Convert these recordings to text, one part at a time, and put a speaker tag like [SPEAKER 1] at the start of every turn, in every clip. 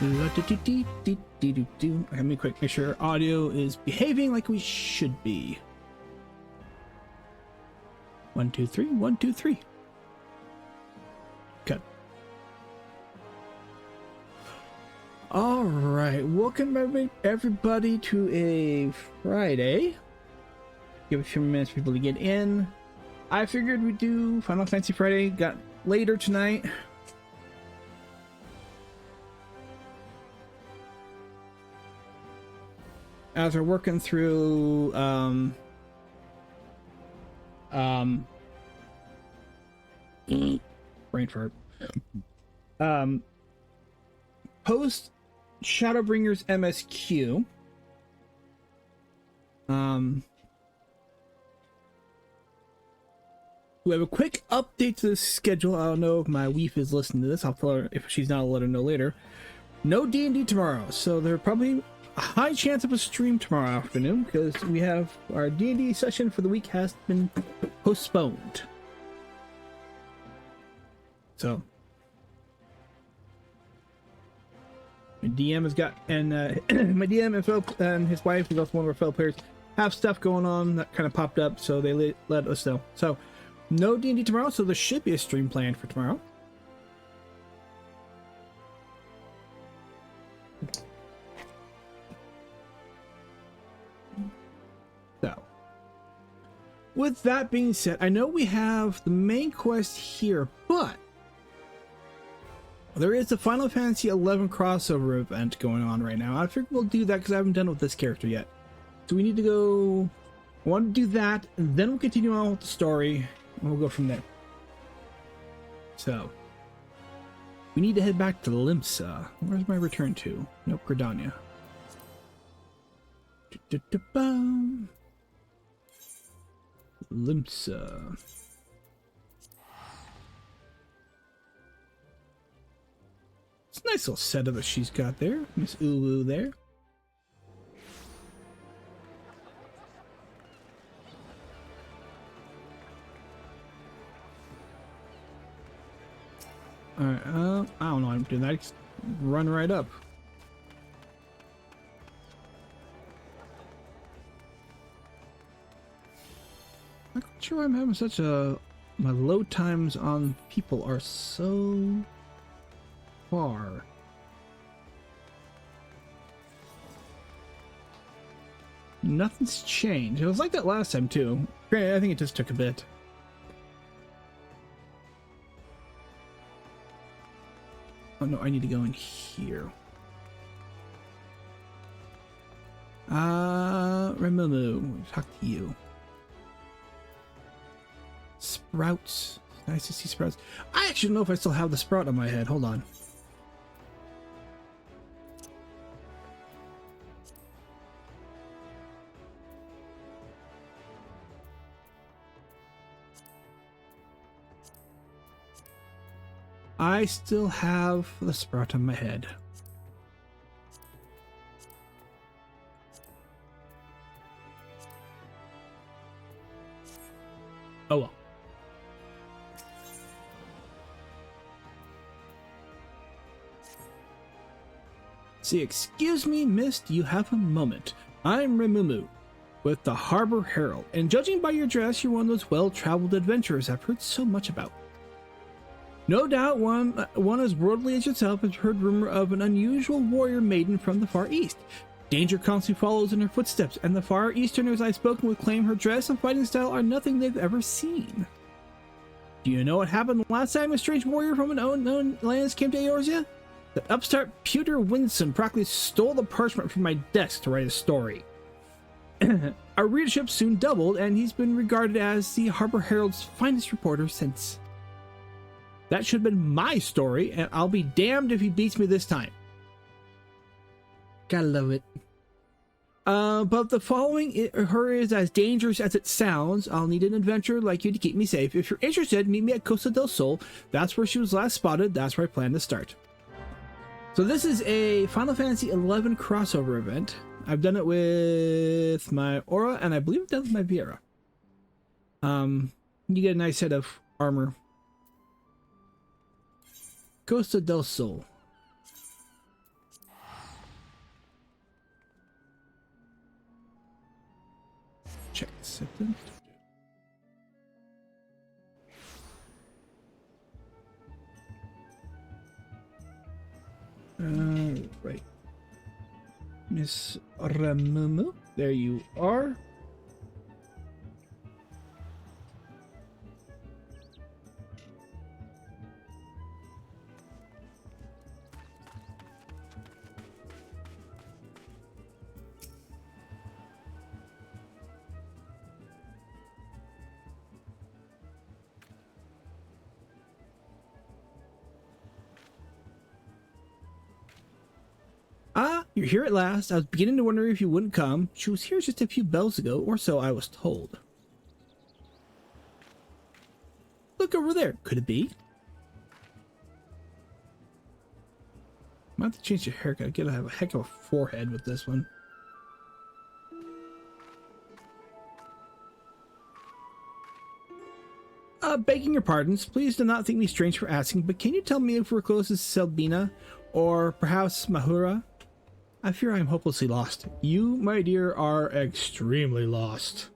[SPEAKER 1] Let me quick make sure audio is behaving like we should be. 1 2 3 1 2 3. Cut. All right, welcome everybody to a Friday. Give a few minutes for people to get in. I figured we'd do Final Fantasy Friday. Got later tonight. As we're working through brain fart. Post Shadowbringers MSQ. We have a quick update to the schedule. I don't know if my wife is listening to this. I'll tell her if she's not. I'll let her know later. No D&D tomorrow, so there's probably a high chance of a stream tomorrow afternoon because we have our D&D session for the week has been postponed. So my DM has got, and my DM and his wife, who's also one of our fellow players, have stuff going on that kind of popped up, so they let us know. So no D&D tomorrow, so there should be a stream planned for tomorrow. So, with that being said, I know we have the main quest here, but there is a Final Fantasy XI crossover event going on right now. I figured we'll do that because I haven't done it with this character yet. So we need to go. I want to do that, and then we'll continue on with the story, and we'll go from there. So, we need to head back to Limsa. Where's my return to? Nope, Gridania. Limsa. It's a nice little setup that she's got there. Miss Uwu there. Alright, I don't know how I'm doing that. Just run right up. I'm not sure I'm having such a... My load times on people are so far. Nothing's changed. It was like that last time too. Granted, I think it just took a bit. Oh no, I need to go in here. Remumu, talk to you. Sprouts. Nice to see sprouts. I actually don't know if I still have the sprout on my head. Hold on. I still have the sprout on my head. Oh well. See, excuse me, miss, do you have a moment? I'm Remumu with the Harbor Herald, and judging by your dress, you're one of those well-traveled adventurers I've heard so much about. No doubt one as worldly as yourself has heard rumor of an unusual warrior maiden from the Far East. Danger constantly follows in her footsteps, and the Far Easterners I've spoken with claim her dress and fighting style are nothing they've ever seen. Do you know what happened the last time a strange warrior from an unknown lands came to Eorzea? The upstart Pewter Winsome practically stole the parchment from my desk to write a story. Our readership soon doubled, and he's been regarded as the Harbor Herald's finest reporter since. That should have been my story, and I'll be damned if he beats me this time. Gotta love it. But the following her is as dangerous as it sounds. I'll need an adventurer like you to keep me safe. If you're interested, meet me at Costa del Sol. That's where she was last spotted. That's where I plan to start. So this is a Final Fantasy XI crossover event. I've done it with my Aura, and I believe I've done it with my Viera. You get a nice set of armor. Costa del Sol. acceptance. Right. Miss Remumu, there you are. Ah, you're here at last. I was beginning to wonder if you wouldn't come. She was here just a few bells ago, or so I was told. Look over there. Could it be? Might have to change your haircut. Gotta have a heck of a forehead with this one. Begging your pardons, please do not think me strange for asking, but can you tell me if we're close to Selbina, or perhaps Mahura? I fear I am hopelessly lost. You, my dear, are extremely lost.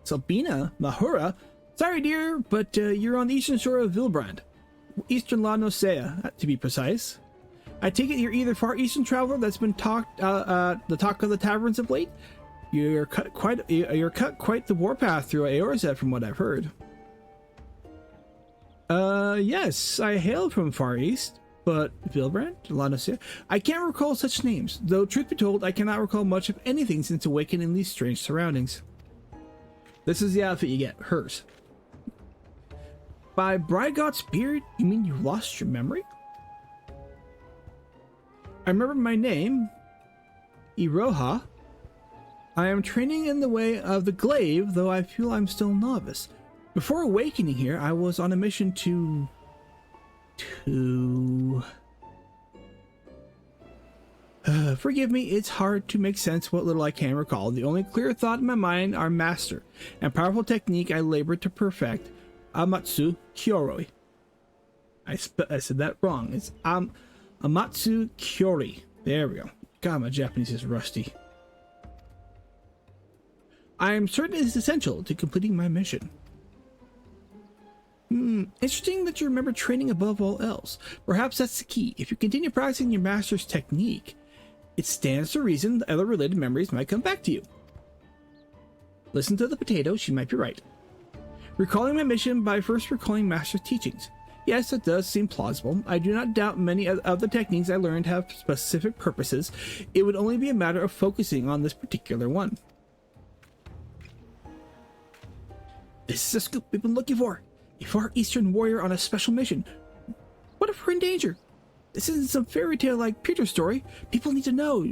[SPEAKER 1] Selbina? Mahura? Sorry, dear, but you're on the eastern shore of Vilbrand. Eastern La Nosea, to be precise. I take it you're either far eastern traveler that's been the talk of the taverns of late. You're cut quite the warpath through Eorzea, from what I've heard. Yes, I hail from far east, but Vilbrand, La Nosea, I can't recall such names, though truth be told, I cannot recall much of anything since awakening in these strange surroundings. This is the outfit you get, hers. By Brygot's beard, you mean you lost your memory? I remember my name, Iroha. I am training in the way of the glaive, though I feel I'm still novice. Before awakening here, I was on a mission to... forgive me, it's hard to make sense what little I can recall. The only clear thought in my mind are master and powerful technique I labored to perfect, Amatsu Kyoroi. I said that wrong. It's Amatsu Kyori. There we go. God, my Japanese is rusty. I am certain it is essential to completing my mission. Interesting that you remember training above all else. Perhaps that's the key. If you continue practicing your master's technique, it stands to reason that other related memories might come back to you. Listen to the potato, she might be right. Recalling my mission by first recalling master's teachings. Yes, it does seem plausible. I do not doubt many of the techniques I learned have specific purposes. It would only be a matter of focusing on this particular one. This is a scoop we've been looking for. A far eastern warrior on a special mission. What if we're in danger? This isn't some fairy tale like Peter's story. People need to know.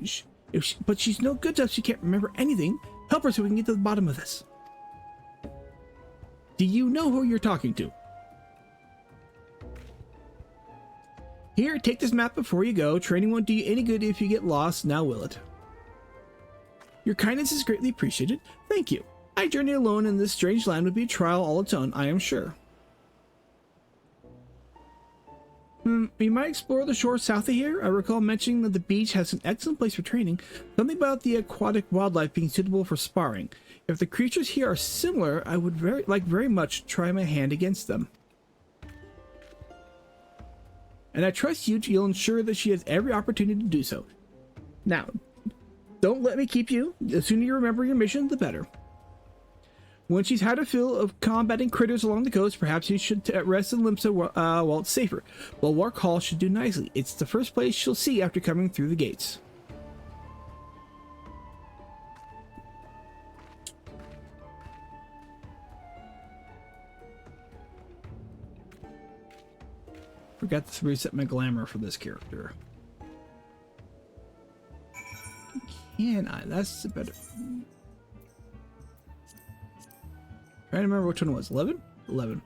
[SPEAKER 1] But she's no good if she can't remember anything. Help her so we can get to the bottom of this. Do you know who you're talking to? Here, take this map before you go. Training won't do you any good if you get lost, now will it? Your kindness is greatly appreciated. Thank you. I journey alone in this strange land would be a trial all its own, I am sure. We might explore the shore south of here. I recall mentioning that the beach has an excellent place for training. Something about the aquatic wildlife being suitable for sparring. If the creatures here are similar, I would very much try my hand against them. And I trust you'll ensure that she has every opportunity to do so. Now, don't let me keep you. The sooner you remember your mission, the better. When she's had a fill of combating critters along the coast, perhaps you should rest in Limsa while it's safer. Bulwark Hall should do nicely. It's the first place she'll see after coming through the gates. Forgot to reset my glamour for this character. Can I? That's a better... Trying to remember which one it was. 11? 11.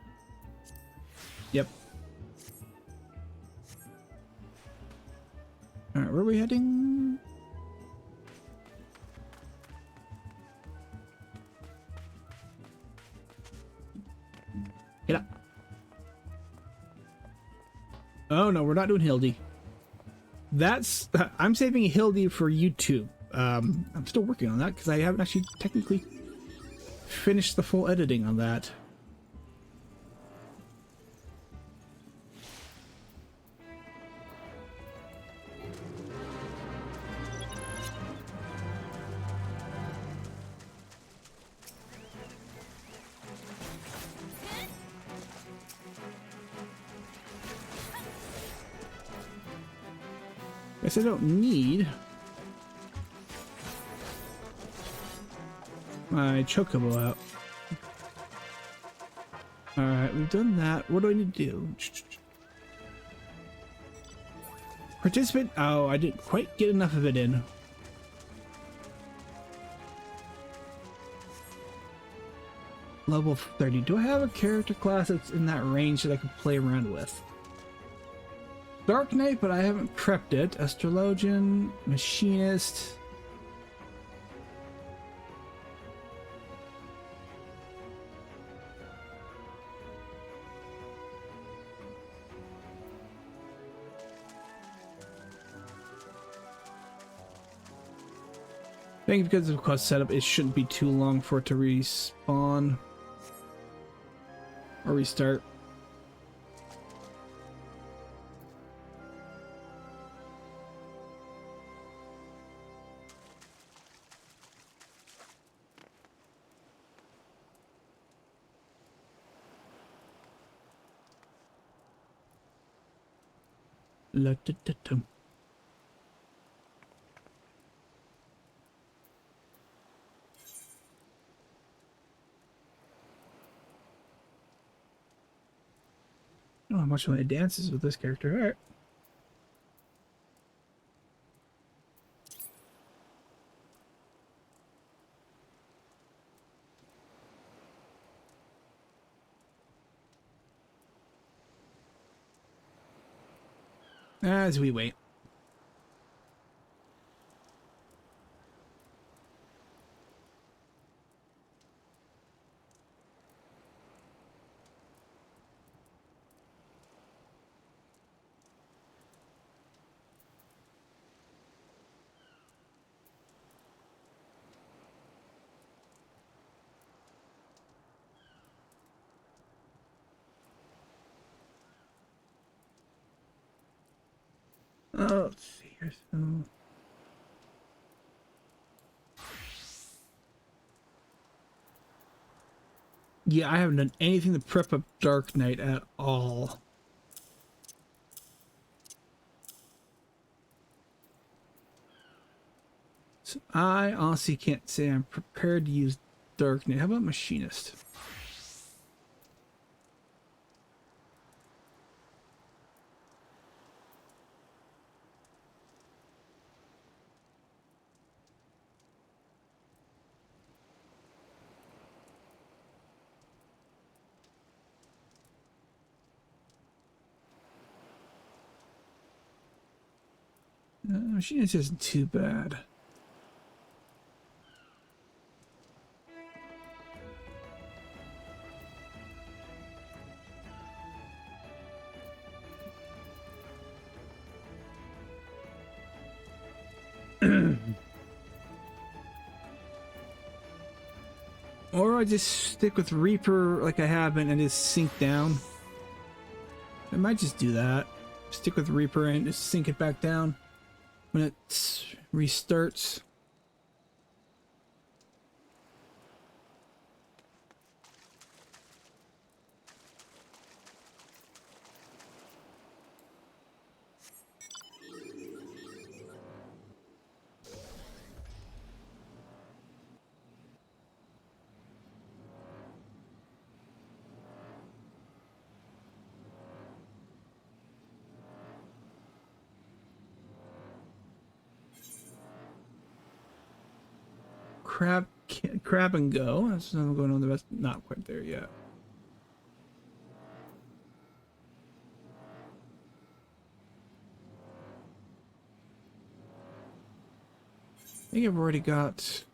[SPEAKER 1] Yep. Alright, where are we heading? Get up. Oh no, we're not doing Hildy. that's I'm saving Hildy for YouTube. I'm still working on that because I haven't actually technically finished the full editing on that. Guess I don't need my chocobo out. Alright, we've done that. What do I need to do? Participant? Oh, I didn't quite get enough of it in. Level 30. Do I have a character class that's in that range that I could play around with? Dark Knight, but I haven't prepped it. Astrologian, Machinist. I think because of cost setup, it shouldn't be too long for it to respawn or restart. La-da-da-dum. Oh, how much of my dances with this character. All right. As we wait. Oh, let's see here. So, yeah, I haven't done anything to prep up Dark Knight at all. So I honestly can't say I'm prepared to use Dark Knight. How about Machinist? Machinist isn't too bad. Or I just stick with Reaper like I have been and just sink down. I might just do that. Stick with Reaper and just sink it back down when it restarts. Crab and go. That's not going on the best. Not quite there yet. I think I've already got.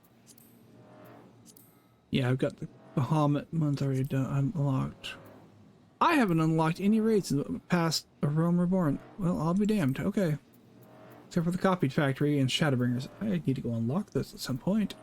[SPEAKER 1] Yeah, I've got the Bahamut ones already done unlocked. I haven't unlocked any raids in the past A Realm Reborn. Well, I'll be damned. Okay. except for the Copied Factory and Shadowbringers. I need to go unlock those at some point.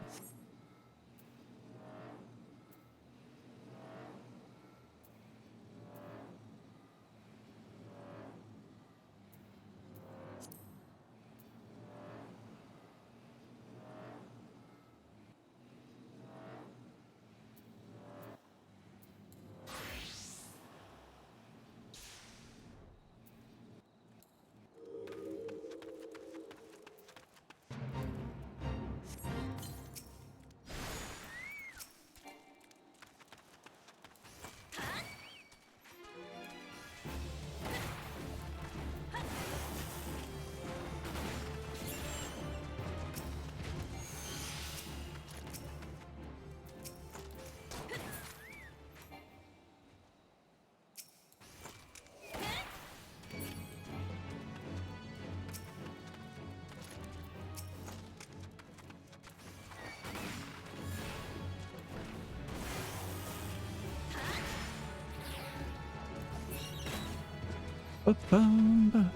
[SPEAKER 1] Ba-bum-ba.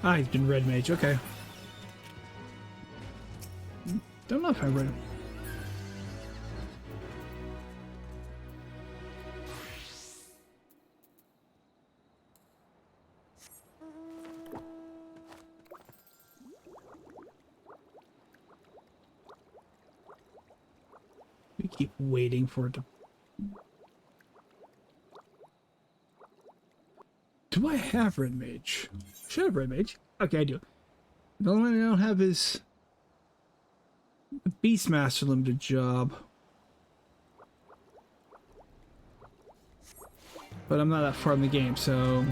[SPEAKER 1] Ah, he's been red mage. Okay. Don't know if I read him. We keep waiting for it to... Do I have red mage? Should have red mage. Okay, I do. The only one I don't have is the Beastmaster limited job. But I'm not that far in the game, so...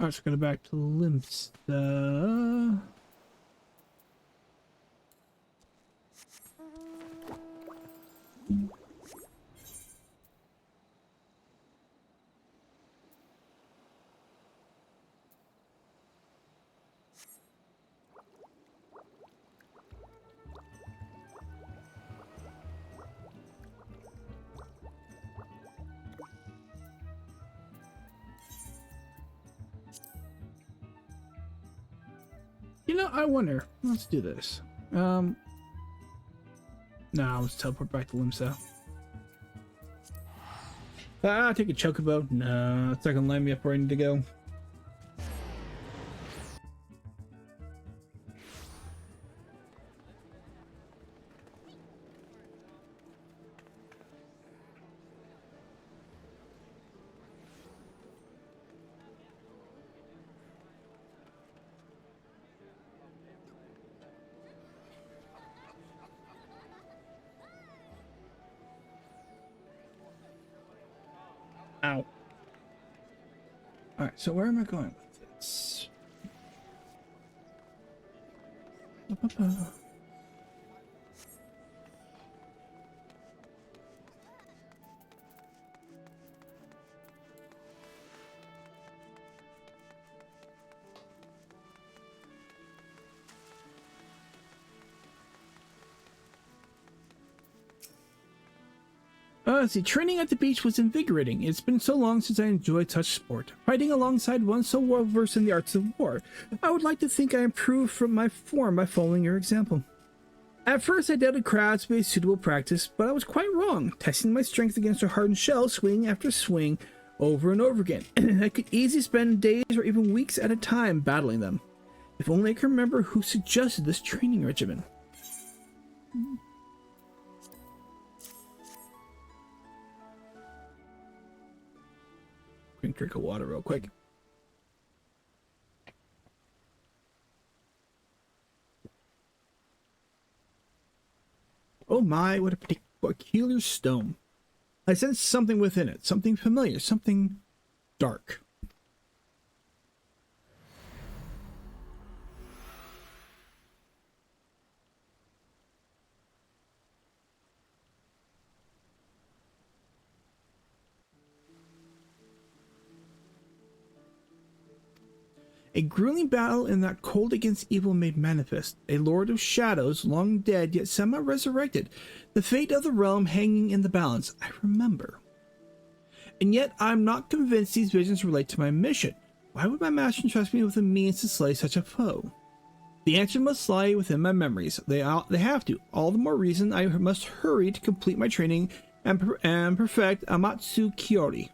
[SPEAKER 1] let's go back to Limsa. You know, I wonder. Let's do this. No, let's teleport back to Limsa. Take a chocobo. No, it's not gonna line me up where I need to go. Ow. Alright, so where am I going with this? See, training at the beach was invigorating. It's been so long since I enjoyed such sport. Fighting alongside one so well versed in the arts of war. I would like to think I improved from my form by following your example. At first, I doubted crowds would be a suitable practice, but I was quite wrong, testing my strength against a hardened shell, swing after swing, over and over again. I could easily spend days or even weeks at a time battling them. If only I could remember who suggested this training regimen. Drink of water real quick. Oh my, what a peculiar stone. I sensed something within it, something familiar, something dark. A grueling battle in that cold against evil made manifest, a lord of shadows, long dead yet semi-resurrected, the fate of the realm hanging in the balance, I remember. And yet I'm not convinced these visions relate to my mission. Why would my master entrust me with the means to slay such a foe? The answer must lie within my memories. They have to. All the more reason I must hurry to complete my training and perfect Amatsu Kyori.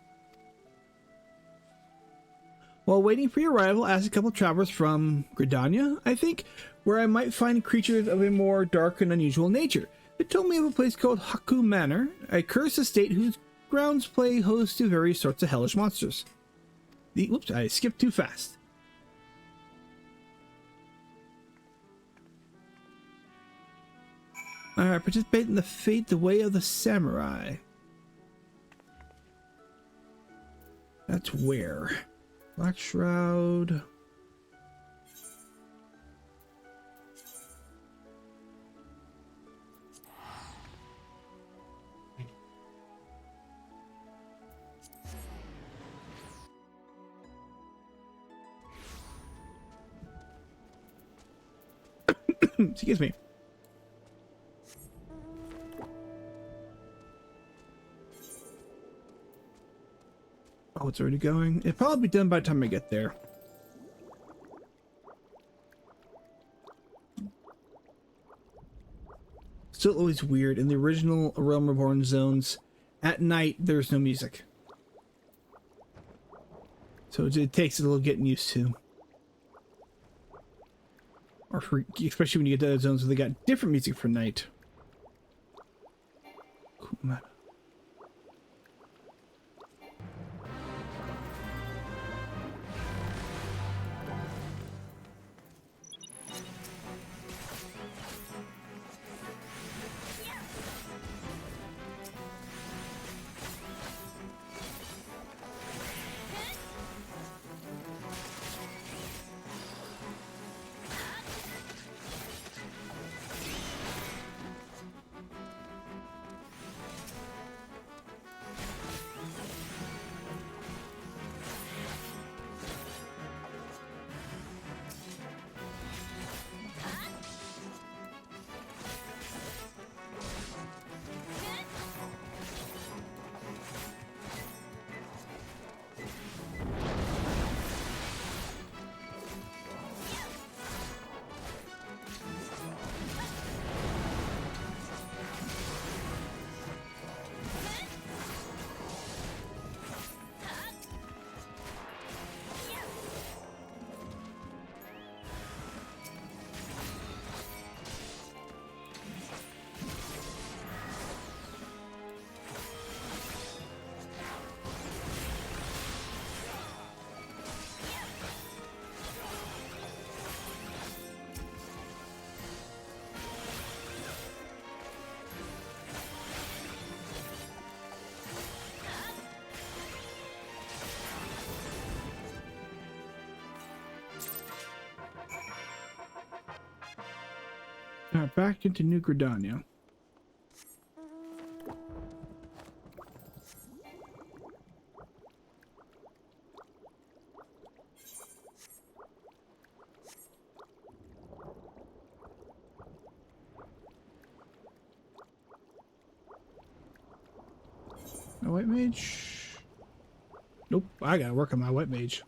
[SPEAKER 1] While waiting for your arrival, I asked a couple of travelers from Gridania, I think, where I might find creatures of a more dark and unusual nature. They told me of a place called Haku Manor, a cursed estate whose grounds play host to various sorts of hellish monsters. Oops, I skipped too fast. Alright, participate in the fate, the way of the samurai. That's where? Black Shroud. Excuse me. Oh, it's already going. It'll probably be done by the time I get there. Still always weird. In the original Realm Reborn zones, at night, there's no music. So it takes a little getting used to. Or especially when you get to those zones where they got different music for night. Kumara. Alright, back into New Gridania. No white mage? Nope, I gotta work on my white mage.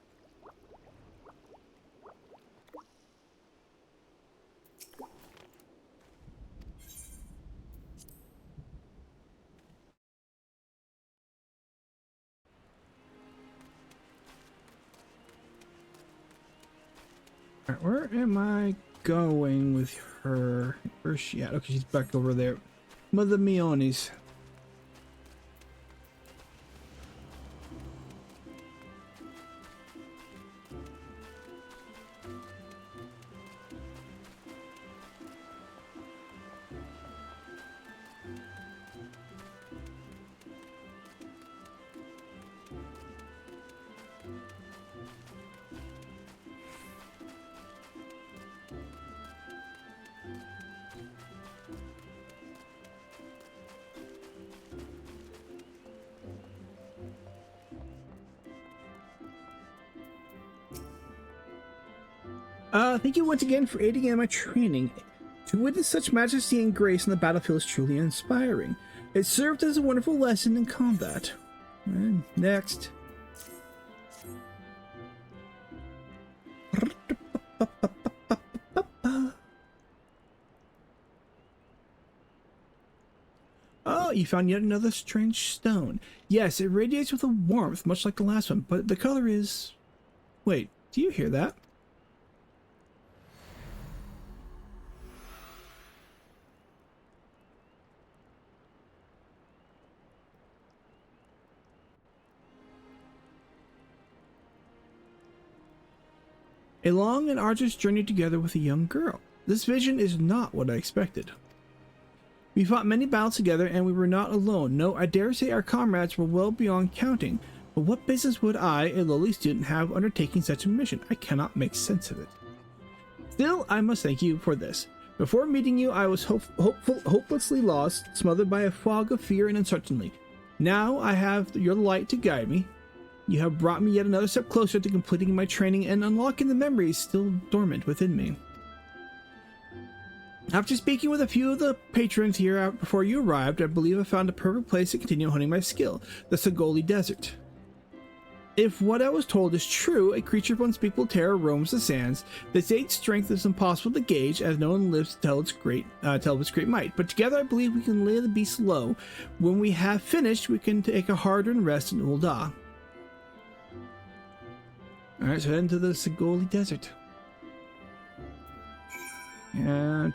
[SPEAKER 1] Alright, where am I going with her? Where's she at? Okay, she's back over there. Mother Meonis. Thank you once again for aiding in my training. To witness such majesty and grace on the battlefield is truly inspiring. It served as a wonderful lesson in combat. And next. Oh, you found yet another strange stone. Yes, it radiates with a warmth, much like the last one, but the color is... Wait, do you hear that? A long and arduous journey together with a young girl. This vision is not what I expected. We fought many battles together and we were not alone. No, I dare say our comrades were well beyond counting. But what business would I, a lowly student, have undertaking such a mission? I cannot make sense of it. Still, I must thank you for this. Before meeting you, I was hopelessly lost, smothered by a fog of fear and uncertainty. Now I have your light to guide me. You have brought me yet another step closer to completing my training and unlocking the memories still dormant within me. After speaking with a few of the patrons here before you arrived, I believe I found a perfect place to continue honing my skill, the Sagoli Desert. If what I was told is true, a creature of unspeakable terror roams the sands. This aid strength is impossible to gauge, as no one lives to tell of its great might. But together I believe we can lay the beast low. When we have finished, we can take a hard-earned rest in Ul'dah. Alright, so head into the Sagoli Desert. Yeah.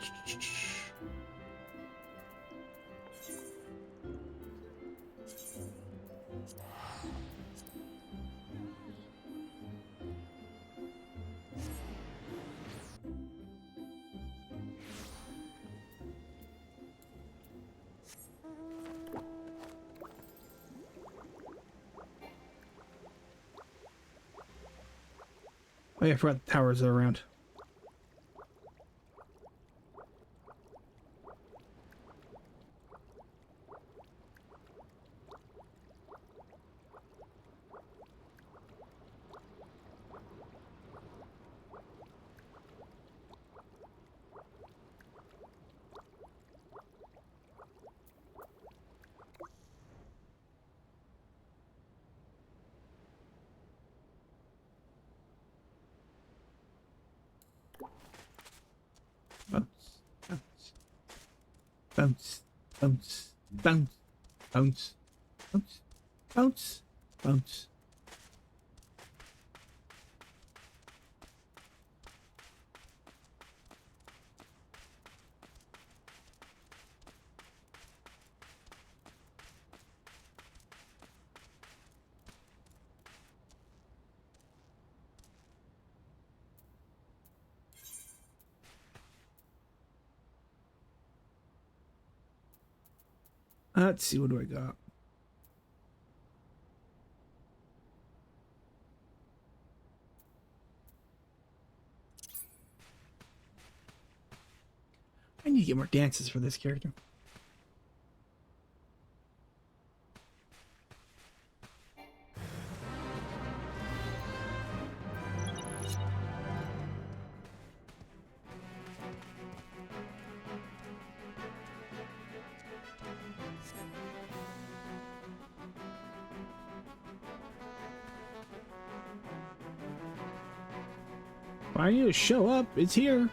[SPEAKER 1] Oh yeah, I forgot the towers are around. Bounce, bounce, bounce, bounce, bounce, bounce, bounce. Let's see, what do I got? I need to get more dances for this character. Why you show up? It's here.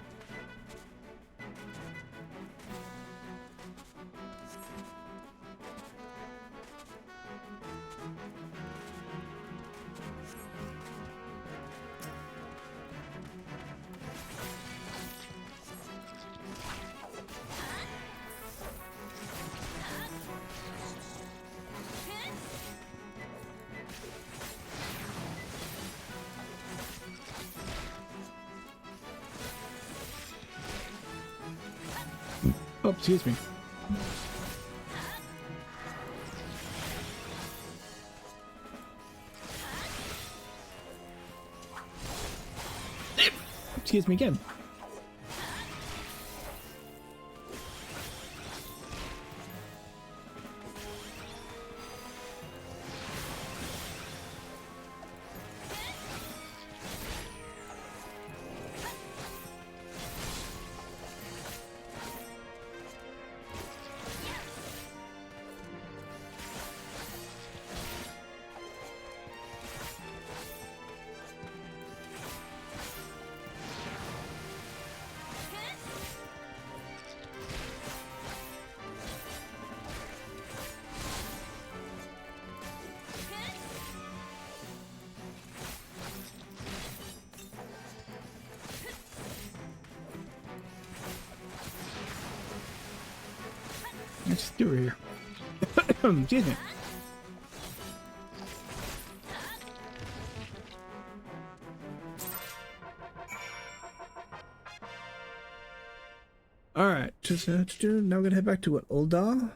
[SPEAKER 1] Oh, excuse me. Excuse me again. Let's do it here. Excuse me. Alright, just now we're gonna head back to what, Ul'dah?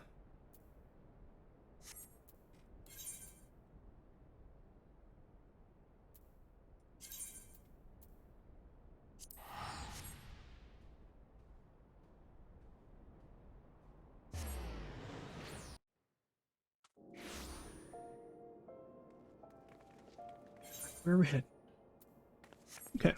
[SPEAKER 1] Where are we heading? Okay.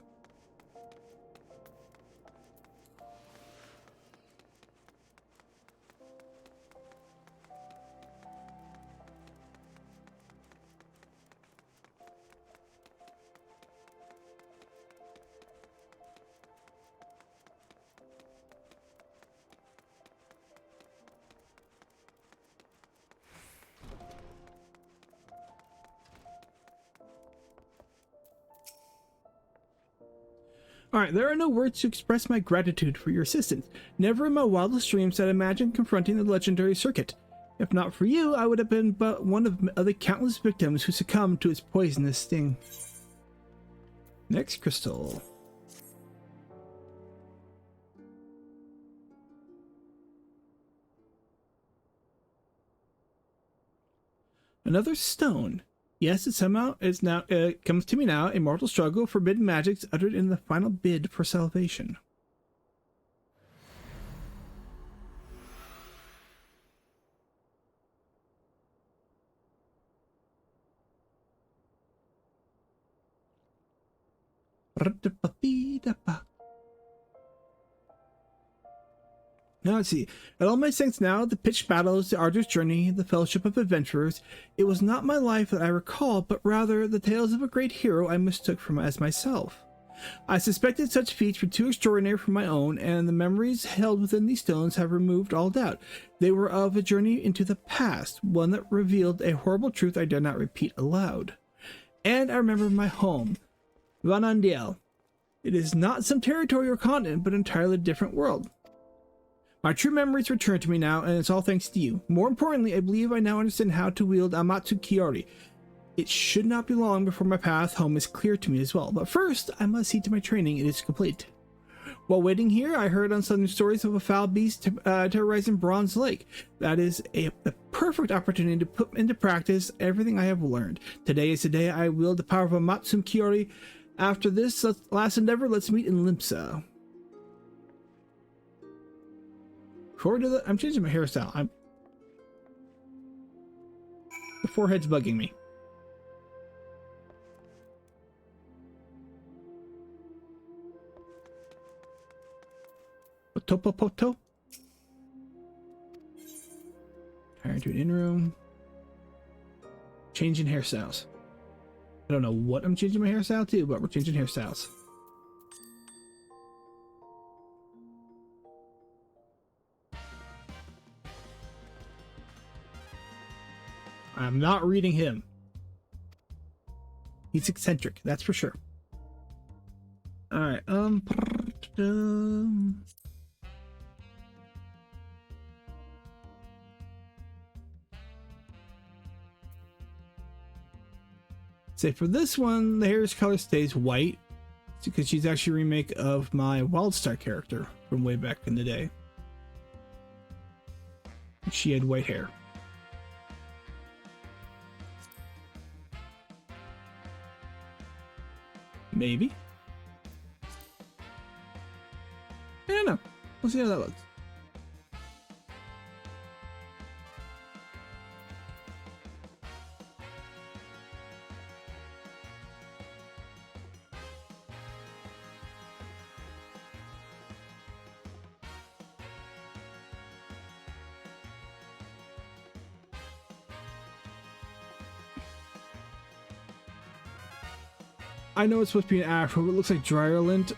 [SPEAKER 1] Alright, there are no words to express my gratitude for your assistance. Never in my wildest dreams did I imagine confronting the legendary circuit. If not for you, I would have been but one of the countless victims who succumbed to its poisonous sting. Next crystal. Another stone. Yes, it somehow is now comes to me now. A mortal struggle, forbidden magics uttered in the final bid for salvation. Now let's see. At all my strengths now, the pitched battles, the arduous journey, the fellowship of adventurers, it was not my life that I recall, but rather the tales of a great hero I mistook as myself. I suspected such feats were too extraordinary for my own, and the memories held within these stones have removed all doubt. They were of a journey into the past, one that revealed a horrible truth I dare not repeat aloud. And I remember my home, Vana'diel. It is not some territory or continent, but an entirely different world. My true memories return to me now, and it's all thanks to you. More importantly, I believe I now understand how to wield Amatsu Kiori. It should not be long before my path home is clear to me as well, but first, I must see to my training it is complete. While waiting here, I heard on some stories of a foul beast terrorizing Bronze Lake. That is the perfect opportunity to put into practice everything I have learned. Today is the day I wield the power of Amatsu Kiori. After this last endeavor, let's meet in Limsa. before we do that, I'm changing my hairstyle. The forehead's bugging me. Poto. Alright, do an in-room. Changing hairstyles. I don't know what I'm changing my hairstyle to, but we're changing hairstyles. I'm not reading him. He's eccentric, that's for sure. Alright, say for this one, the hair's color stays white because she's actually a remake of my Wildstar character from way back in the day. She had white hair. Maybe. I don't know. We'll see how that looks. I know it's supposed to be an afro, but it looks like dryer lint.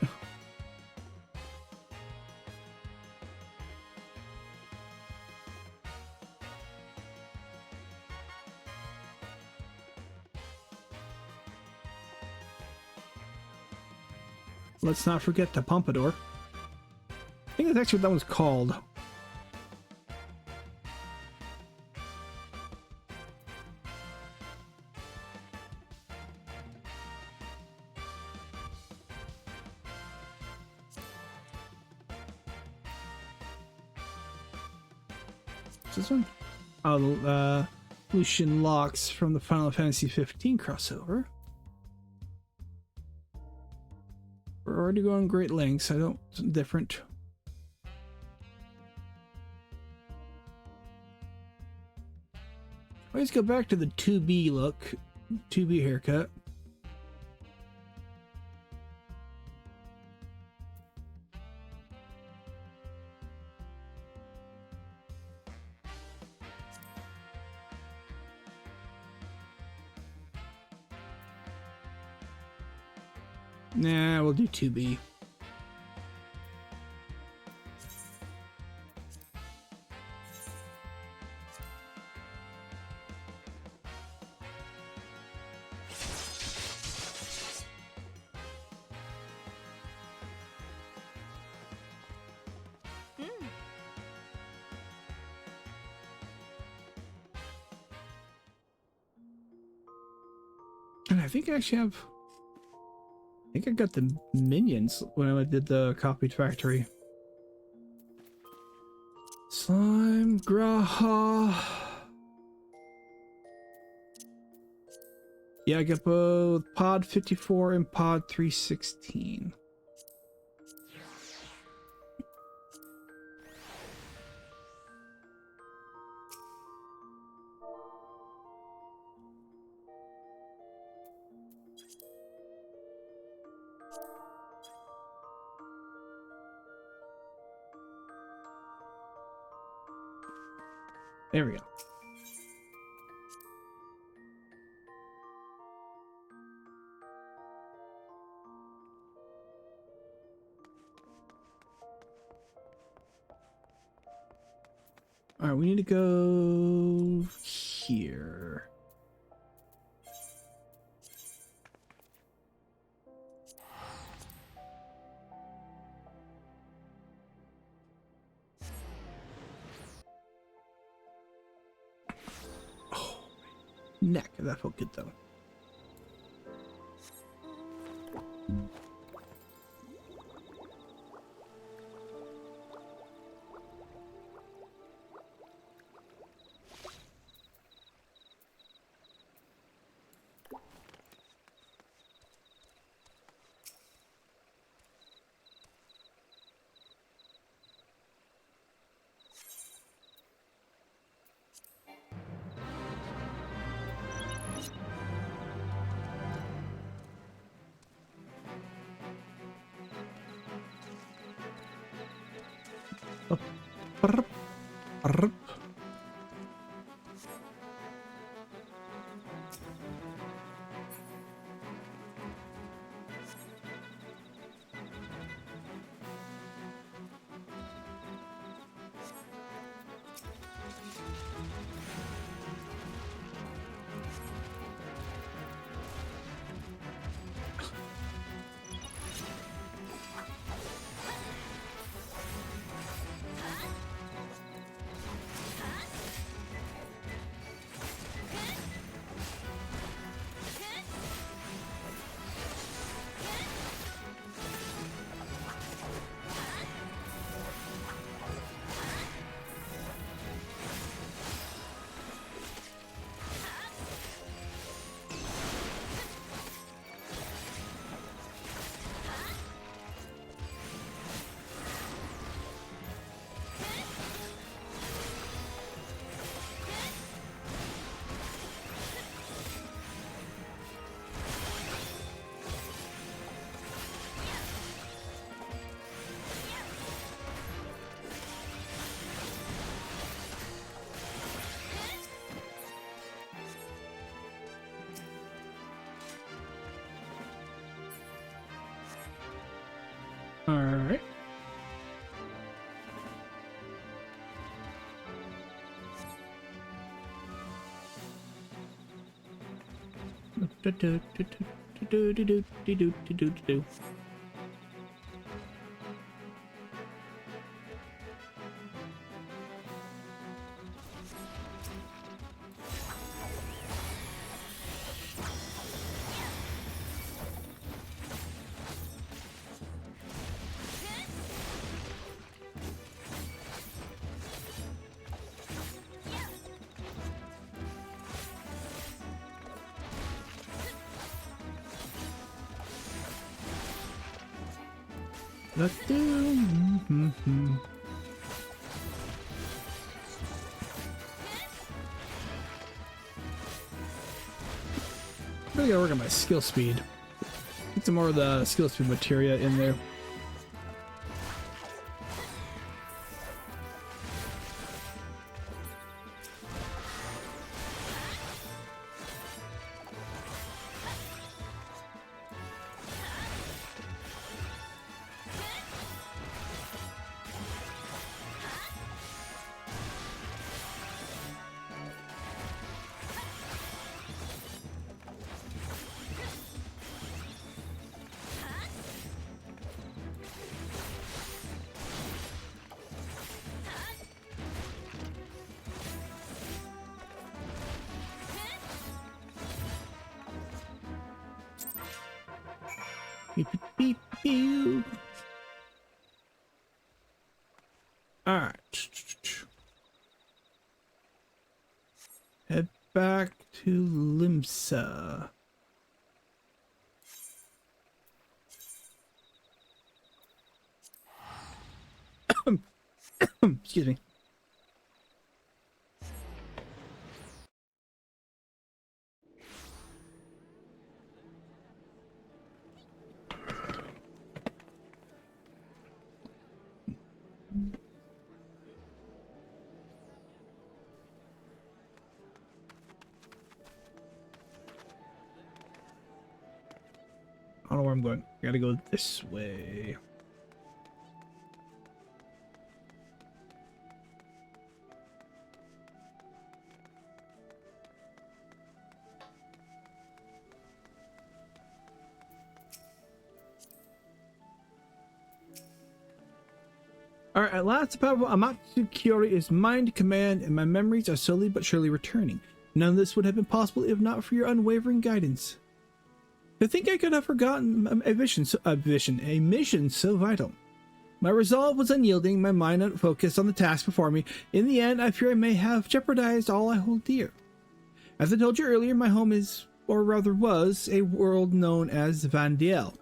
[SPEAKER 1] Let's not forget the pompadour. I think that's actually what that one's called. This one? Oh, Lucian Locks from the Final Fantasy 15 crossover. We're already going great lengths. I don't. Something different. Let's go back to the 2B look, 2B haircut. Nah, we'll do 2B. And I think I actually have... I think I got the minions when I did the copied factory. Slime, Graha. Yeah, I got both Pod 54 and Pod 316. There we go. All right, we need to go here. Neck. That felt good though. Brrp, brrp. All right. Let's do. Really gotta work on my skill speed. Get some more of the skill speed materia in there. Beep, beep, beep, beep. All right. Head back to Limsa. Excuse me. I don't know where I'm going. I gotta go this way. Alright, at last the power of Amatsu Kyori is mine to command, and my memories are slowly but surely returning. None of this would have been possible if not for your unwavering guidance. To think I could have forgotten a mission so vital. My resolve was unyielding, my mind unfocused on the task before me. In the end, I fear I may have jeopardized all I hold dear. As I told you earlier, my home is, or rather was, a world known as Vandiel.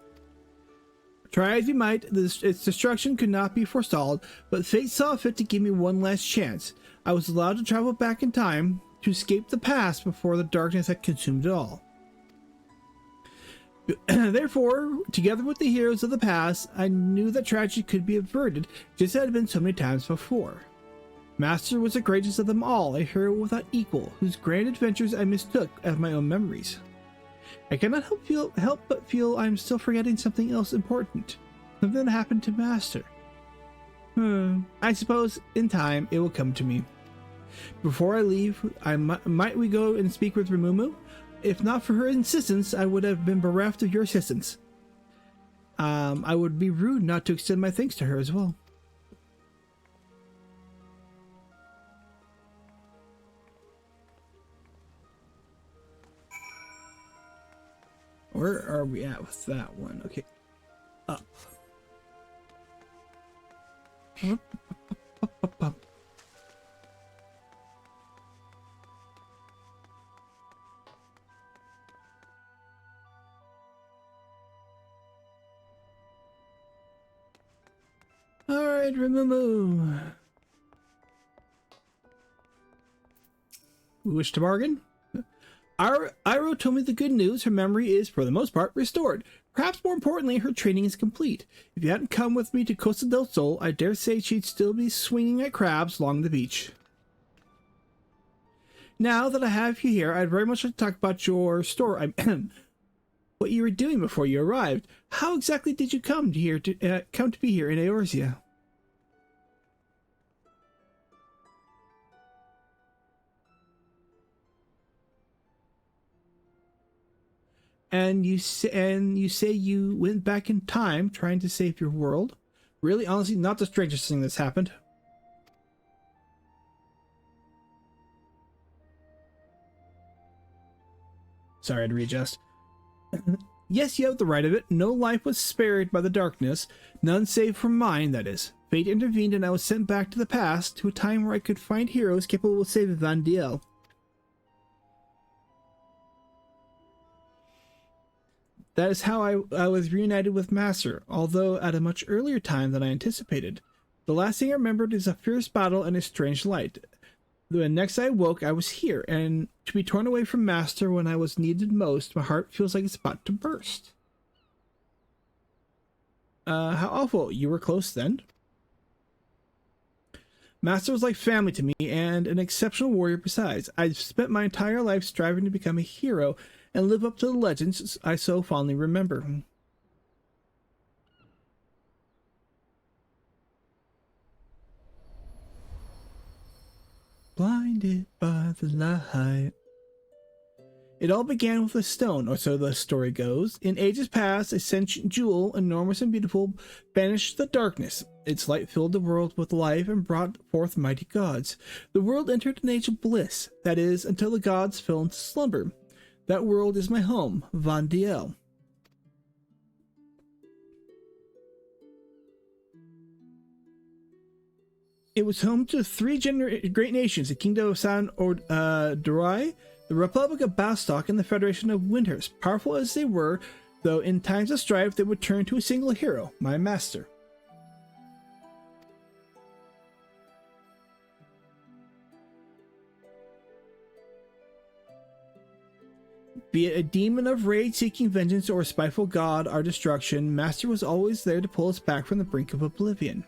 [SPEAKER 1] Try as we might, its destruction could not be forestalled, but fate saw fit to give me one last chance. I was allowed to travel back in time to escape the past before the darkness had consumed it all. Therefore, together with the heroes of the past, I knew that tragedy could be averted, just as it had been so many times before. Master was the greatest of them all, a hero without equal, whose grand adventures I mistook as my own memories. I cannot help but feel I am still forgetting something else important. Something that happened to Master. I suppose in time it will come to me. Before I leave, might we go and speak with Rimumu? If not for her insistence, I would have been bereft of your assistance. I would be rude not to extend my thanks to her as well. Where are we at with that one? Okay. Up. Alright, Rimumu. Wish to bargain? Iroh told me the good news. Her memory is, for the most part, restored. Perhaps more importantly, her training is complete. If you hadn't come with me to Costa del Sol, I dare say she'd still be swinging at crabs along the beach. Now that I have you here, I'd very much like to talk about your story. What you were doing before you arrived. How exactly did you come to be here in Eorzea? And you say you went back in time trying to save your world? Really, honestly, not the strangest thing that's happened. Sorry, I had to readjust. Yes, you have the right of it. No life was spared by the darkness. None save from mine, that is. Fate intervened and I was sent back to the past, to a time where I could find heroes capable of saving Van'Diel. That is how I was reunited with Master, although at a much earlier time than I anticipated. The last thing I remembered is a fierce battle and a strange light. When next I awoke, I was here, and to be torn away from Master when I was needed most, my heart feels like it's about to burst. How awful. You were close then? Master was like family to me, and an exceptional warrior besides. I've spent my entire life striving to become a hero, and live up to the legends I so fondly remember. Blinded by the light. It all began with a stone, or so the story goes. In ages past, a sentient jewel, enormous and beautiful, banished the darkness. Its light filled the world with life and brought forth mighty gods. The world entered an age of bliss, that is, until the gods fell into slumber. That world is my home, Van'Diel. It was home to three great nations, the Kingdom of San Dorai, the Republic of Bastok, and the Federation of Windhurst. Powerful as they were, though in times of strife they would turn to a single hero, my master. Be it a demon of rage seeking vengeance or a spiteful god our destruction, Master was always there to pull us back from the brink of oblivion.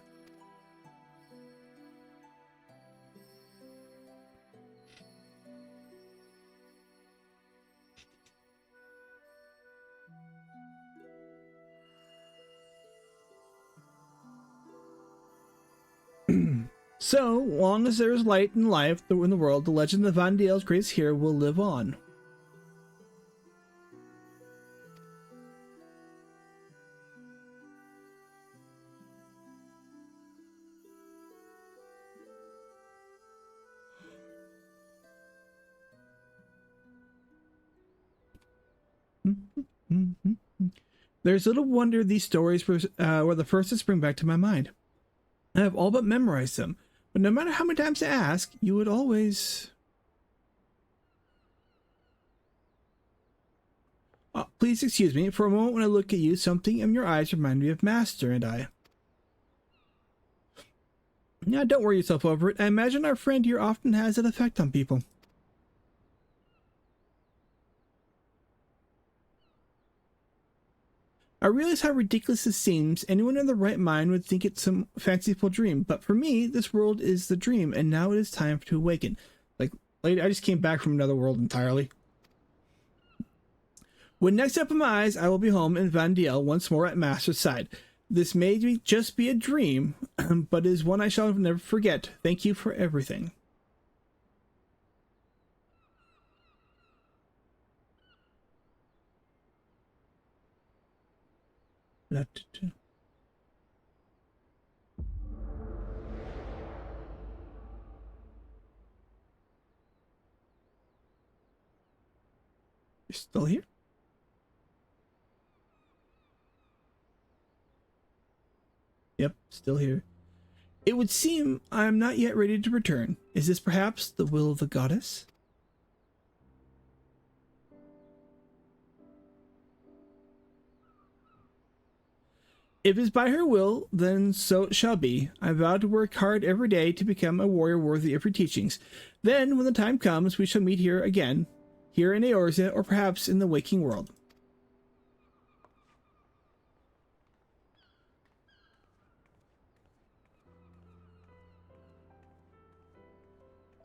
[SPEAKER 1] So long as there is light and life in the world, the legend of Van'Diel's greatest hero will live on. There's little wonder these stories were the first to spring back to my mind. I have all but memorized them, but no matter how many times I ask, you would always... please excuse me, for a moment when I look at you, something in your eyes remind me of Master and I. Now, don't worry yourself over it. I imagine our friend here often has an effect on people. I realize how ridiculous this seems. Anyone in their right mind would think it's some fanciful dream, but for me, this world is the dream, and now it is time to awaken. Like, lady, I just came back from another world entirely. When next I open my eyes, I will be home in Vandiel once more at Master's side. This may just be a dream, but it is one I shall never forget. Thank you for everything. You're still here? Yep, still here. It would seem I am not yet ready to return. Is this perhaps the will of the goddess? If it is by her will, then so it shall be. I vow to work hard every day to become a warrior worthy of her teachings. Then, when the time comes, we shall meet here again, here in Eorzea, or perhaps in the waking world.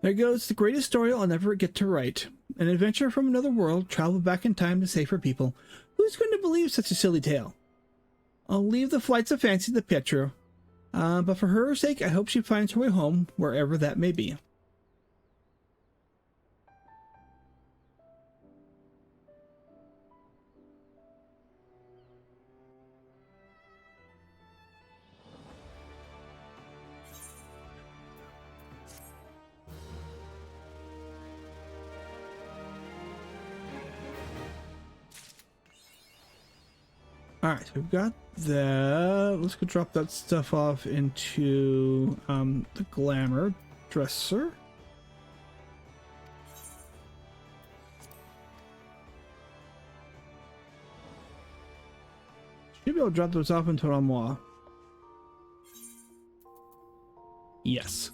[SPEAKER 1] There goes the greatest story I'll never get to write. An adventure from another world, travel back in time to save her people. Who's going to believe such a silly tale? I'll leave the flights of fancy to Pietro, but for her sake, I hope she finds her way home, wherever that may be. Alright, so we've got that. Let's go drop that stuff off into the glamour dresser. Should be able to drop those off into Armoire. Yes.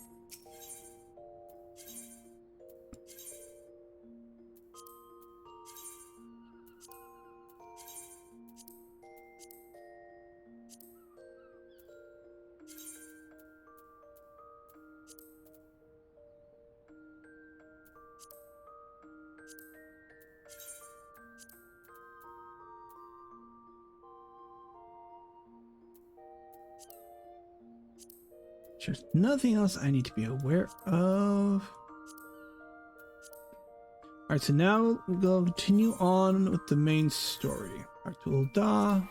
[SPEAKER 1] There's nothing else I need to be aware of. Alright, so now we'll continue on with the main story. Back to Ul'dah.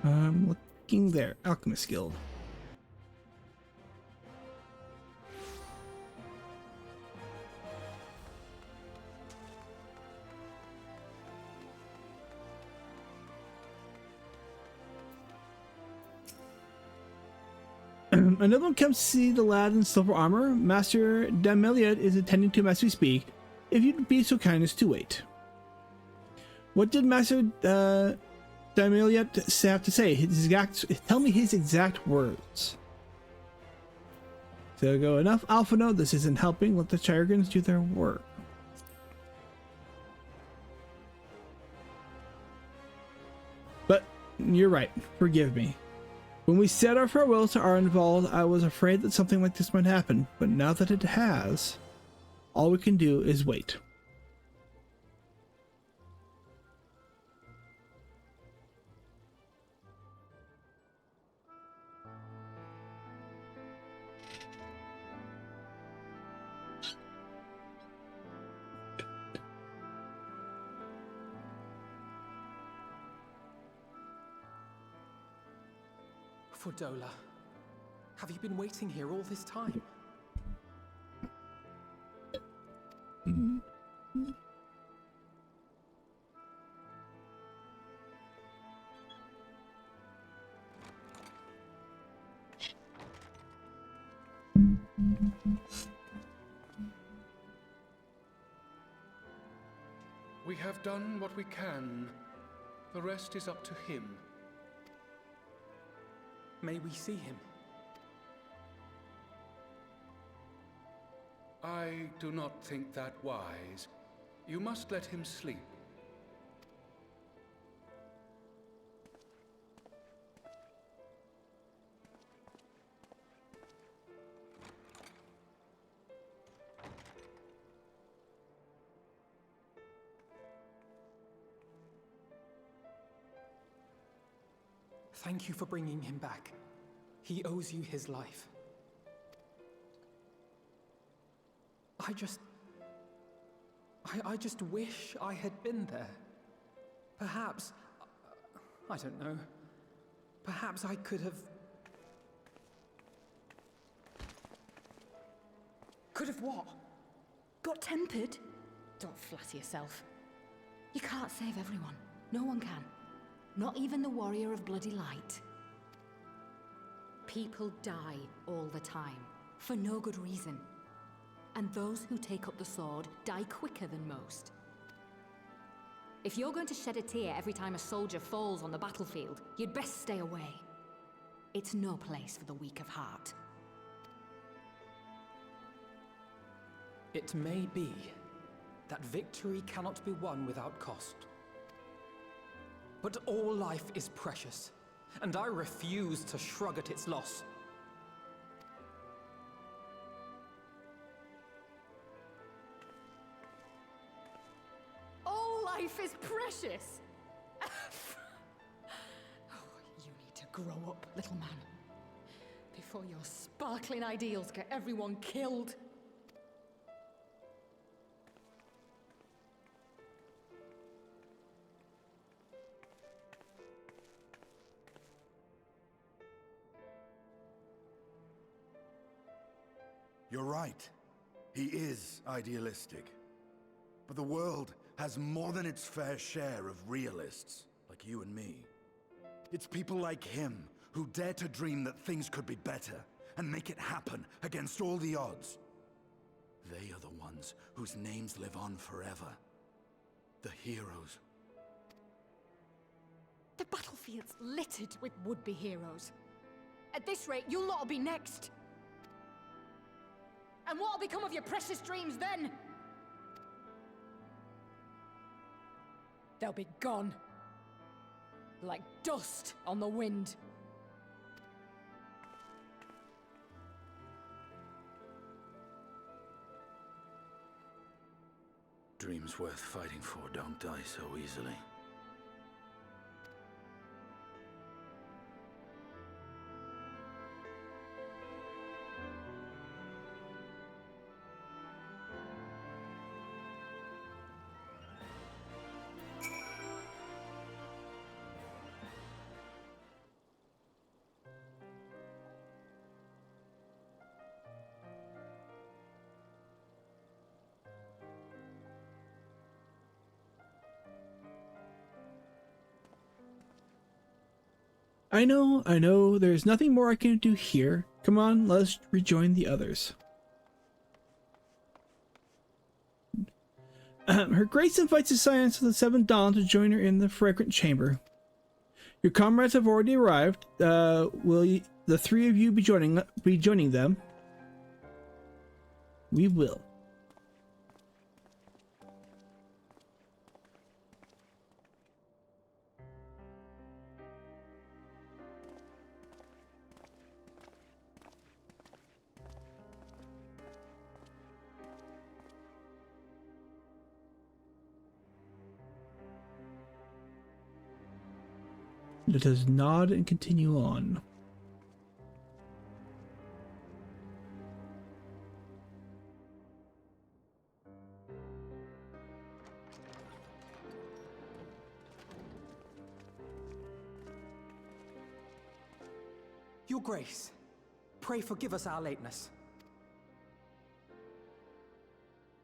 [SPEAKER 1] I'm looking there. Alchemist Guild. Another one comes to see the lad in silver armor. Master Dameliot is attending to him as we speak. If you'd be so kind as to wait. What did Master Dameliot have to say? Tell me his exact words. So go enough, Alphino. This isn't helping. Let the Chirogans do their work. But you're right. Forgive me. When we said our farewells to Arenvald, I was afraid that something like this might happen. But now that it has, all we can do is wait.
[SPEAKER 2] Fordola, have you been waiting here all this time?
[SPEAKER 3] have done what we can. The rest is up to him.
[SPEAKER 2] May we see him?
[SPEAKER 3] I do not think that wise. You must let him sleep.
[SPEAKER 2] Thank you for bringing him back. He owes you his life. I just wish I had been there. Perhaps, I don't know. Perhaps I could have...
[SPEAKER 4] Could have what? Got tempered? Don't flatter yourself. You can't save everyone. No one can. Not even the warrior of bloody light. People die all the time, for no good reason. And those who take up the sword die quicker than most. If you're going to shed a tear every time a soldier falls on the battlefield, you'd best stay away. It's no place for the weak of heart.
[SPEAKER 2] It may be that victory cannot be won without cost. But all life is precious, and I refuse to shrug at its loss.
[SPEAKER 4] All life is precious! Oh, you need to grow up, little man. Before your sparkling ideals get everyone killed.
[SPEAKER 5] You're right. He is idealistic. But the world has more than its fair share of realists, like you and me. It's people like him who dare to dream that things could be better and make it happen against all the odds. They are the ones whose names live on forever. The heroes.
[SPEAKER 4] The battlefield's littered with would-be heroes. At this rate, you'll lot'll be next. And what'll become of your precious dreams then? They'll be gone. Like dust on the wind.
[SPEAKER 5] Dreams worth fighting for don't die so easily.
[SPEAKER 1] I know, there's nothing more I can do here. Come on, let's rejoin the others. Her Grace invites the Scions of the Seven Dawn to join her in the Fragrant Chamber. Your comrades have already arrived. Will the three of you be joining them? We will. Let us nod and continue on.
[SPEAKER 2] Your Grace, pray forgive us our lateness.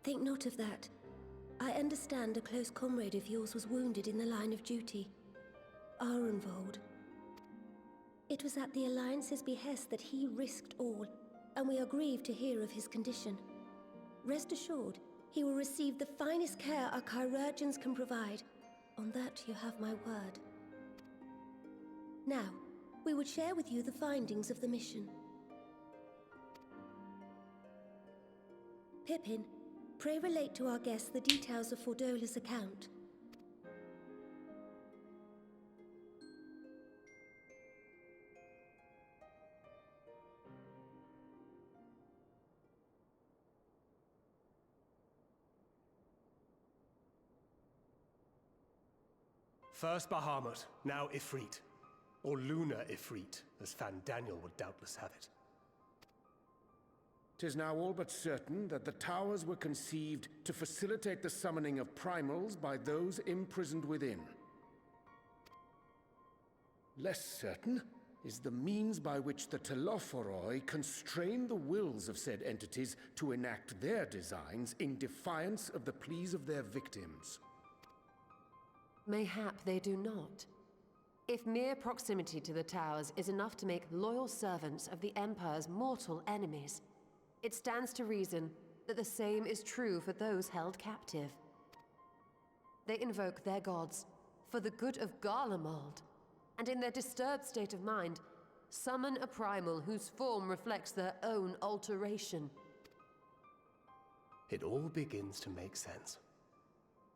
[SPEAKER 6] Think not of that. I understand a close comrade of yours was wounded in the line of duty. Arenvold. It was at the Alliance's behest that he risked all, and we are grieved to hear of his condition. Rest assured, he will receive the finest care our chirurgeons can provide. On that, you have my word. Now, we would share with you the findings of the mission. Pippin, pray relate to our guests the details of Fordola's account.
[SPEAKER 7] First Bahamut, now Ifrit. Or Lunar Ifrit, as Fandaniel would doubtless have it.
[SPEAKER 3] 'Tis now all but certain that the towers were conceived to facilitate the summoning of primals by those imprisoned within. Less certain is the means by which the Telophoroi constrain the wills of said entities to enact their designs in defiance of the pleas of their victims.
[SPEAKER 8] Mayhap they do not. If mere proximity to the towers is enough to make loyal servants of the Empire's mortal enemies, it stands to reason that the same is true for those held captive. They invoke their gods for the good of Garlemald, and in their disturbed state of mind, summon a primal whose form reflects their own alteration.
[SPEAKER 7] It all begins to make sense.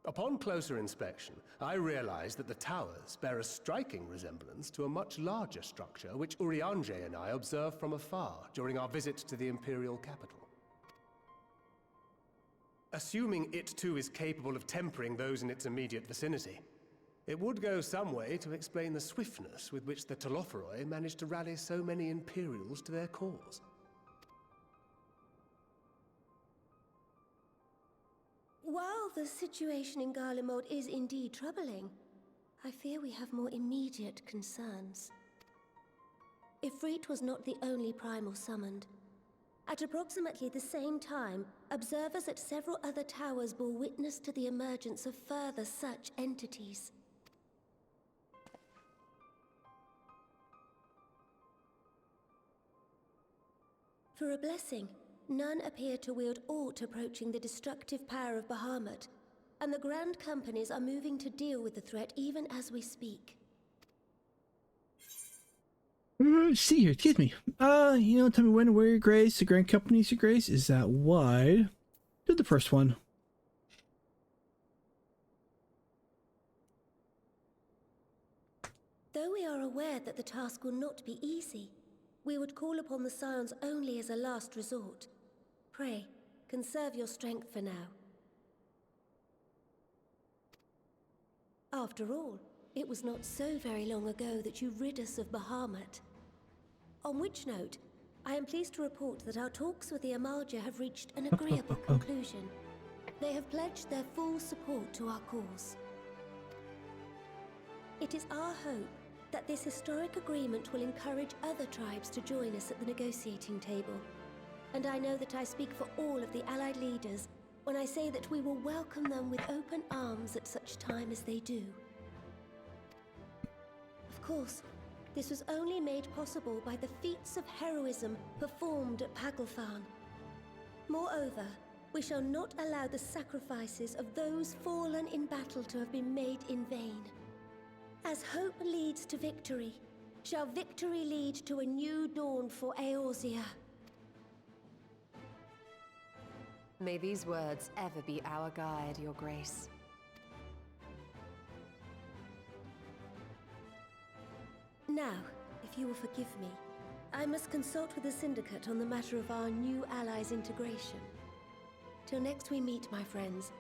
[SPEAKER 7] Upon closer inspection, I realized that the towers bear a striking resemblance to a much larger structure which Urianger and I observed from afar during our visit to the Imperial capital. Assuming it too is capable of tempering those in its immediate vicinity, it would go some way to explain the swiftness with which the Telophoroi managed to rally so many Imperials to their cause.
[SPEAKER 6] While the situation in Garlemald is indeed troubling, I fear we have more immediate concerns. Ifrit was not the only primal summoned. At approximately the same time, observers at several other towers bore witness to the emergence of further such entities. For a blessing, none appear to wield aught approaching the destructive power of Bahamut, and the Grand Companies are moving to deal with the threat even as we speak.
[SPEAKER 1] See here, excuse me. Tell me when and where, Your Grace. The Grand Companies, Your Grace. Is that wide? Do the first one.
[SPEAKER 6] Though we are aware that the task will not be easy, we would call upon the Scions only as a last resort. Pray, conserve your strength for now. After all, it was not so very long ago that you rid us of Bahamut. On which note, I am pleased to report that our talks with the Amalja have reached an agreeable conclusion. They have pledged their full support to our cause. It is our hope that this historic agreement will encourage other tribes to join us at the negotiating table. And I know that I speak for all of the Allied leaders when I say that we will welcome them with open arms at such time as they do. Of course, this was only made possible by the feats of heroism performed at Paglfan. Moreover, we shall not allow the sacrifices of those fallen in battle to have been made in vain. As hope leads to victory, shall victory lead to a new dawn for Eorzea.
[SPEAKER 8] May these words ever be our guide, Your Grace.
[SPEAKER 6] Now, if you will forgive me, I must consult with the Syndicate on the matter of our new allies' integration. Till next we meet, my friends,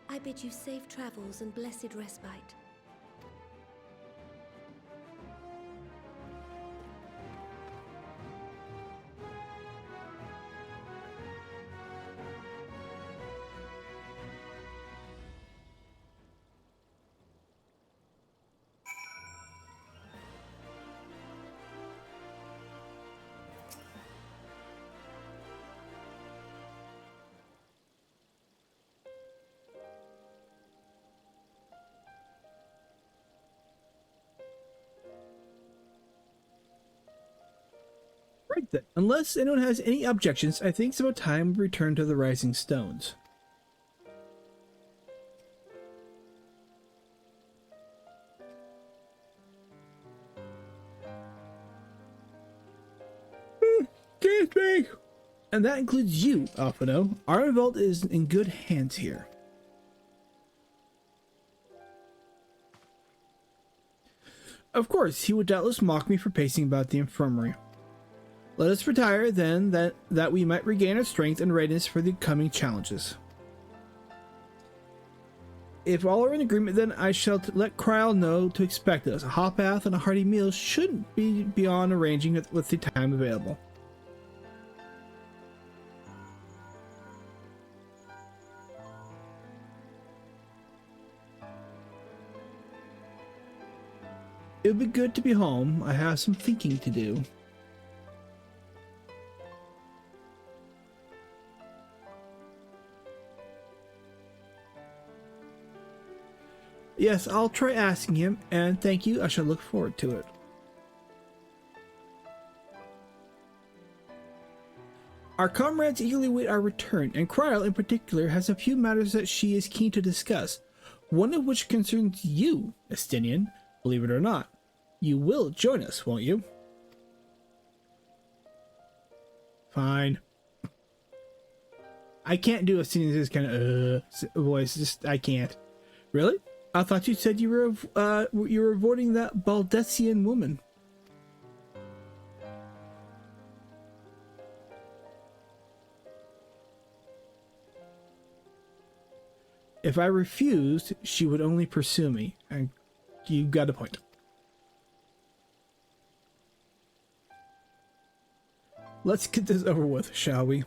[SPEAKER 6] I bid you safe travels and blessed respite.
[SPEAKER 1] Right then. Unless anyone has any objections, I think it's about time we return to the Rising Stones. excuse me. And that includes you, Alphino. Arnvold is in good hands here. Of course, he would doubtless mock me for pacing about the infirmary. Let us retire, then, that we might regain our strength and readiness for the coming challenges. If all are in agreement, then I shall let Krile know to expect us. A hot bath and a hearty meal shouldn't be beyond arranging it with the time available. It would be good to be home. I have some thinking to do. Yes, I'll try asking him, and thank you. I shall look forward to it. Our comrades eagerly wait our return, and Krile in particular has a few matters that she is keen to discuss, one of which concerns you, Estinian, believe it or not. You will join us, won't you? Fine. I can't do Estinian's kind of voice, just I can't. Really? I thought you said you were avoiding that Baldessian woman. If I refused, she would only pursue me, and you got a point. Let's get this over with, shall we?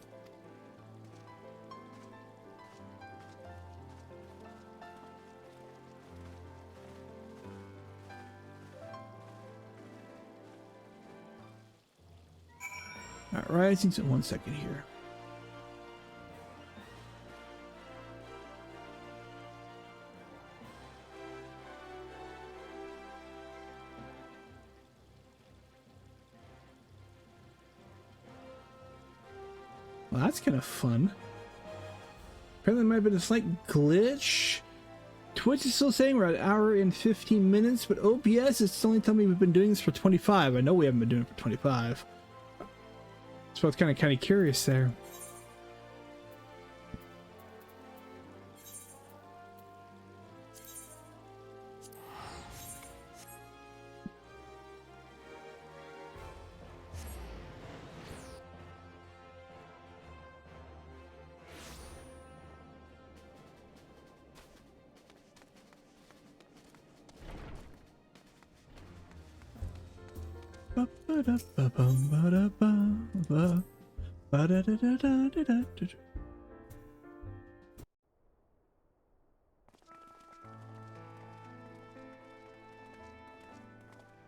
[SPEAKER 1] Alright, so 1 second here. Well, that's kind of fun. Apparently there might have been a slight glitch. Twitch is still saying we're at 1 hour and 15 minutes, but OBS is only telling me we've been doing this for 25. I know we haven't been doing it for 25. So I was kind of curious there.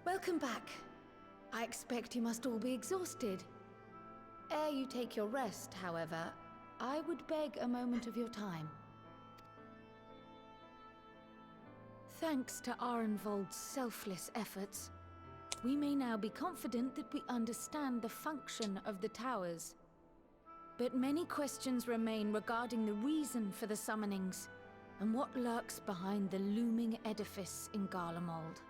[SPEAKER 9] Welcome back. I expect you must all be exhausted. Ere you take your rest, however, I would beg a moment of your time. Thanks to Arenvold's selfless efforts, we may now be confident that we understand the function of the towers. But many questions remain regarding the reason for the summonings, and what lurks behind the looming edifice in Garlemald.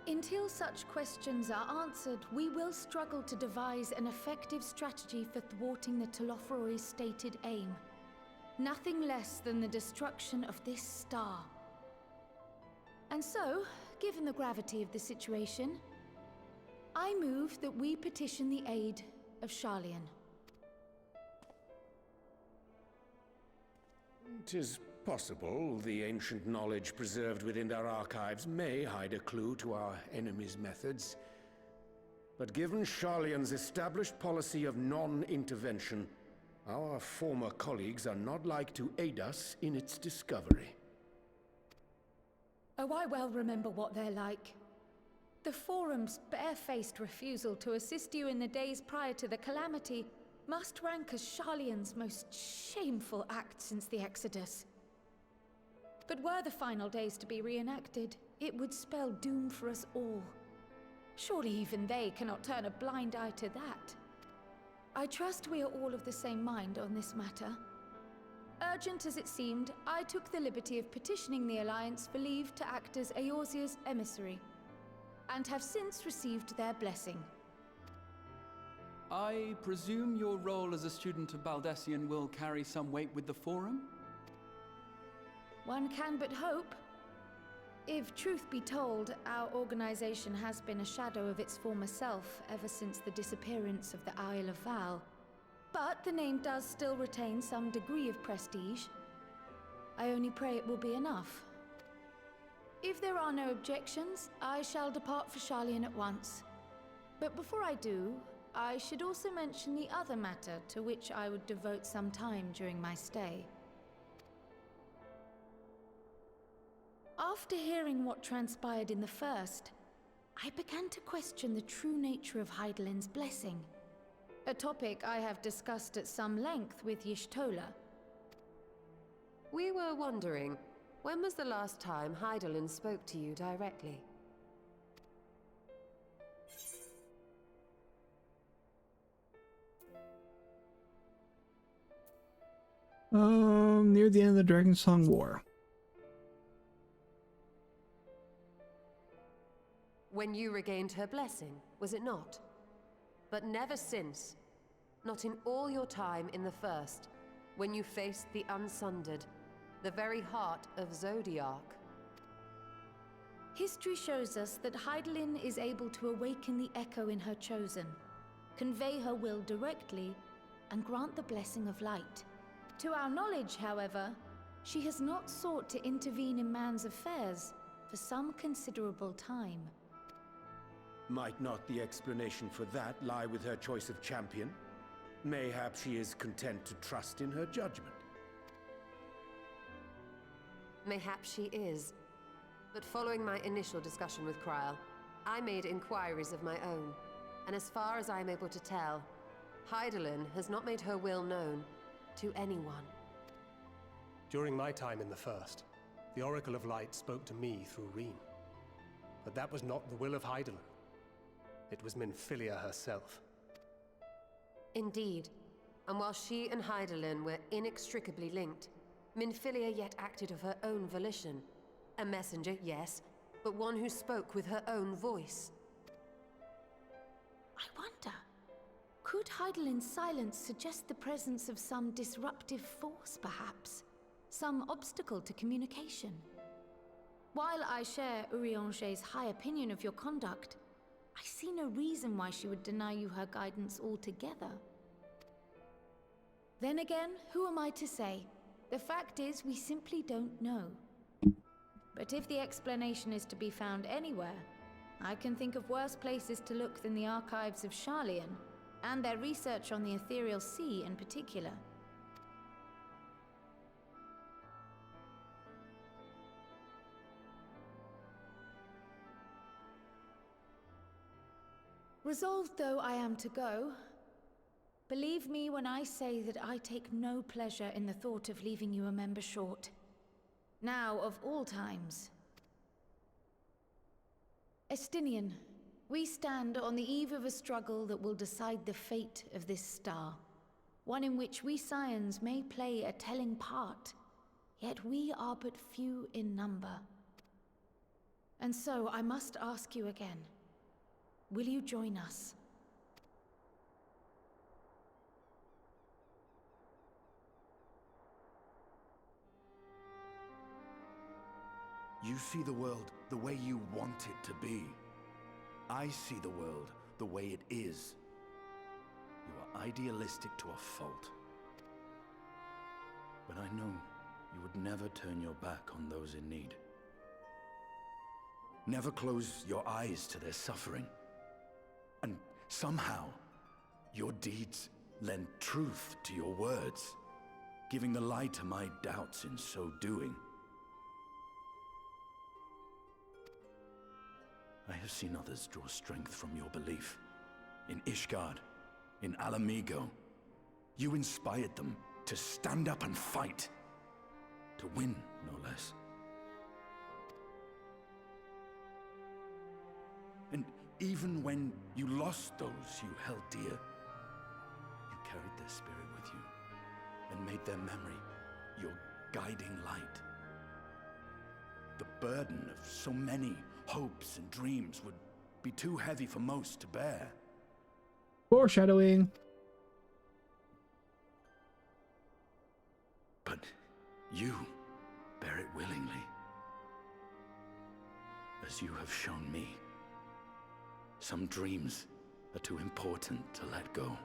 [SPEAKER 9] Until such questions are answered, we will struggle to devise an effective strategy for thwarting the Telophoroi's stated aim. Nothing less than the destruction of this star. And so, given the gravity of the situation, I move that we petition the aid of Sharlayan.
[SPEAKER 3] 'Tis possible the ancient knowledge preserved within our archives may hide a clue to our enemy's methods. But given Sharlayan's established policy of non-intervention, our former colleagues are not like to aid us in its discovery.
[SPEAKER 9] Oh, I well remember what they're like. The Forum's barefaced refusal to assist you in the days prior to the calamity must rank as Sharlayan's most shameful act since the Exodus. But were the final days to be reenacted, it would spell doom for us all. Surely even they cannot turn a blind eye to that. I trust we are all of the same mind on this matter. Urgent as it seemed, I took the liberty of petitioning the Alliance for leave to act as Eorzea's emissary. and have since received their blessing.
[SPEAKER 10] I presume your role as a student of Baldessian will carry some weight with the Forum?
[SPEAKER 9] One can but hope. If truth be told, our organization has been a shadow of its former self ever since the disappearance of the Isle of Val. But the name does still retain some degree of prestige. I only pray it will be enough. If there are no objections, I shall depart for Sharlayan at once. But before I do, I should also mention the other matter to which I would devote some time during my stay. After hearing what transpired in the first, I began to question the true nature of Hydaelyn's blessing. A topic I have discussed at some length with Y'shtola.
[SPEAKER 8] We were wondering, when was the last time Hydaelyn spoke to you directly?
[SPEAKER 1] Near the end of the Dragonsong War.
[SPEAKER 8] When you regained her blessing, was it not? But never since. Not in all your time in the First, when you faced the Unsundered, the very heart of Zodiark.
[SPEAKER 9] History shows us that Hydaelyn is able to awaken the Echo in her Chosen, convey her will directly, and grant the blessing of light. To our knowledge, however, she has not sought to intervene in man's affairs for some considerable time.
[SPEAKER 3] Might not the explanation for that lie with her choice of champion? Mayhap she is content to trust in her judgment.
[SPEAKER 8] Mayhap she is. But following my initial discussion with Krile, I made inquiries of my own. And as far as I am able to tell, Hydaelyn has not made her will known to anyone.
[SPEAKER 7] During my time in the First, the Oracle of Light spoke to me through Reen. But that was not the will of Hydaelyn. It was Minfilia herself.
[SPEAKER 8] Indeed. And while she and Hydaelyn were inextricably linked, Minfilia yet acted of her own volition. A messenger, yes, but one who spoke with her own voice.
[SPEAKER 9] I wonder, could Hydaelyn's silence suggest the presence of some disruptive force, perhaps? Some obstacle to communication? While I share Urianger's high opinion of your conduct, I see no reason why she would deny you her guidance altogether. Then again, who am I to say? The fact is, we simply don't know. But if the explanation is to be found anywhere, I can think of worse places to look than the archives of Sharlayan, and their research on the Ethereal Sea in particular. Resolved though I am to go, believe me when I say that I take no pleasure in the thought of leaving you a member short. Now of all times. Estinian, we stand on the eve of a struggle that will decide the fate of this star. One in which we Scions may play a telling part, yet we are but few in number. And so I must ask you again. Will you join us?
[SPEAKER 5] You see the world the way you want it to be. I see the world the way it is. You are idealistic to a fault. But I know you would never turn your back on those in need. Never close your eyes to their suffering. And somehow, your deeds lend truth to your words, giving the lie to my doubts in so doing. I have seen others draw strength from your belief. In Ishgard, in Ala Mhigo. You inspired them to stand up and fight. To win, no less. And even when you lost those you held dear, you carried their spirit with you and made their memory your guiding light. The burden of so many hopes and dreams would be too heavy for most to bear.
[SPEAKER 1] Foreshadowing.
[SPEAKER 5] But you bear it willingly. As you have shown me, some dreams are too important to let go.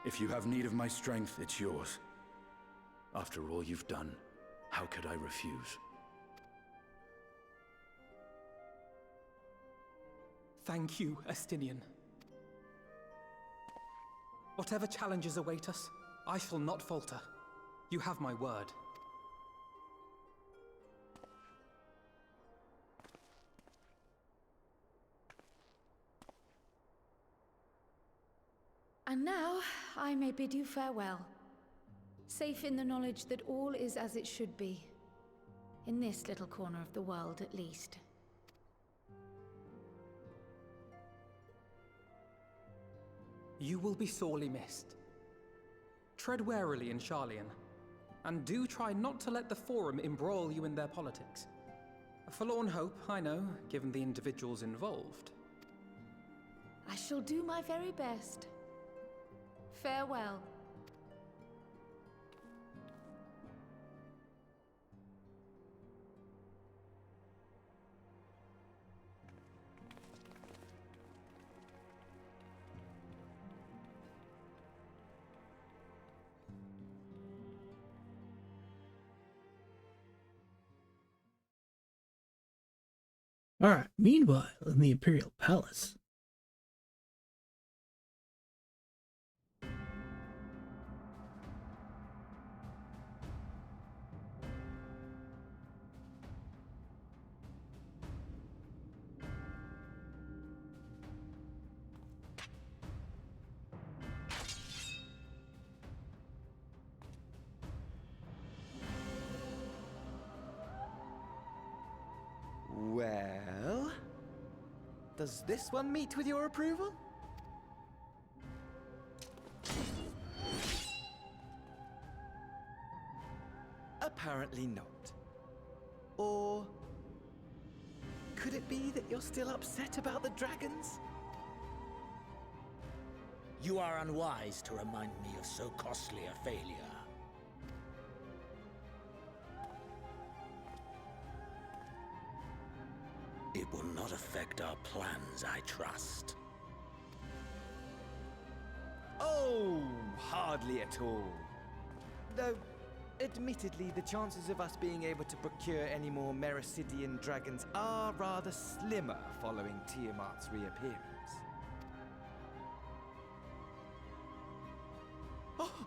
[SPEAKER 5] If you have need of my strength, it's yours. After all you've done, how could I refuse?
[SPEAKER 2] Thank you, Estinian. Whatever challenges await us, I shall not falter. You have my word.
[SPEAKER 9] And now, I may bid you farewell. Safe in the knowledge that all is as it should be. In this little corner of the world, at least.
[SPEAKER 2] You will be sorely missed. Tread warily in Sharlayan, and do try not to let the Forum embroil you in their politics. A forlorn hope, I know, given the individuals involved.
[SPEAKER 9] I shall do my very best. Farewell.
[SPEAKER 1] Alright, meanwhile, in the Imperial Palace.
[SPEAKER 11] Well, does this one meet with your approval? Apparently not. Or could it be that you're still upset about the dragons?
[SPEAKER 12] You are unwise to remind me of so costly a failure. It will not affect our plans, I trust.
[SPEAKER 11] Oh, hardly at all. Though, admittedly, the chances of us being able to procure any more Mericidian dragons are rather slimmer following Tiamat's reappearance. Oh,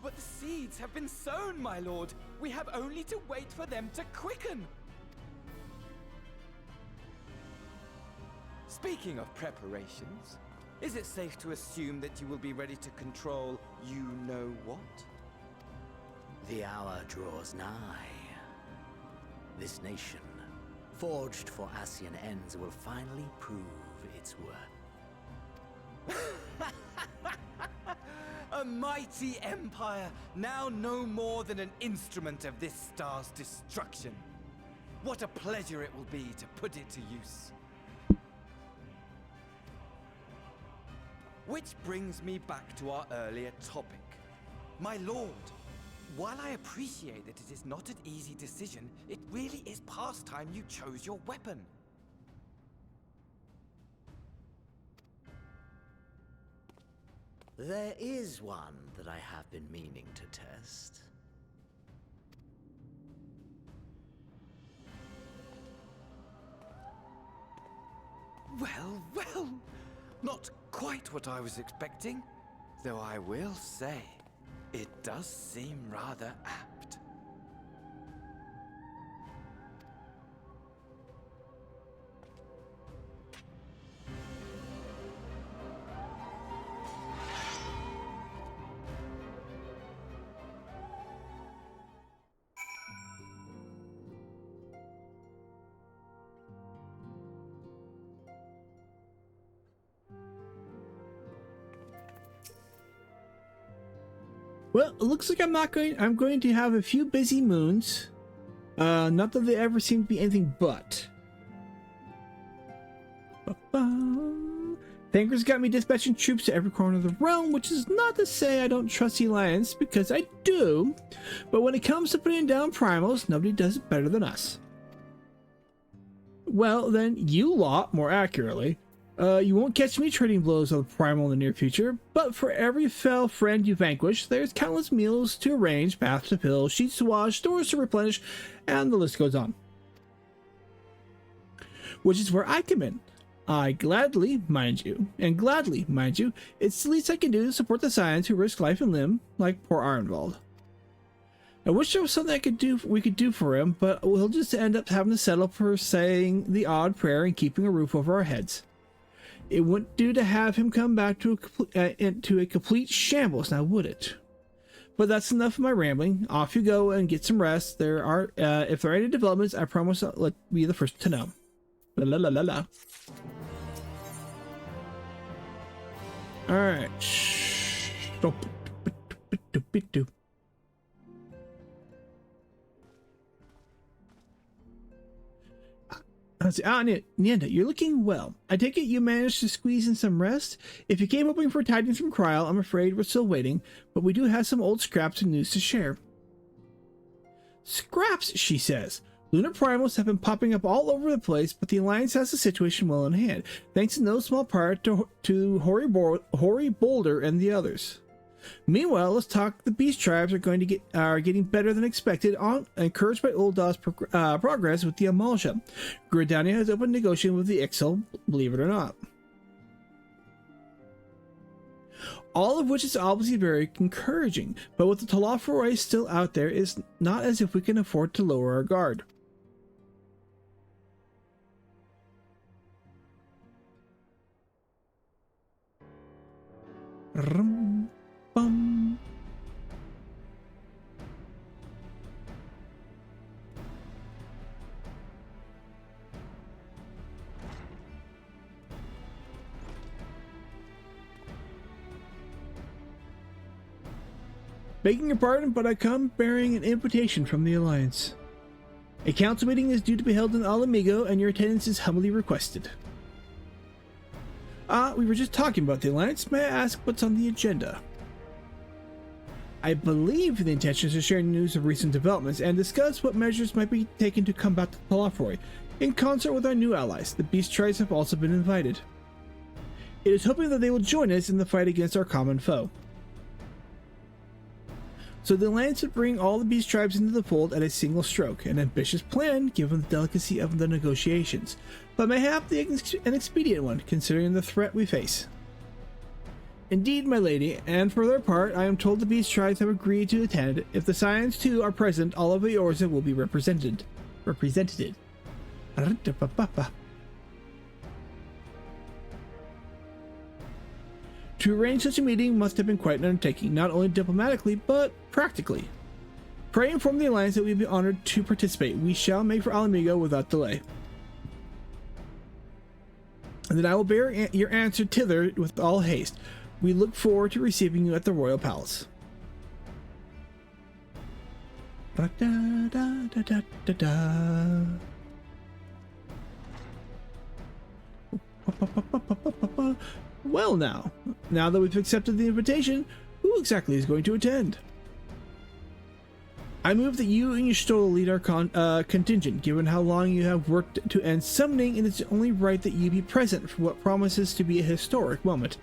[SPEAKER 11] but the seeds have been sown, my lord. We have only to wait for them to quicken. Speaking of preparations, is it safe to assume that you will be ready to control you-know-what?
[SPEAKER 12] The hour draws nigh. This nation, forged for Ascian ends, will finally prove its worth.
[SPEAKER 11] A mighty empire, now no more than an instrument of this star's destruction. What a pleasure it will be to put it to use. Which brings me back to our earlier topic. My lord, while I appreciate that it is not an easy decision, it really is past time you chose your weapon.
[SPEAKER 12] There is one that I have been meaning to test.
[SPEAKER 11] Well, well, not quite what I was expecting, though I will say, it does seem rather apt.
[SPEAKER 1] Well, it looks like I'm going to have a few busy moons. Not that they ever seem to be anything but. Thanker's got me dispatching troops to every corner of the realm, which is not to say I don't trust the Alliance, because I do. But when it comes to putting down primals, nobody does it better than us. Well, then, you lot, more accurately. You won't catch me trading blows with a primal in the near future, but for every fell friend you vanquish, there's countless meals to arrange, baths to fill, sheets to wash, stores to replenish, and the list goes on. Which is where I come in. I gladly, mind you, it's the least I can do to support the Scions who risk life and limb, like poor Ironvald. I wish there was something we could do for him, but we'll just end up having to settle for saying the odd prayer and keeping a roof over our heads. It wouldn't do to have him come back to a complete shambles, now would it? But that's enough of my rambling. Off you go and get some rest. If there are any developments, I promise I'll let you be the first to know. La la la la la. All right. Nienda, you're looking well. I take it you managed to squeeze in some rest? If you came hoping for tidings from Kryl, I'm afraid we're still waiting, but we do have some old scraps and news to share. Scraps, she says. Lunar primals have been popping up all over the place, but the Alliance has the situation well in hand, thanks in no small part to Hoary Boulder and the others. Meanwhile, let's talk. The beast tribes are getting better than expected, encouraged by Uldah's progress with the Amalsha. Gridania has opened negotiating with the Ixal, believe it or not. All of which is obviously very encouraging, but with the Telophoroi still out there, it's not as if we can afford to lower our guard. Bum. Begging your pardon, but I come bearing an invitation from the Alliance. A council meeting is due to be held in Ala Mhigo, and your attendance is humbly requested. We were just talking about the Alliance. May I ask what's on the agenda? I believe the intention is to share news of recent developments and discuss what measures might be taken to combat the Telophoroi. In concert with our new allies, the Beast Tribes have also been invited. It is hoping that they will join us in the fight against our common foe. So the Alliance would bring all the Beast Tribes into the fold at a single stroke, an ambitious plan given the delicacy of the negotiations, but mayhap an expedient one considering the threat we face. Indeed, my lady, and for their part, I am told the Beast Tribes have agreed to attend. If the Scions too are present, all of Eorza will be represented. To arrange such a meeting must have been quite an undertaking, not only diplomatically, but practically. Pray inform the Alliance that we would be honored to participate. We shall make for Ala Mhigo without delay. And then I will bear your answer thither with all haste. We look forward to receiving you at the Royal Palace. Well now that we've accepted the invitation, who exactly is going to attend? I move that you and Y'shtola lead our contingent, given how long you have worked to end summoning, and it's only right that you be present for what promises to be a historic moment.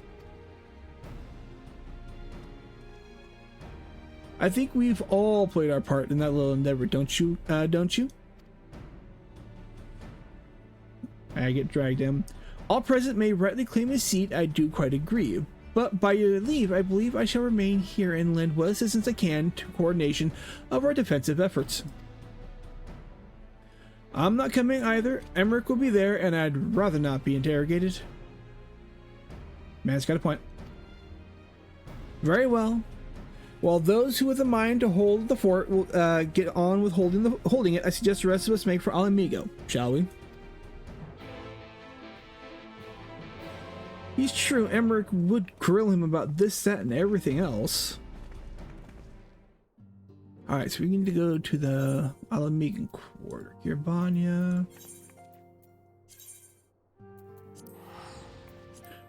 [SPEAKER 1] I think we've all played our part in that little endeavor, don't you? I get dragged in. All present may rightly claim a seat, I do quite agree. But by your leave, I believe I shall remain here and lend what assistance I can to coordination of our defensive efforts. I'm not coming either. Emmerich will be there, and I'd rather not be interrogated. Man's got a point. Very well. While those who have a mind to hold the fort will get on with holding it, I suggest the rest of us make for Ala Mhigo, shall we? He's true, Emmerich would grill him about this, that, and everything else. Alright, so we need to go to the Ala Mhigan quarter. Gerbania.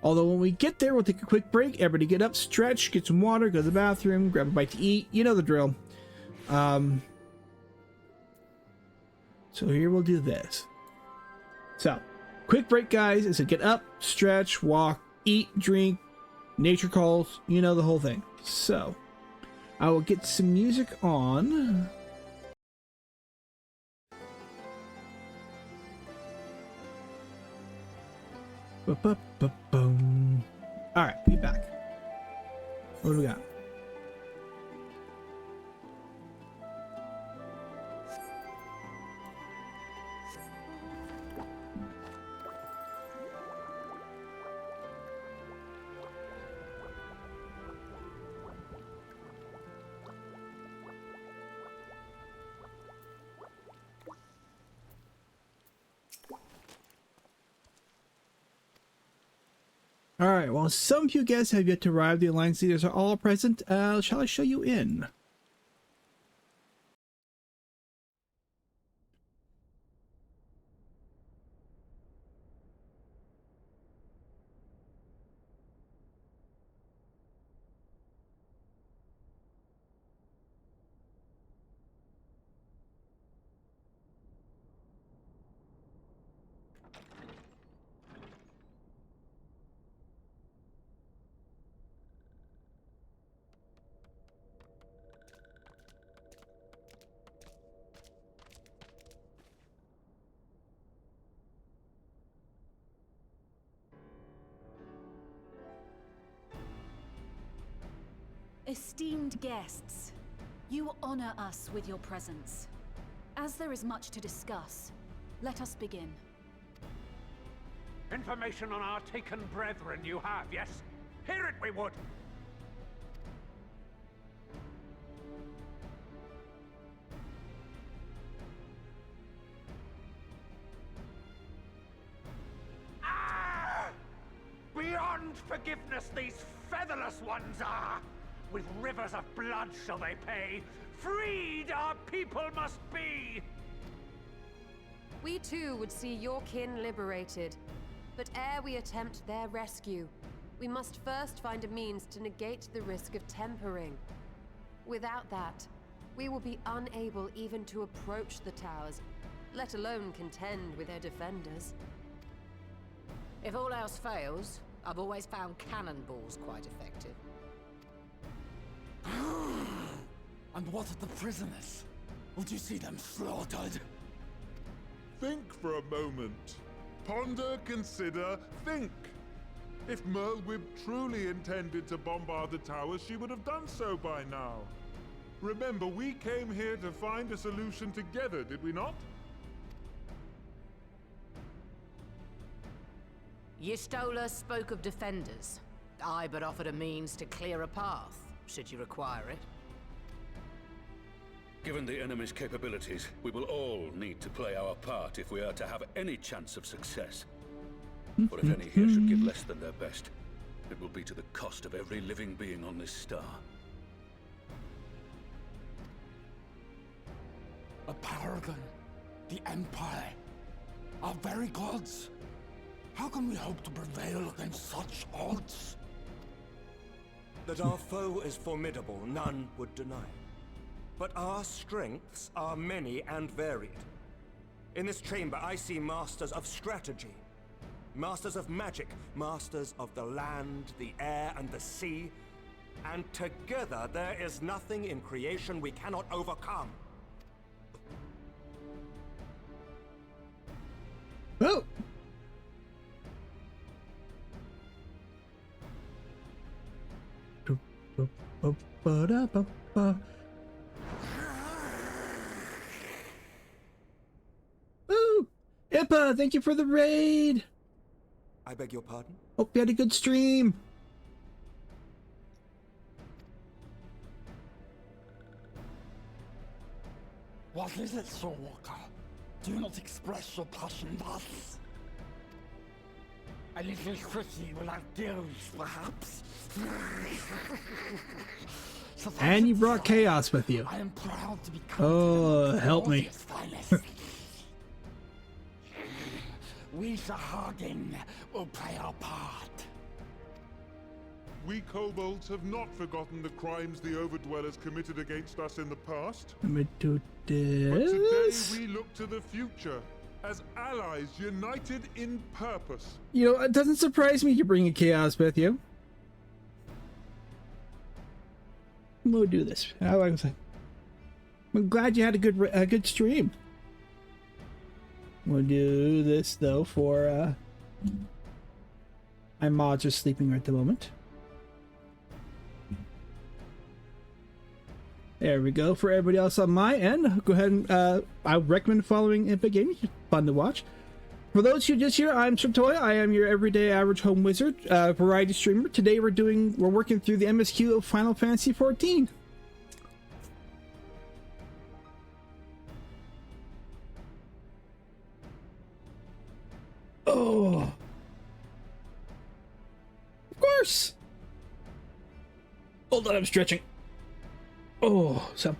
[SPEAKER 1] Although when we get there, we'll take a quick break. Everybody get up, stretch, get some water, go to the bathroom, grab a bite to eat. You know the drill. So here we'll do this. So, quick break, guys. I said get up, stretch, walk, eat, drink, nature calls. You know the whole thing. So, I will get some music on. Ba-ba-ba-boom. All right, be back. What do we got? Alright, well, some of you guys have yet to arrive. The Alliance leaders are all present. Shall I show you in?
[SPEAKER 13] Esteemed guests, you honor us with your presence. As there is much to discuss, let us begin.
[SPEAKER 14] Information on our taken brethren you have, yes? Hear it we would! Ah! Beyond forgiveness these featherless ones are! With rivers of blood shall they pay. Freed our people must be!
[SPEAKER 8] We too would see your kin liberated. But ere we attempt their rescue, we must first find a means to negate the risk of tempering. Without that, we will be unable even to approach the towers, let alone contend with their defenders.
[SPEAKER 15] If all else fails, I've always found cannonballs quite effective.
[SPEAKER 16] And what of the prisoners? Would you see them slaughtered?
[SPEAKER 17] Think for a moment. Ponder, consider, think. If Merlwyb truly intended to bombard the towers, she would have done so by now. Remember, we came here to find a solution together, did we not?
[SPEAKER 15] Y'stola spoke of defenders. I but offered a means to clear a path, should you require it.
[SPEAKER 12] Given the enemy's capabilities, we will all need to play our part if we are to have any chance of success. But if any here should give less than their best, it will be to the cost of every living being on this star.
[SPEAKER 16] A paragon, the Empire, our very gods. How can we hope to prevail against such odds?
[SPEAKER 18] That our foe is formidable, none would deny. But our strengths are many and varied. In this chamber, I see masters of strategy, masters of magic, masters of the land, the air, and the sea. And together, there is nothing in creation we cannot overcome.
[SPEAKER 1] Oh! Ooh! Impa, thank you for the raid!
[SPEAKER 18] I beg your pardon?
[SPEAKER 1] Hope you had a good stream.
[SPEAKER 16] What is it, Soulwalker? Do not express your passion thus. A little pretty without gills, perhaps?
[SPEAKER 1] And you brought chaos with you.
[SPEAKER 16] I am proud to be
[SPEAKER 1] Oh, help me.
[SPEAKER 16] We Sahagin will play our part.
[SPEAKER 17] We kobolds have not forgotten the crimes the Overdwellers committed against us in the past.
[SPEAKER 1] Let me do
[SPEAKER 17] But today
[SPEAKER 1] this.
[SPEAKER 17] we look to the future as allies united in purpose.
[SPEAKER 1] You know, it doesn't surprise me you're bringing chaos with you. We'll do this. I'm glad you had a good stream. We'll do this though for my mods are sleeping at the moment. There we go. For everybody else on my end, go ahead and I recommend following Impa Gaming. It's fun to watch. For those who just here, I'm Shrtoya. I am your everyday average home wizard, variety streamer. Today we're working through the MSQ of Final Fantasy XIV. Oh, of course. Hold on, I'm stretching. Oh, so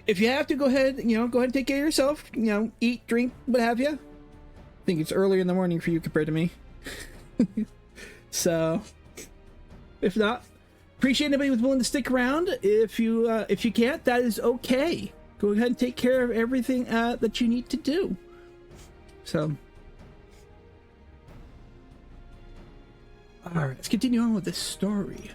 [SPEAKER 1] if you have to, go ahead and take care of yourself. Eat, drink, what have you. I think it's earlier in the morning for you compared to me. So, if not, appreciate anybody who's willing to stick around. If you can't, that is okay. Go ahead and take care of everything that you need to do. So, all right, let's continue on with this story.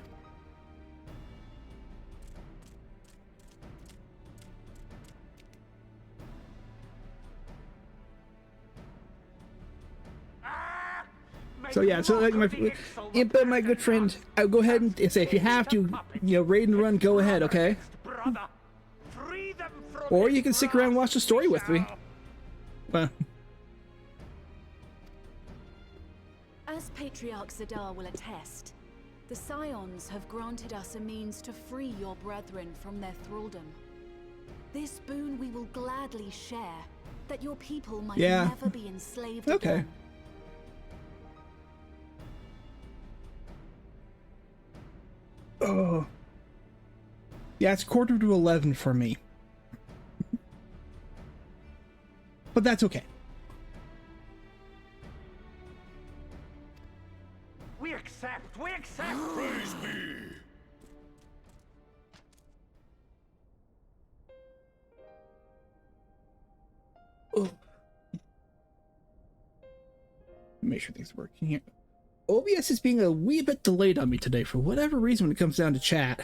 [SPEAKER 1] So yeah, so like Impa, my good friend, I'll go ahead and say if you have to, raid and run, go ahead, okay? Or you can stick around and watch the story with me.
[SPEAKER 13] As Patriarch Zadar will attest, the Scions have granted us a means to free your brethren from their thraldom. This boon we will gladly share, that your people might never be enslaved again.
[SPEAKER 1] Oh. Yeah, it's 11:15 for me. But that's okay.
[SPEAKER 14] We accept! We accept!
[SPEAKER 12] Praise be!
[SPEAKER 1] Oh. Make sure things are working here. OBS is being a wee bit delayed on me today for whatever reason when it comes down to chat.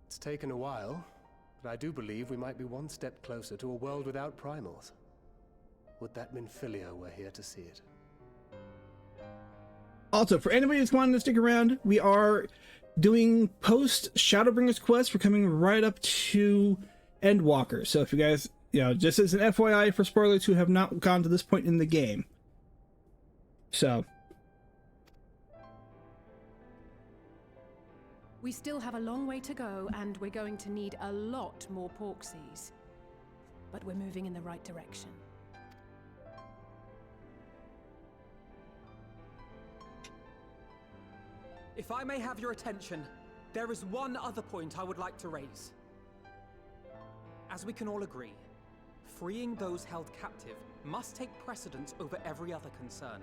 [SPEAKER 7] It's taken a while, but I do believe we might be one step closer to a world without primals. Would that Minfilia were here to see it.
[SPEAKER 1] Also, for anybody who's wanting to stick around, we are doing post Shadowbringers quest. We're coming right up to Endwalker. So if you guys, just as an FYI for spoilers who have not gone to this point in the game. So.
[SPEAKER 19] We still have a long way to go, and we're going to need a lot more Porksies. But we're moving in the right direction.
[SPEAKER 2] If I may have your attention, there is one other point I would like to raise. As we can all agree, freeing those held captive must take precedence over every other concern.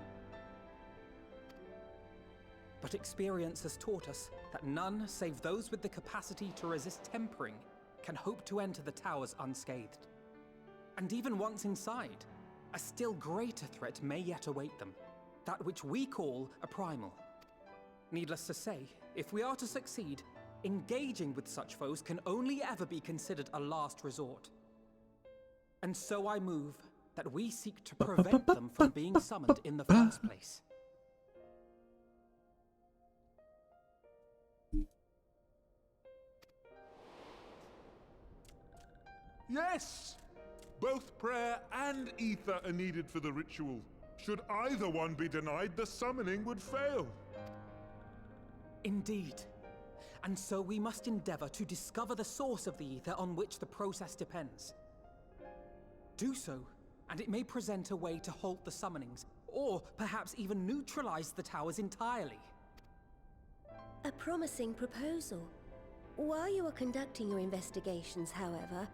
[SPEAKER 2] But experience has taught us that none save those with the capacity to resist tempering can hope to enter the towers unscathed. And even once inside, a still greater threat may yet await them, that which we call a primal. Needless to say, if we are to succeed, engaging with such foes can only ever be considered a last resort. And so I move that we seek to prevent them from being summoned in the first place.
[SPEAKER 17] Yes! Both prayer and ether are needed for the ritual. Should either one be denied, the summoning would fail.
[SPEAKER 2] Indeed. And so we must endeavor to discover the source of the ether on which the process depends. Do so, and it may present a way to halt the summonings, or perhaps even neutralize the towers entirely.
[SPEAKER 6] A promising proposal. While you are conducting your investigations, however,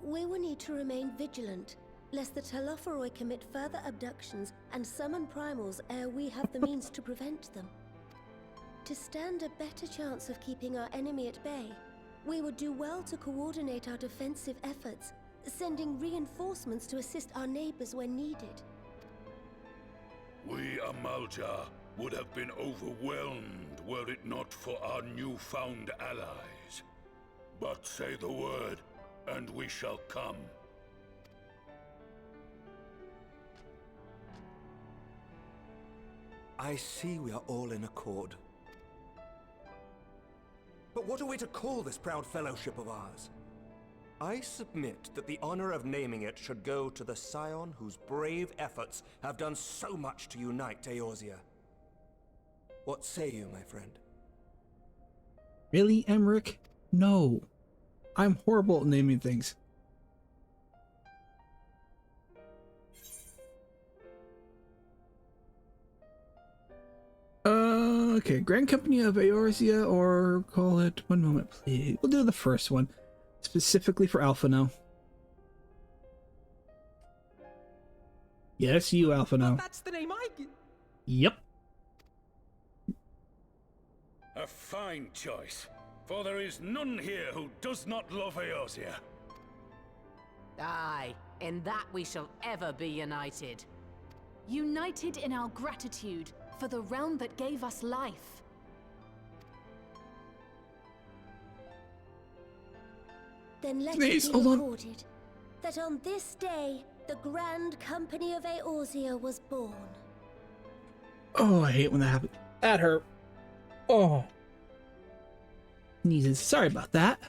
[SPEAKER 6] we will need to remain vigilant, lest the Telophoroi commit further abductions and summon primals ere we have the means to prevent them. To stand a better chance of keeping our enemy at bay, we would do well to coordinate our defensive efforts, sending reinforcements to assist our neighbors when needed.
[SPEAKER 12] We Amalja would have been overwhelmed were it not for our newfound allies. But say the word, and we shall come.
[SPEAKER 18] I see we are all in accord. But what are we to call this proud fellowship of ours? I submit that the honor of naming it should go to the scion whose brave efforts have done so much to unite Eorzea. What say you, my friend?
[SPEAKER 1] Really, Emmerich? No. I'm horrible at naming things. Okay, Grand Company of Eorzea, or call it... One moment, please. We'll do the first one, specifically for Alphinaud. Yes, you, Alphinaud.
[SPEAKER 2] That's the name I...
[SPEAKER 1] Yep.
[SPEAKER 12] A fine choice, for there is none here who does not love Eorzea.
[SPEAKER 15] Aye, in that we shall ever be united.
[SPEAKER 13] United in our gratitude for the realm that gave us life.
[SPEAKER 6] Then let
[SPEAKER 1] Please,
[SPEAKER 6] it be
[SPEAKER 1] hold on.
[SPEAKER 6] recorded that on this day, the Grand Company of Eorzea was born.
[SPEAKER 1] Oh, I hate when that happens. That hurt. Oh. Sneezes. Sorry about that.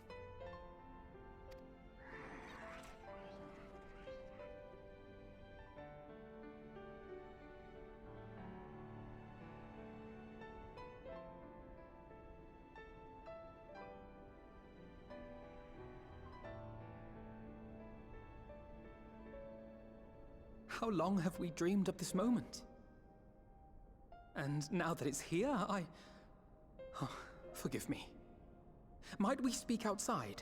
[SPEAKER 2] How long have we dreamed of this moment? And now that it's here, Oh, forgive me. Might we speak outside?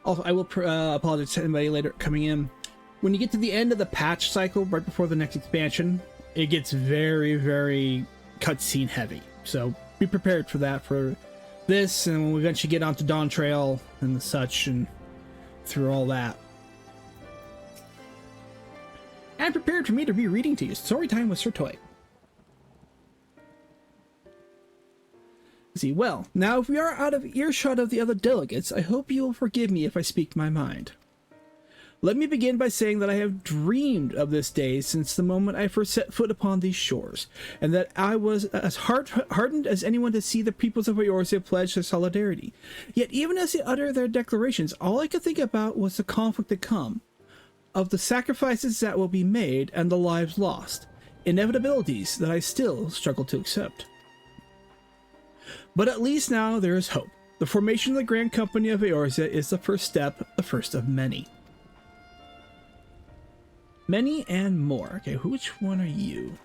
[SPEAKER 1] Also, I will apologize to anybody later coming in. When you get to the end of the patch cycle, right before the next expansion, it gets very, very cutscene heavy. So be prepared for that for this, and when we eventually get onto Dawn Trail and the such, and through all that. And prepared for me to be reading to you Storytime with Sir Toy. See, well, now if we are out of earshot of the other delegates, I hope you will forgive me if I speak my mind. Let me begin by saying that I have dreamed of this day since the moment I first set foot upon these shores, and that I was as heartened as anyone to see the peoples of Eorzea pledge their solidarity. Yet even as they utter their declarations, all I could think about was the conflict to come, of the sacrifices that will be made and the lives lost, inevitabilities that I still struggle to accept. But at least now there is hope. The formation of the Grand Company of Eorzea is the first step, the first of many. Many and more. Okay, which one are you?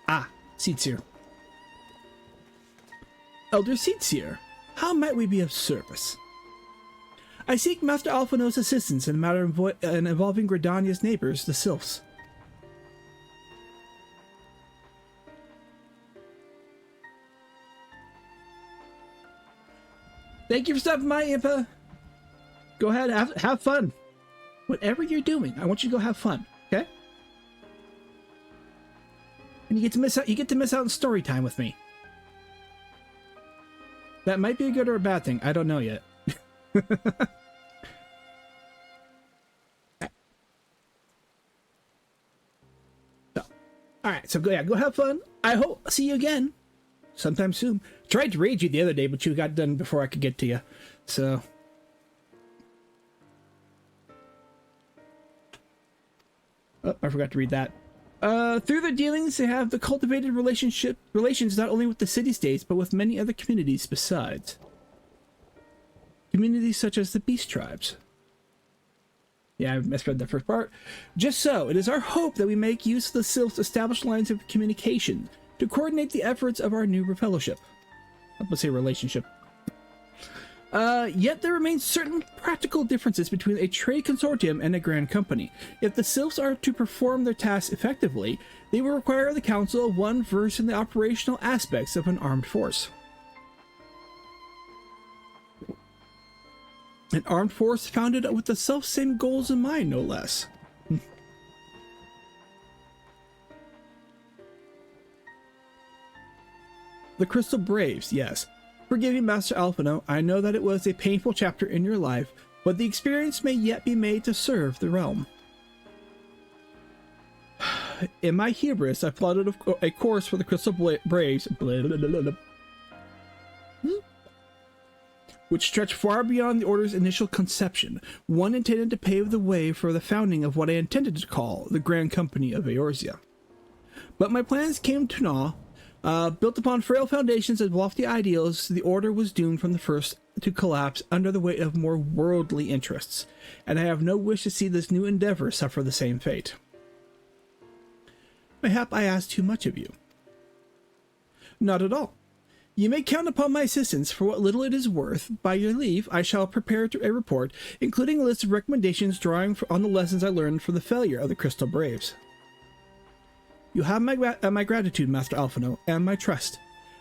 [SPEAKER 1] Ah, Seedseer. Elder Seedseer, how might we be of service? I seek Master Alphinaud's assistance in a matter involving Gridania's neighbors, the Sylphs. Thank you for stopping by, Impa. Go ahead, have fun. Whatever you're doing, I want you to go have fun, okay? And you get to miss out on story time with me. That might be a good or a bad thing. I don't know yet. Alright, so go have fun. I hope see you again sometime soon. Tried to raid you the other day, but you got done before I could get to you. So oh, I forgot to read that. Through their dealings, they have the cultivated relations not only with the city-states, but with many other communities besides. Communities such as the Beast Tribes. Yeah, I misread the first part. Just so, it is our hope that we make use of the Sylph's established lines of communication to coordinate the efforts of our new fellowship. Let's say relationship. Yet there remain certain practical differences between a trade consortium and a grand company. If the Sylphs are to perform their tasks effectively, they will require the Council of one versed in the operational aspects of an armed force. An armed force founded with the self-same goals in mind, no less. The Crystal Braves, yes. Forgive me, Master Alphinaud, I know that it was a painful chapter in your life, but the experience may yet be made to serve the realm. In my hubris, I plotted a course for the Crystal Braves, which stretched far beyond the Order's initial conception, one intended to pave the way for the founding of what I intended to call the Grand Company of Eorzea. But my plans came to naught. Built upon frail foundations and lofty ideals, the Order was doomed from the first to collapse under the weight of more worldly interests, and I have no wish to see this new endeavor suffer the same fate. Mayhap I ask too much of you. Not at all. You may count upon my assistance for what little it is worth. By your leave, I shall prepare a report, including a list of recommendations drawing on the lessons I learned from the failure of the Crystal Braves. You have my gratitude, Master Alphinaud, and my trust.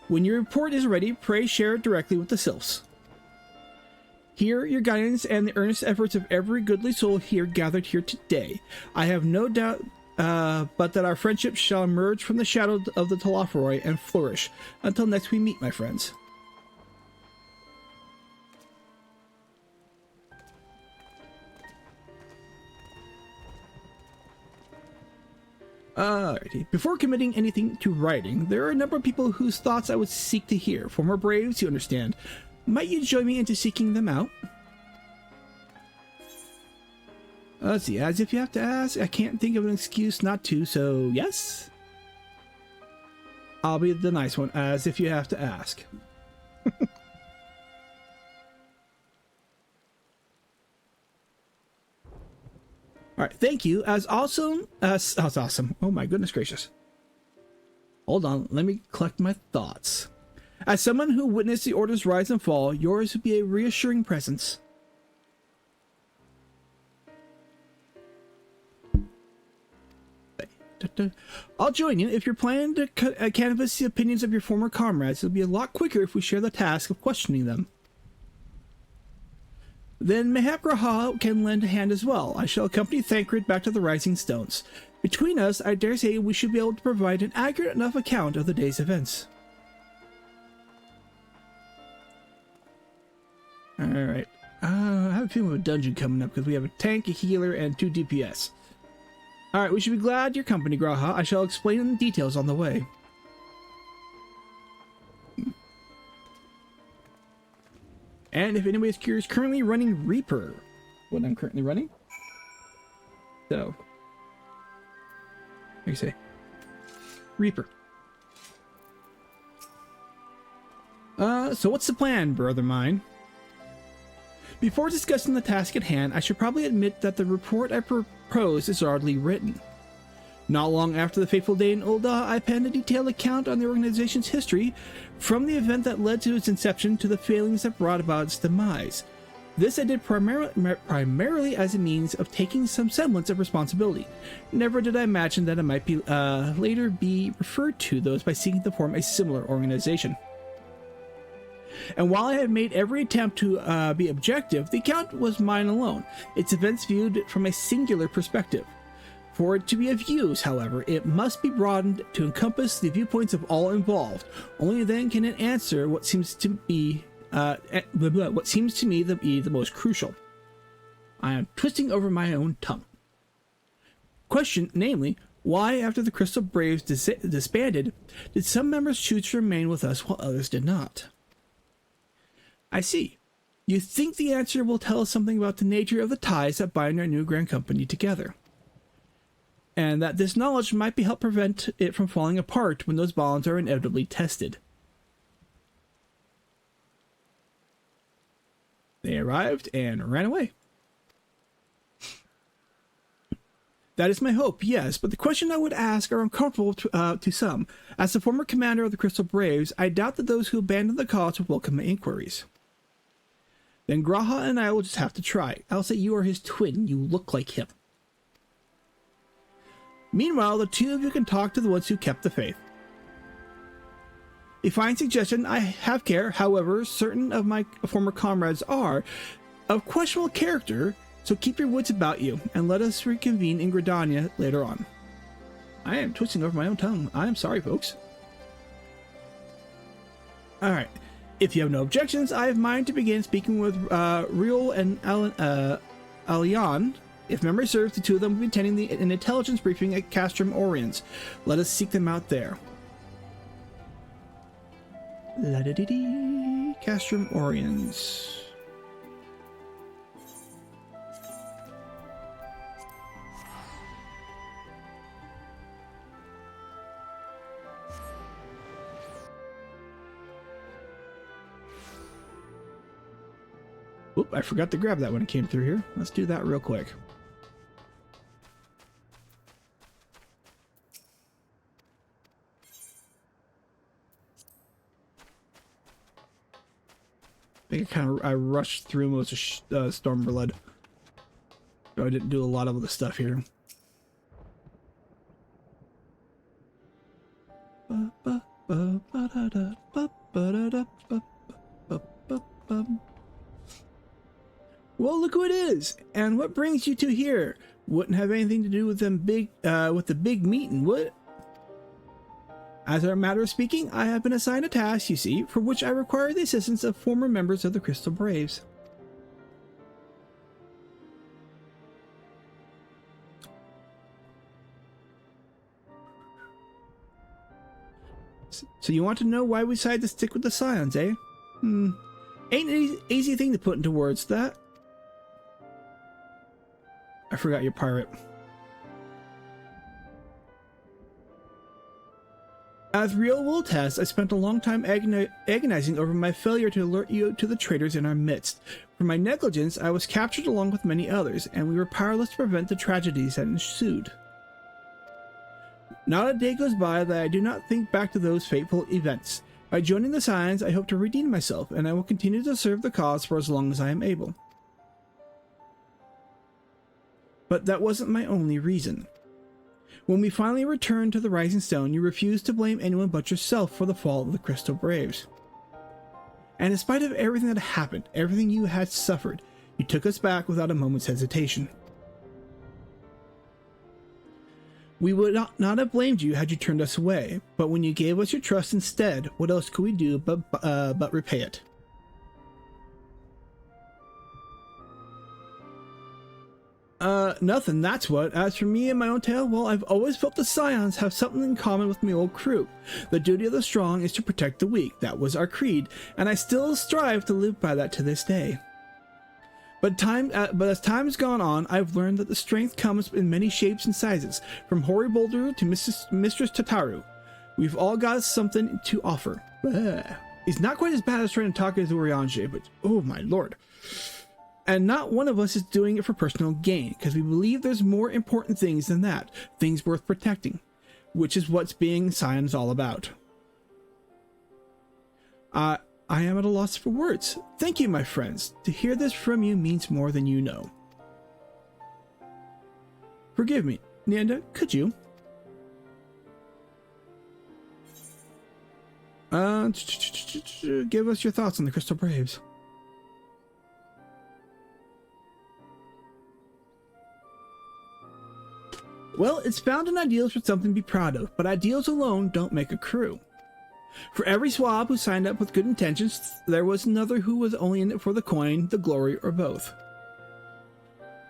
[SPEAKER 1] When your report is ready, pray share it directly with the Sylphs. Here, your guidance and the earnest efforts of every goodly soul here gathered here today. I have no doubt but that our friendship shall emerge from the shadow of the Telophoroi and flourish. Until next we meet, my friends. Alrighty. Before committing anything to writing, there are a number of people whose thoughts I would seek to hear. Former Braves, you understand. Might you join me into seeking them out? Let's see, as if you have to ask, I can't think of an excuse not to, so yes? I'll be the nice one, as if you have to ask. Alright, thank you. As awesome. Oh my goodness gracious. Hold on, let me collect my thoughts. As someone who witnessed the Order's rise and fall, yours would be a reassuring presence. I'll join you. If you're planning to canvass the opinions of your former comrades, it'll be a lot quicker if we share the task of questioning them. Then mayhap G'raha can lend a hand as well. I shall accompany Thancred back to the Rising Stones. Between us, I dare say we should be able to provide an accurate enough account of the day's events. Alright. I have a feeling we have a dungeon coming up because we have a tank, a healer, and 2 DPS. Alright, we should be glad your company, G'raha. I shall explain in details on the way. And if anybody's curious, currently running Reaper. What I'm currently running. So, what do you say? Reaper. So what's the plan, brother mine? Before discussing the task at hand, I should probably admit that the report I propose is hardly written. Not long after the fateful day in Ul'dah, I penned a detailed account on the organization's history, from the event that led to its inception to the failings that brought about its demise. This I did primarily as a means of taking some semblance of responsibility. Never did I imagine that it might be later be referred to those by seeking to form a similar organization. And while I have made every attempt to be objective, the account was mine alone, its events viewed from a singular perspective. For it to be of use, however, it must be broadened to encompass the viewpoints of all involved. Only then can it answer what seems to me to be the most crucial. I am twisting over my own tongue. Question, namely, why after the Crystal Braves disbanded, did some members choose to remain with us while others did not? I see. You think the answer will tell us something about the nature of the ties that bind our new grand company together, and that this knowledge might be help prevent it from falling apart when those bonds are inevitably tested. They arrived and ran away. That is my hope, yes, but the questions I would ask are uncomfortable to some. As the former commander of the Crystal Braves, I doubt that those who abandon the cause would welcome my inquiries. Then Graha and I will just have to try. I'll say you are his twin. You look like him. Meanwhile, the two of you can talk to the ones who kept the faith. A fine suggestion. I have care. However, certain of my former comrades are of questionable character, so keep your wits about you, and let us reconvene in Gridania later on. I am twisting over my own tongue. I am sorry, folks. Alright. If you have no objections, I have mind to begin speaking with Riol and Alian. If memory serves, the two of them will be attending an intelligence briefing at Castrum Oriens. Let us seek them out there. La-da-dee-dee. Castrum Oriens. Oop, I forgot to grab that when it came through here. Let's do that real quick. I think I rushed through most of Stormblood. So I didn't do a lot of the stuff here. Well, look who it is, and what brings you two here? Wouldn't have anything to do with them with the big meeting, would it? As a matter of speaking, I have been assigned a task, you see, for which I require the assistance of former members of the Crystal Braves. So you want to know why we decided to stick with the Scions, eh? Ain't an easy thing to put into words, that. I forgot your pirate. As Riol will attest, I spent a long time agonizing over my failure to alert you to the traitors in our midst. For my negligence, I was captured along with many others, and we were powerless to prevent the tragedies that ensued. Not a day goes by that I do not think back to those fateful events. By joining the Scions, I hope to redeem myself, and I will continue to serve the cause for as long as I am able. But that wasn't my only reason. When we finally returned to the Rising Stone, you refused to blame anyone but yourself for the fall of the Crystal Braves. And in spite of everything that happened, everything you had suffered, you took us back without a moment's hesitation. We would not have blamed you had you turned us away, but when you gave us your trust instead, what else could we do but repay it? Nothing, that's what. As for me and my own tale, well, I've always felt the Scions have something in common with my old crew. The duty of the strong is to protect the weak. That was our creed, and I still strive to live by that to this day. But as time has gone on, I've learned that the strength comes in many shapes and sizes, from Hoary Boulder to Mistress Tataru. We've all got something to offer. He's not quite as bad as trying to talk to Urianger, but oh my lord. And not one of us is doing it for personal gain, because we believe there's more important things than that, things worth protecting, which is what's being Scions all about. I am at a loss for words. Thank you, my friends. To hear this from you means more than you know. Forgive me, Nanda, could you? Give us your thoughts on the Crystal Braves. Well, it's found in ideals for something to be proud of, but ideals alone don't make a crew. For every swab who signed up with good intentions, there was another who was only in it for the coin, the glory, or both.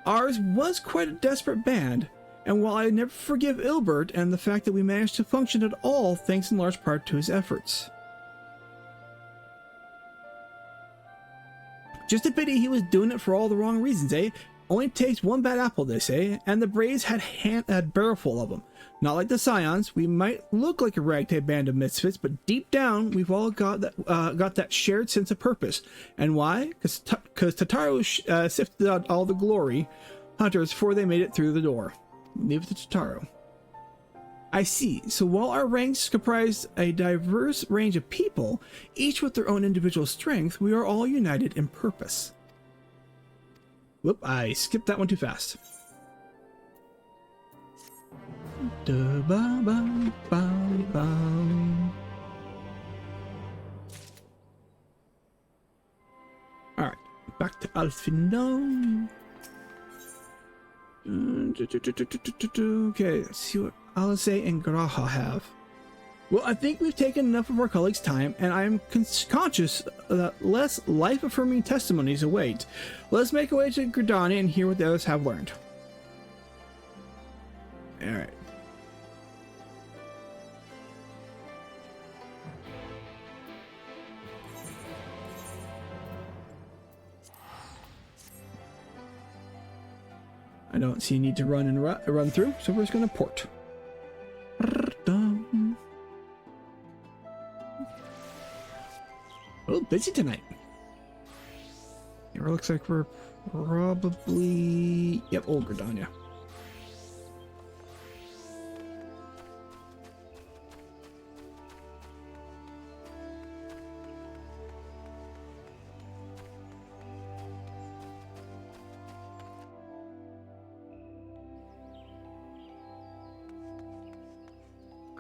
[SPEAKER 1] Ours was quite a desperate band, and while I never forgive Ilbert and the fact that we managed to function at all thanks in large part to his efforts. Just a pity he was doing it for all the wrong reasons, eh? Only takes one bad apple, they say, and the Braves had a barrelful of them. Not like the Scions. We might look like a ragtag band of misfits, but deep down, we've all got that shared sense of purpose. And why? Because Tataru sifted out all the glory hunters before they made it through the door. Leave it to Totaro. I see. So while our ranks comprise a diverse range of people, each with their own individual strength, we are all united in purpose. Whoop, I skipped that one too fast. Alright, back to Alfino. Okay, let's see what Alice and Graha have. Well, I think we've taken enough of our colleagues' time, and I am conscious that less life-affirming testimonies await. Let's make our way to Gridania and hear what the others have learned. Alright. I don't see a need to run and run through, so we're just going to port. Oh, busy tonight. It looks like we're probably... Yep, Old Gridania.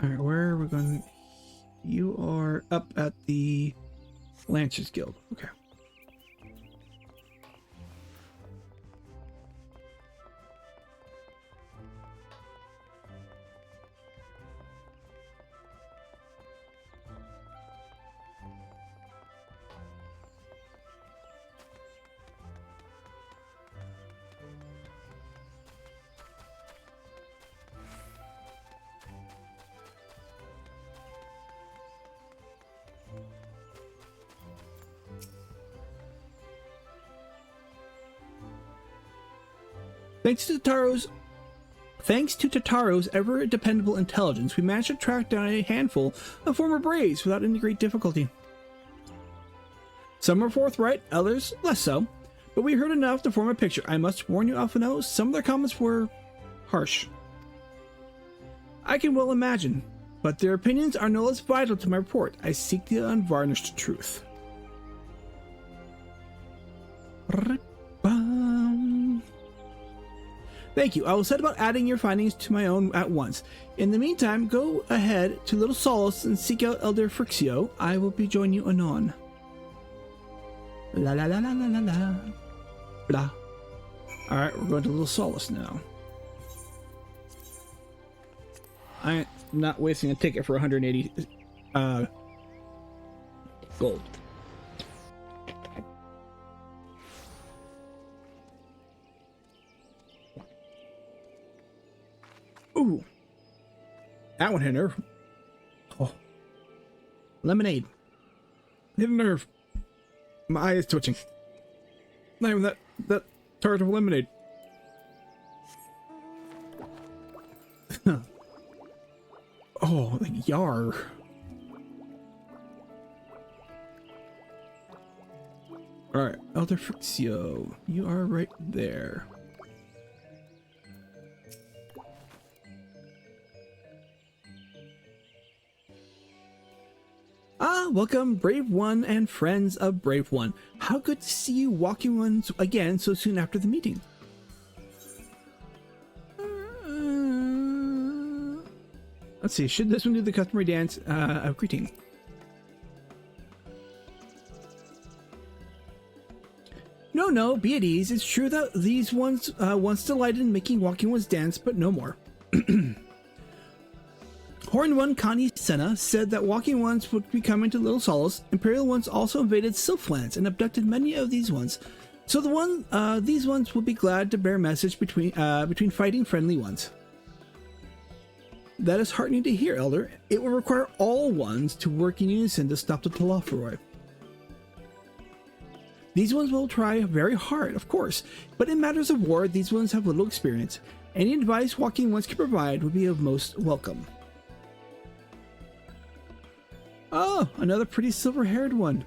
[SPEAKER 1] Alright, where are we going? You are up at the Lancers Guild. Okay. Thanks to Totaro's ever dependable intelligence, we managed to track down a handful of former Braves without any great difficulty. Some were forthright, others less so, but we heard enough to form a picture. I must warn you, Alphino, some of their comments were harsh. I can well imagine, but their opinions are no less vital to my report. I seek the unvarnished truth. Thank you. I will set about adding your findings to my own at once. In the meantime, go ahead to Little Solace and seek out Elder Frixio. I will be joining you anon. La la la la la la la. Blah. Alright, we're going to Little Solace now. I'm not wasting a ticket for 180 gold. Ooh, that one hit a nerve. Oh, lemonade hit a nerve. My eye is twitching. Not even that tart of lemonade. Oh, like yar. All right, Elder Frixio, you are right there. Ah, welcome, Brave One and friends of Brave One. How good to see you walking ones again so soon after the meeting. Let's see, should this one do the customary dance of greeting? No, be at ease. It's true that these ones once delighted in making walking ones dance, but no more. Horned One Connie Senna said that walking ones would be coming to Little Solace. Imperial ones also invaded Sylphlands and abducted many of these ones. So these ones will be glad to bear message between fighting friendly ones. That is heartening to hear, Elder. It will require all ones to work in unison to stop the Telophoroi. These ones will try very hard, of course, but in matters of war, these ones have little experience. Any advice walking ones can provide would be of most welcome. Oh, another pretty silver-haired one,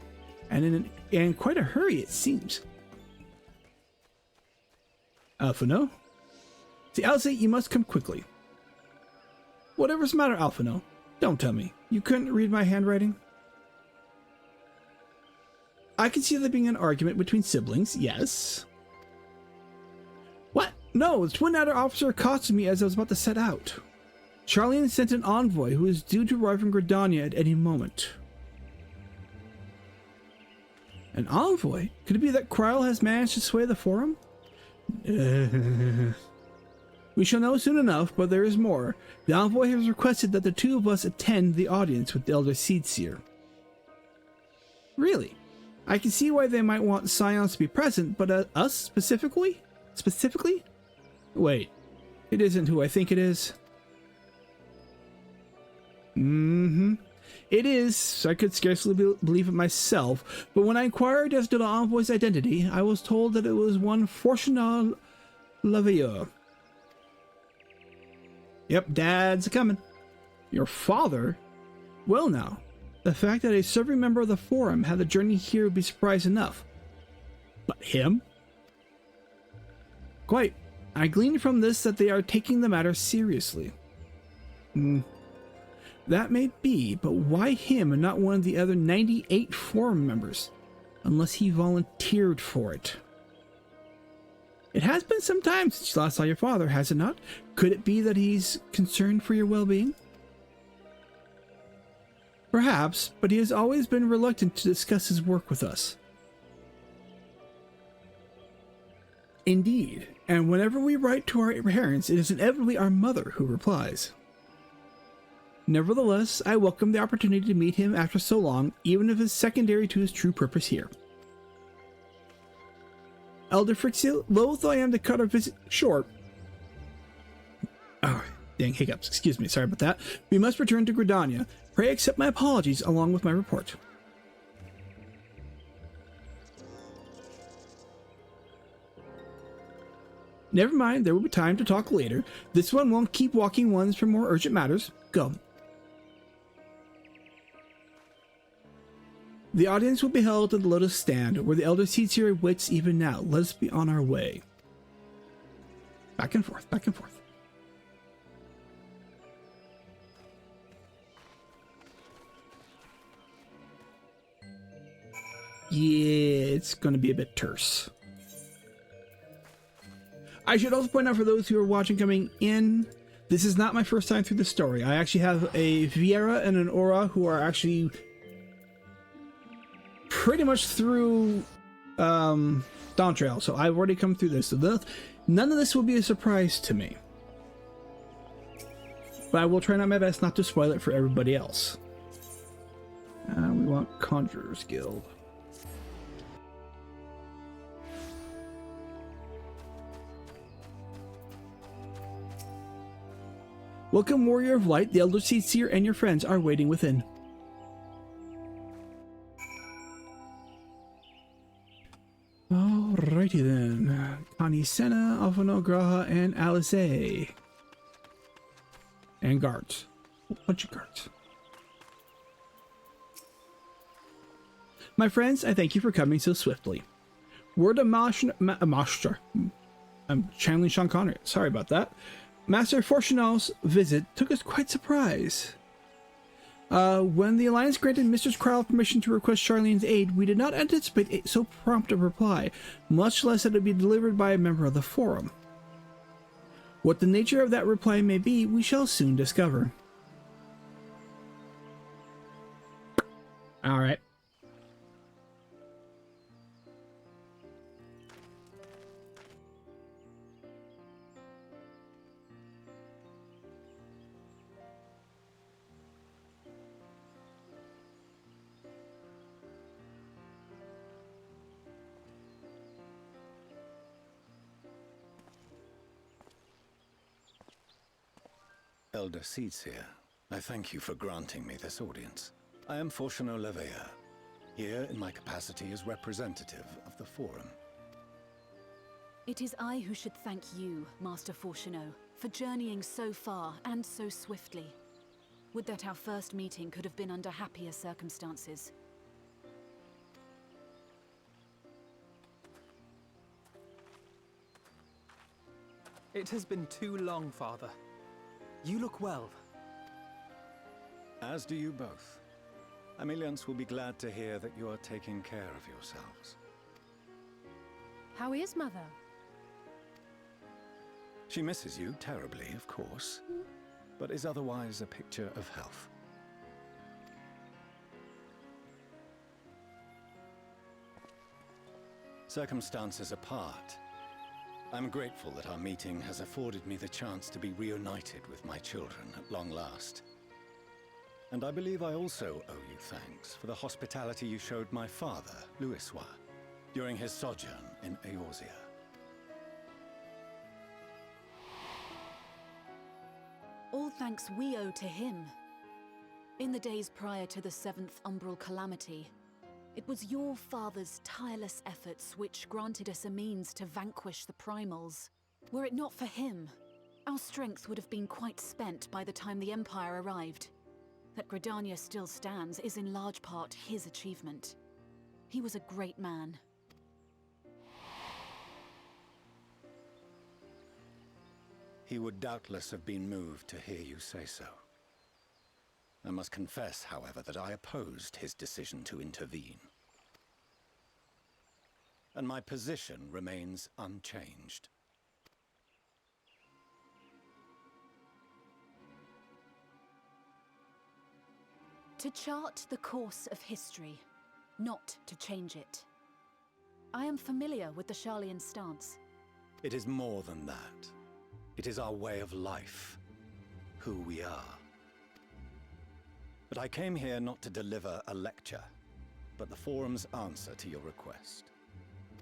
[SPEAKER 1] and in quite a hurry, it seems. Alphino? See, Alisaie, you must come quickly. Whatever's the matter, Alphino? Don't tell me. You couldn't read my handwriting? I can see there being an argument between siblings, yes. What? No, the Twin Adder officer accosted me as I was about to set out. Sharlayan sent an envoy who is due to arrive from Gridania at any moment. An envoy? Could it be that Krile has managed to sway the Forum? We shall know soon enough, but there is more. The envoy has requested that the two of us attend the audience with the Elder Seedseer. Really? I can see why they might want Scions to be present, but us specifically? Specifically? Wait, it isn't who I think it is. It is. I could scarcely believe it myself, but when I inquired as to the envoy's identity, I was told that it was one Fortunal Laveur. Yep, Dad's coming. Your father? Well now, the fact that a serving member of the Forum had the journey here would be surprise enough. But him? Quite. I gleaned from this that they are taking the matter seriously. That may be, but why him and not one of the other 98 Forum members? Unless he volunteered for it. It has been some time since you last saw your father, has it not? Could it be that he's concerned for your well-being? Perhaps, but he has always been reluctant to discuss his work with us. Indeed, and whenever we write to our parents, it is inevitably our mother who replies. Nevertheless, I welcome the opportunity to meet him after so long, even if it's secondary to his true purpose here. Elder Phrixia, loath though I am to cut our visit short. Oh, dang hiccups, excuse me, sorry about that. We must return to Gridania. Pray accept my apologies along with my report. Never mind, there will be time to talk later. This one won't keep walking ones for more urgent matters. Go. The audience will be held at the Lotus Stand, where the Elder Seedseer waits even now. Let us be on our way. Back and forth, back and forth. Yeah, it's going to be a bit terse. I should also point out for those who are watching coming in, this is not my first time through the story. I actually have a Viera and an Aura who are actually pretty much through Dawntrail, so I've already come through this. So none of this will be a surprise to me. But I will try my best not to spoil it for everybody else. We want Conjurer's Guild. Welcome, Warrior of Light. The Elder Seedseer and your friends are waiting within. Alrighty then. Connie Senna, Alphino, G'raha, and Alisaie. And guards. A bunch of guards. My friends, I thank you for coming so swiftly. Word of Master. I'm channeling Sean Connery. Sorry about that. Master Fortunal's visit took us quite surprise. When the Alliance granted Mistress Krile permission to request Sharlayan's aid, we did not anticipate so prompt a reply, much less that it would be delivered by a member of the Forum. What the nature of that reply may be, we shall soon discover. Alright.
[SPEAKER 20] Elder Seedseer, I thank you for granting me this audience. I am Fortunal Laveur, here in my capacity as representative of the Forum.
[SPEAKER 13] It is I who should thank you, Master Fortuno, for journeying so far and so swiftly. Would that our first meeting could have been under happier circumstances.
[SPEAKER 2] It has been too long, Father. You look well.
[SPEAKER 20] As do you both. Emelians will be glad to hear that you are taking care of yourselves.
[SPEAKER 19] How is Mother?
[SPEAKER 20] She misses you terribly, of course, but is otherwise a picture of health. Circumstances apart, I'm grateful that our meeting has afforded me the chance to be reunited with my children at long last. And I believe I also owe you thanks for the hospitality you showed my father, Louisoix, during his sojourn in Eorzea.
[SPEAKER 13] All thanks we owe to him. In the days prior to the 7th Umbral Calamity, it was your father's tireless efforts which granted us a means to vanquish the Primals. Were it not for him, our strength would have been quite spent by the time the Empire arrived. That Gridania still stands is in large part his achievement. He was a great man.
[SPEAKER 20] He would doubtless have been moved to hear you say so. I must confess, however, that I opposed his decision to intervene. And my position remains unchanged.
[SPEAKER 13] To chart the course of history, not to change it. I am familiar with the Sharlayan stance.
[SPEAKER 20] It is more than that. It is our way of life, who we are. But I came here not to deliver a lecture, but the Forum's answer to your request.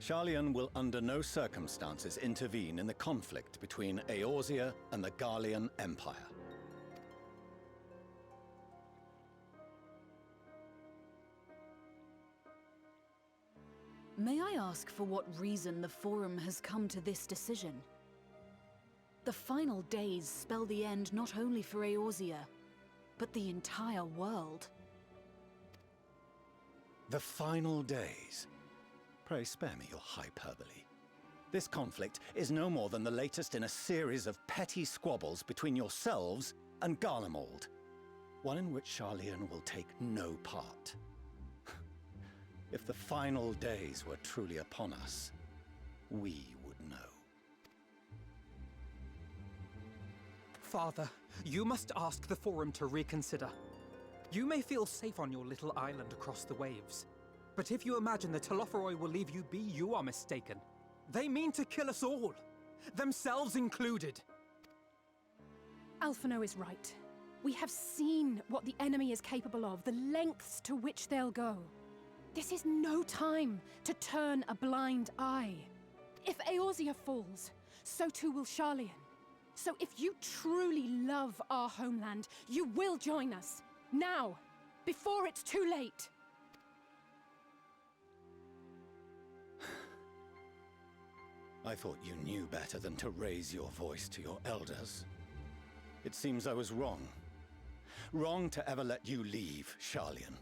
[SPEAKER 20] Sharlayan will under no circumstances intervene in the conflict between Eorzea and the Garlean Empire.
[SPEAKER 13] May I ask for what reason the Forum has come to this decision? The final days spell the end not only for Eorzea, but the entire world.
[SPEAKER 20] The final days? Pray spare me your hyperbole. This conflict is no more than the latest in a series of petty squabbles between yourselves and Garlemald. One in which Sharlayan will take no part. If the final days were truly upon us, we would know.
[SPEAKER 2] Father, you must ask the Forum to reconsider. You may feel safe on your little island across the waves, but if you imagine the Telophoroi will leave you be, you are mistaken. They mean to kill us all, themselves included.
[SPEAKER 19] Alphinaud is right. We have seen what the enemy is capable of, the lengths to which they'll go. This is no time to turn a blind eye. If Eorzea falls, so too will Sharlayan. So if you truly love our homeland, you will join us. Now, before it's too late.
[SPEAKER 20] I thought you knew better than to raise your voice to your elders. It seems I was wrong. Wrong to ever let you leave, Sharlayan.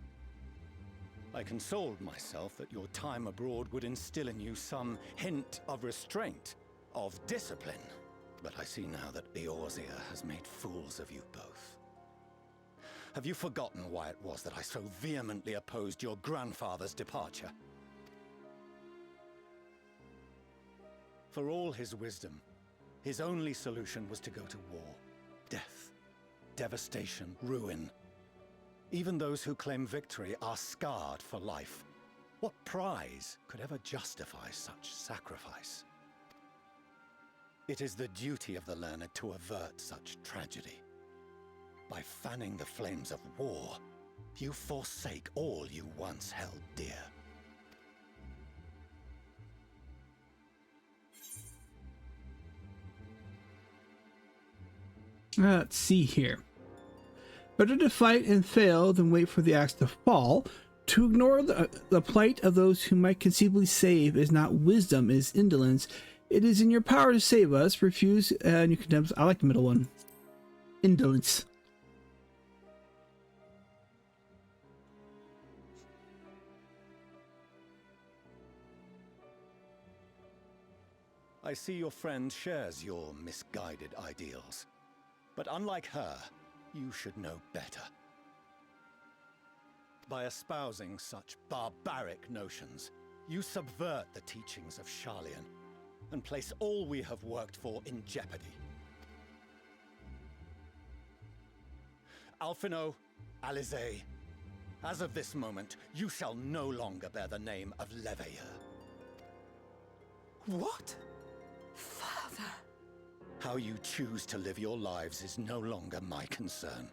[SPEAKER 20] I consoled myself that your time abroad would instill in you some hint of restraint, of discipline. But I see now that Eorzea has made fools of you both. Have you forgotten why it was that I so vehemently opposed your grandfather's departure? For all his wisdom, his only solution was to go to war. Death, devastation, ruin. Even those who claim victory are scarred for life. What prize could ever justify such sacrifice? It is the duty of the learned to avert such tragedy. By fanning the flames of war, you forsake all you once held dear.
[SPEAKER 1] Let's see here. Better to fight and fail than wait for the axe to fall. To ignore the plight of those who might conceivably save is not wisdom, it is indolence. It is in your power to save us. Refuse and you condemn. I like the middle one. Indolence.
[SPEAKER 20] I I see your friend shares your misguided ideals. But unlike her, you should know better. By espousing such barbaric notions, you subvert the teachings of Sharlayan and place all we have worked for in jeopardy. Alphinaud, Alisaie, as of this moment, you shall no longer bear the name of Leveilleur.
[SPEAKER 19] What? Father!
[SPEAKER 20] How you choose to live your lives is no longer my concern.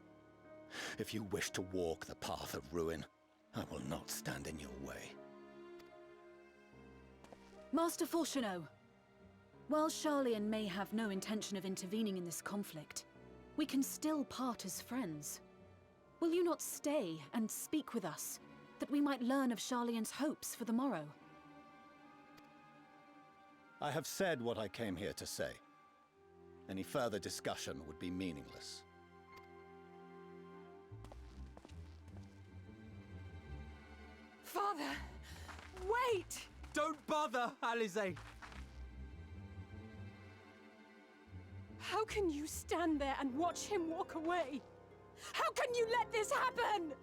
[SPEAKER 20] If you wish to walk the path of ruin, I will not stand in your way.
[SPEAKER 13] Master Fourcheneau, while Sharlayan may have no intention of intervening in this conflict, we can still part as friends. Will you not stay and speak with us, that we might learn of Sharlayan's hopes for the morrow?
[SPEAKER 20] I have said what I came here to say. Any further discussion would be meaningless.
[SPEAKER 19] Father! Wait!
[SPEAKER 11] Don't bother, Alisaie!
[SPEAKER 19] How can you stand there and watch him walk away? How can you let this happen?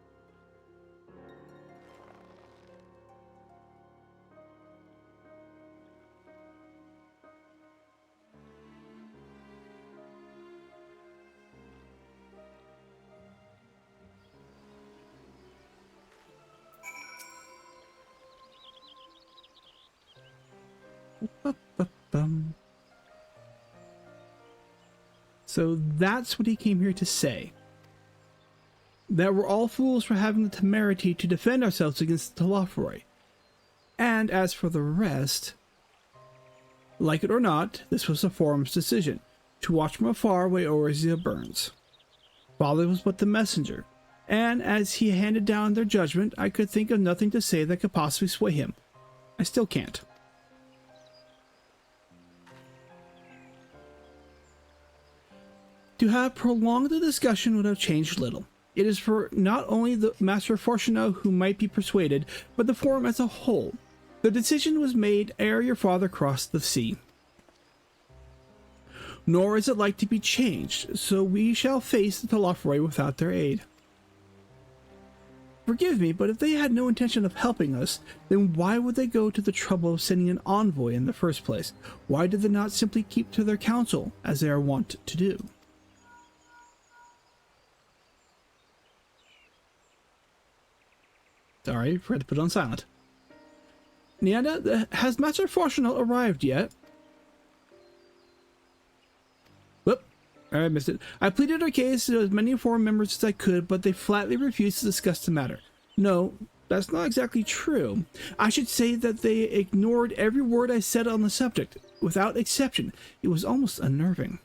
[SPEAKER 1] So that's what he came here to say. That we're all fools for having the temerity to defend ourselves against the Telophoroi. And as for the rest, like it or not, this was the Forum's decision, to watch from afar while Eorzea burns. Father was but the messenger, and as he handed down their judgment, I could think of nothing to say that could possibly sway him. I still can't. To have prolonged the discussion would have changed little. It is for not only the Master Fourcheneau who might be persuaded, but the Forum as a whole. The decision was made ere your father crossed the sea. Nor is it like to be changed, so we shall face the Telophoroi without their aid. Forgive me, but if they had no intention of helping us, then why would they go to the trouble of sending an envoy in the first place? Why did they not simply keep to their counsel, as they are wont to do? Sorry, forgot to put it on silent. Nianda, has Master Fourcheneau arrived yet? Whoop, I missed it. I pleaded our case to as many Forum members as I could, but they flatly refused to discuss the matter. No, that's not exactly true. I should say that they ignored every word I said on the subject, without exception. It was almost unnerving.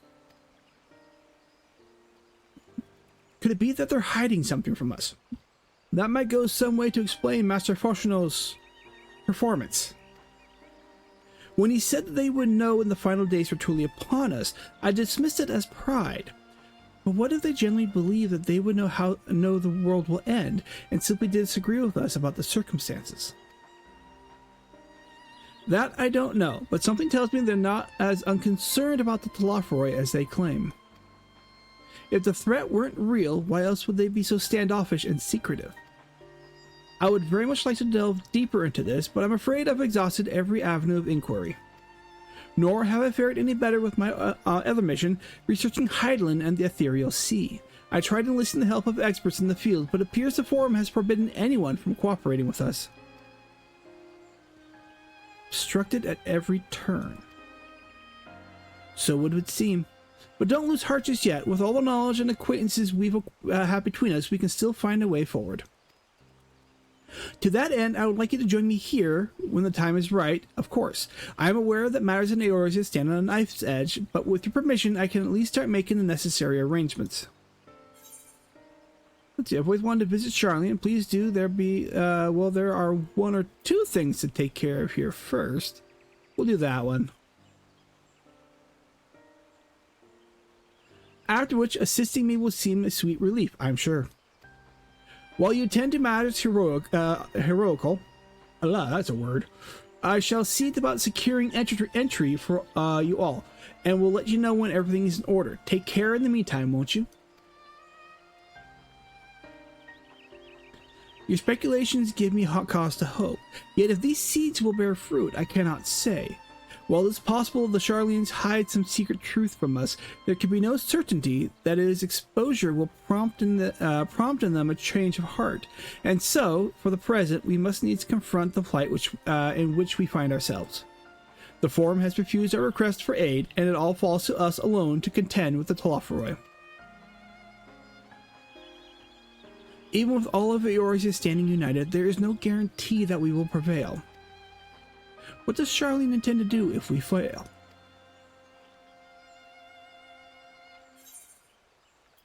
[SPEAKER 1] Could it be that they're hiding something from us? That might go some way to explain Master Fourcheneau's performance. When he said that they would know when the final days were truly upon us, I dismissed it as pride. But what if they genuinely believe that they would know the world will end and simply disagree with us about the circumstances? That I don't know, but something tells me they're not as unconcerned about the Telophoroi as they claim. If the threat weren't real, why else would they be so standoffish and secretive? I would very much like to delve deeper into this, but I'm afraid I've exhausted every avenue of inquiry. Nor have I fared any better with my other mission, researching Hydaelyn and the Ethereal Sea. I tried to enlist the help of experts in the field, but it appears the Forum has forbidden anyone from cooperating with us. Obstructed at every turn. So it would seem. But don't lose heart just yet. With all the knowledge and acquaintances we've had between us, we can still find a way forward. To that end, I would like you to join me here when the time is right, of course. I am aware that matters in Eorzea stand on a knife's edge, but with your permission, I can at least start making the necessary arrangements. Let's see, I've always wanted to visit Sharlayan. Please do. There are one or two things to take care of here first. We'll do that one. After which, assisting me will seem a sweet relief, I'm sure. While you tend to matters heroical, that's a word, I shall see about securing entry for you all, and we'll let you know when everything is in order. Take care in the meantime, won't you? Your speculations give me hot cause to hope, yet if these seeds will bear fruit, I cannot say. While it's possible the Sharlayans hide some secret truth from us, there can be no certainty that its exposure will prompt in them a change of heart. And so, for the present, we must needs confront the plight in which we find ourselves. The Forum has refused our request for aid, and it all falls to us alone to contend with the Telophoroi. Even with all of Eorzea standing united, there is no guarantee that we will prevail. What does Sharlayan intend to do if we fail?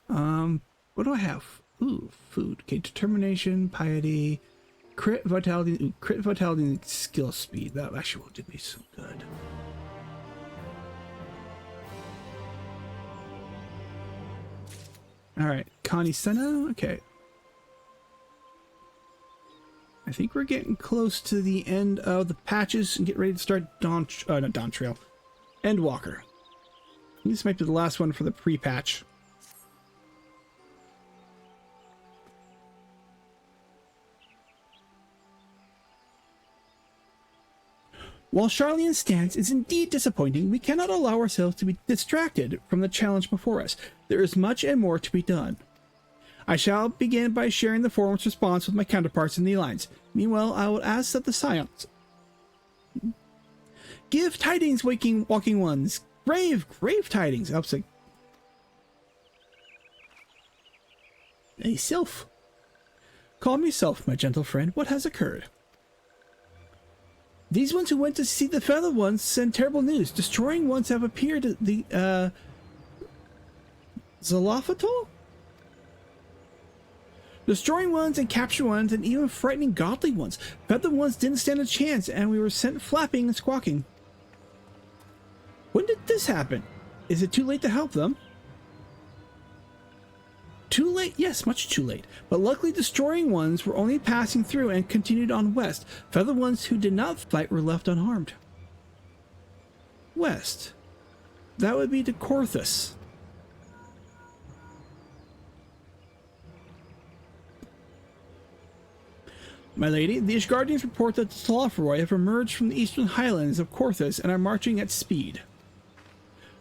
[SPEAKER 1] What do I have? Ooh, food. Okay, determination, piety, crit vitality, and skill speed. That actually will do me so good. All right, Connie Senna. Okay. I think we're getting close to the end of the patches and get ready to start not Dawntrail, Endwalker. This might be the last one for the pre-patch. While Sharlayan's stance is indeed disappointing, we cannot allow ourselves to be distracted from the challenge before us. There is much and more to be done. I shall begin by sharing the Forum's response with my counterparts in the Alliance. Meanwhile, I will ask that the Scions give tidings, walking ones. Grave tidings. Upside. Hey, Sylph. Call me Sylph, my gentle friend. What has occurred? These ones who went to see the Feathered Ones send terrible news. Destroying ones have appeared at the Zalophatol? Destroying ones and capture ones and even frightening godly ones. Feathered ones didn't stand a chance and we were sent flapping and squawking. When did this happen? Is it too late to help them? Too late? Yes, much too late. But luckily destroying ones were only passing through and continued on west. Feathered ones who did not fight were left unharmed. West. That would be to Korthus. My lady, the Ishgardians report that the Telophoroi have emerged from the eastern highlands of Korthus and are marching at speed.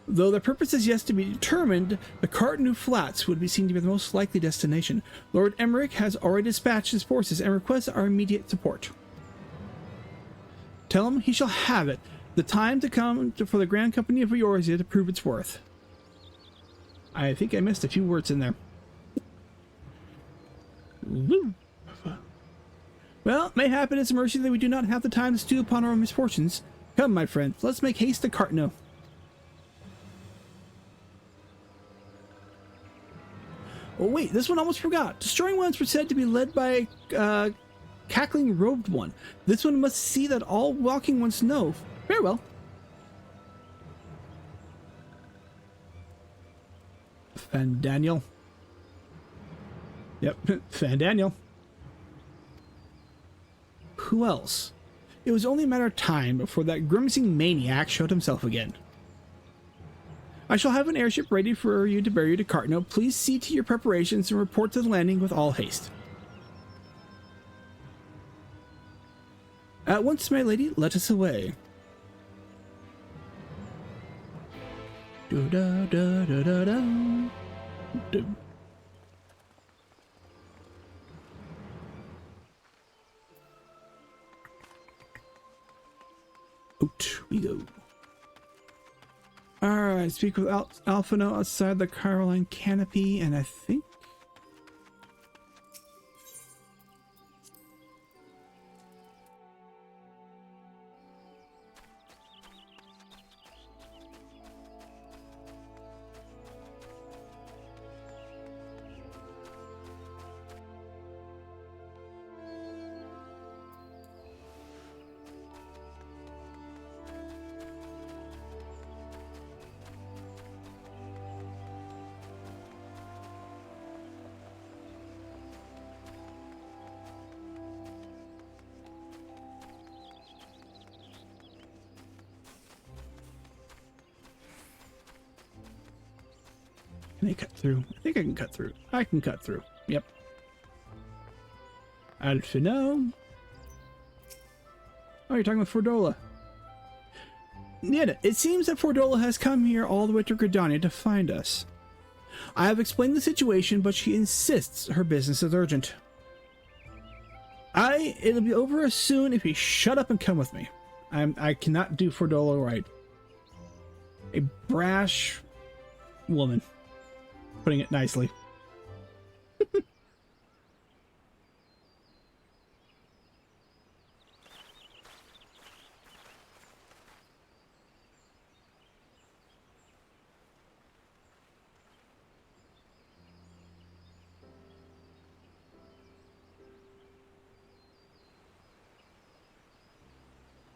[SPEAKER 1] Though their purpose is yet to be determined, the Cartanu Flats would be seen to be the most likely destination. Lord Emmerich has already dispatched his forces and requests our immediate support. Tell him he shall have it. The time to come for the Grand Company of Eorzea to prove its worth. I think I missed a few words in there. Woo. Well, mayhap it is a mercy that we do not have the time to stew upon our misfortunes. Come, my friends, let's make haste to Cartanu. Oh wait, this one almost forgot. Destroying ones were said to be led by a cackling robed one. This one must see that all walking ones know. Very well. Fandaniel. Yep, Fandaniel. Who else? It was only a matter of time before that grimacing maniac showed himself again. I shall have an airship ready for you to bear you to Cartanu. Please see to your preparations and report to the landing with all haste. At once, my lady, let us away. Do-da-da-da-da-da. Do. Out we go. Alright, speak with Alphino outside the Caroline canopy, and I think... Can they cut through? I think I can cut through. I can cut through. Yep. Alphino. Oh, you're talking with Fordola. Nida, it seems that Fordola has come here all the way to Gridania to find us. I have explained the situation, but she insists her business is urgent. It'll be over as soon if you shut up and come with me. I cannot do Fordola right. A brash woman. Putting it nicely.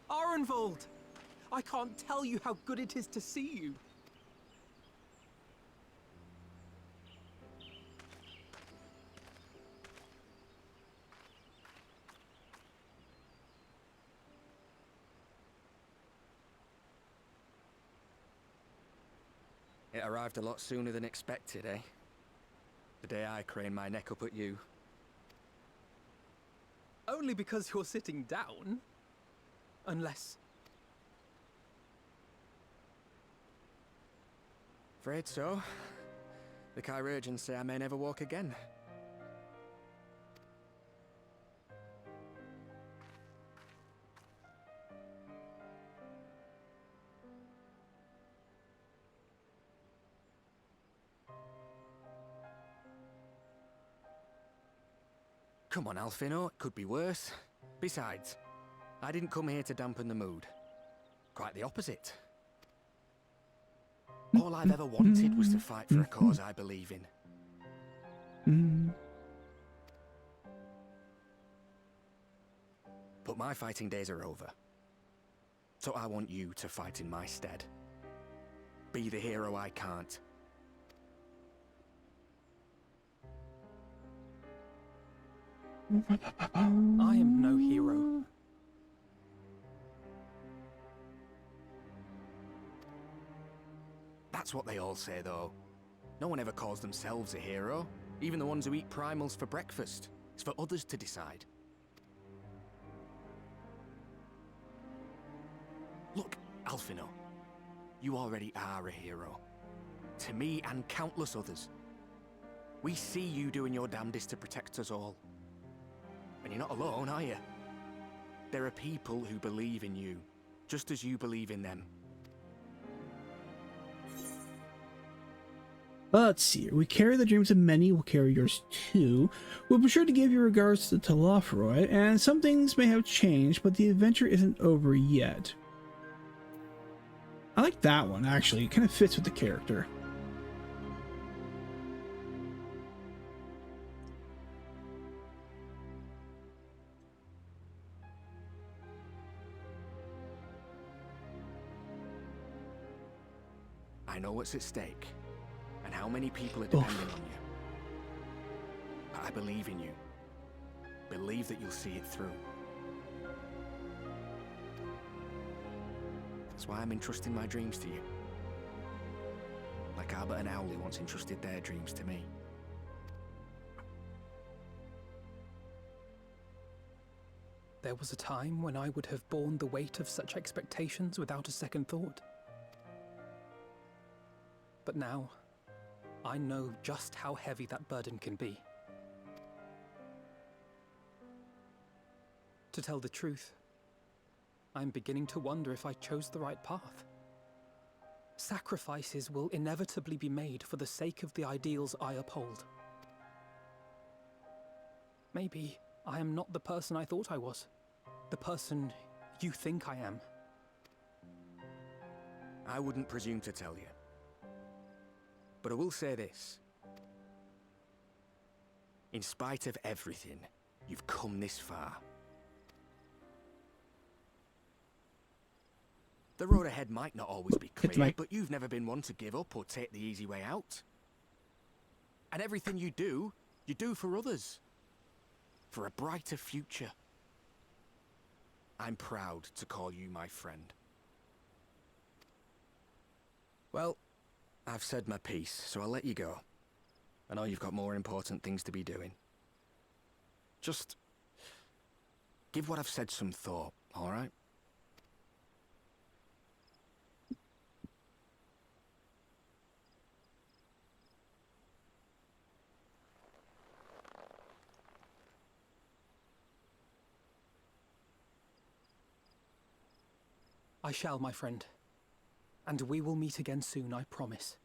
[SPEAKER 2] Arenvold! I can't tell you how good it is to see you.
[SPEAKER 11] It arrived a lot sooner than expected, eh? The day I craned my neck up at you.
[SPEAKER 2] Only because you're sitting down. Unless...
[SPEAKER 11] Afraid so. The Chirurgeons say I may never walk again. Come on, Alphino, it could be worse. Besides, I didn't come here to dampen the mood. Quite the opposite. All I've ever wanted was to fight for a cause I believe in. But my fighting days are over. So I want you to fight in my stead. Be the hero I can't.
[SPEAKER 2] I am no hero.
[SPEAKER 11] That's what they all say, though. No one ever calls themselves a hero. Even the ones who eat primals for breakfast. It's for others to decide. Look, Alphino. You already are a hero. To me and countless others. We see you doing your damnedest to protect us all. And you're not alone, are you? There are people who believe in you, just as you believe in them.
[SPEAKER 1] Let's see. We carry the dreams of many. We'll carry yours too. We'll be sure to give your regards to Telophoroi, and some things may have changed, but the adventure isn't over yet. I like that one, actually. It kind of fits with the character.
[SPEAKER 11] I know what's at stake, and how many people are depending on you. But I believe in you. Believe that you'll see it through. That's why I'm entrusting my dreams to you. Like Albert and Owley once entrusted their dreams to me.
[SPEAKER 2] There was a time when I would have borne the weight of such expectations without a second thought. But now, I know just how heavy that burden can be. To tell the truth, I'm beginning to wonder if I chose the right path. Sacrifices will inevitably be made for the sake of the ideals I uphold. Maybe I am not the person I thought I was. The person you think I am.
[SPEAKER 11] I wouldn't presume to tell you. But I will say this. In spite of everything, you've come this far. The road ahead might not always be clear, but you've never been one to give up or take the easy way out. And everything you do for others. For a brighter future. I'm proud to call you my friend. Well, I've said my piece, so I'll let you go. I know you've got more important things to be doing. Just give what I've said some thought, all right?
[SPEAKER 2] I shall, my friend. And we will meet again soon, I promise.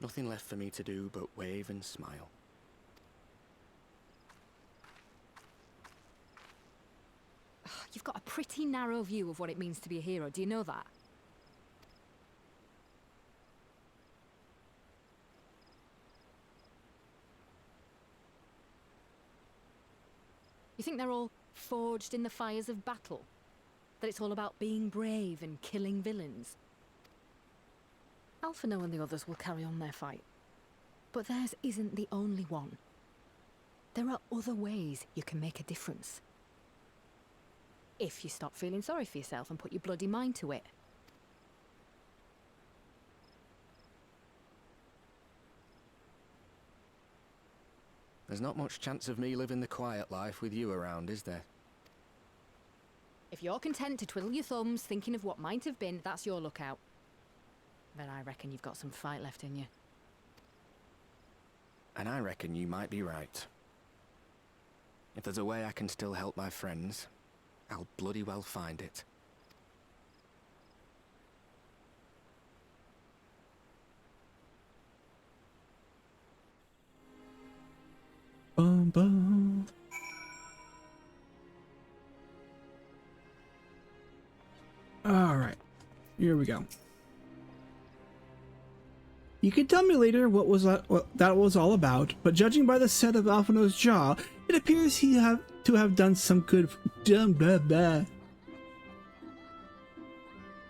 [SPEAKER 11] Nothing left for me to do but wave and smile.
[SPEAKER 4] You've got a pretty narrow view of what it means to be a hero, do you know that? You think they're all forged in the fires of battle? That it's all about being brave and killing villains? Alphinaud and the others will carry on their fight. But theirs isn't the only one. There are other ways you can make a difference. If you stop feeling sorry for yourself and put your bloody mind to it.
[SPEAKER 11] There's not much chance of me living the quiet life with you around, is there?
[SPEAKER 4] If you're content to twiddle your thumbs thinking of what might have been, that's your lookout. But I reckon you've got some fight left in you.
[SPEAKER 11] And I reckon you might be right. If there's a way I can still help my friends, I'll bloody well find it.
[SPEAKER 1] Bum, bum. All right, here we go. You can tell me later what that was all about, but judging by the set of Alphinaud's jaw, it appears he to have done some good. Un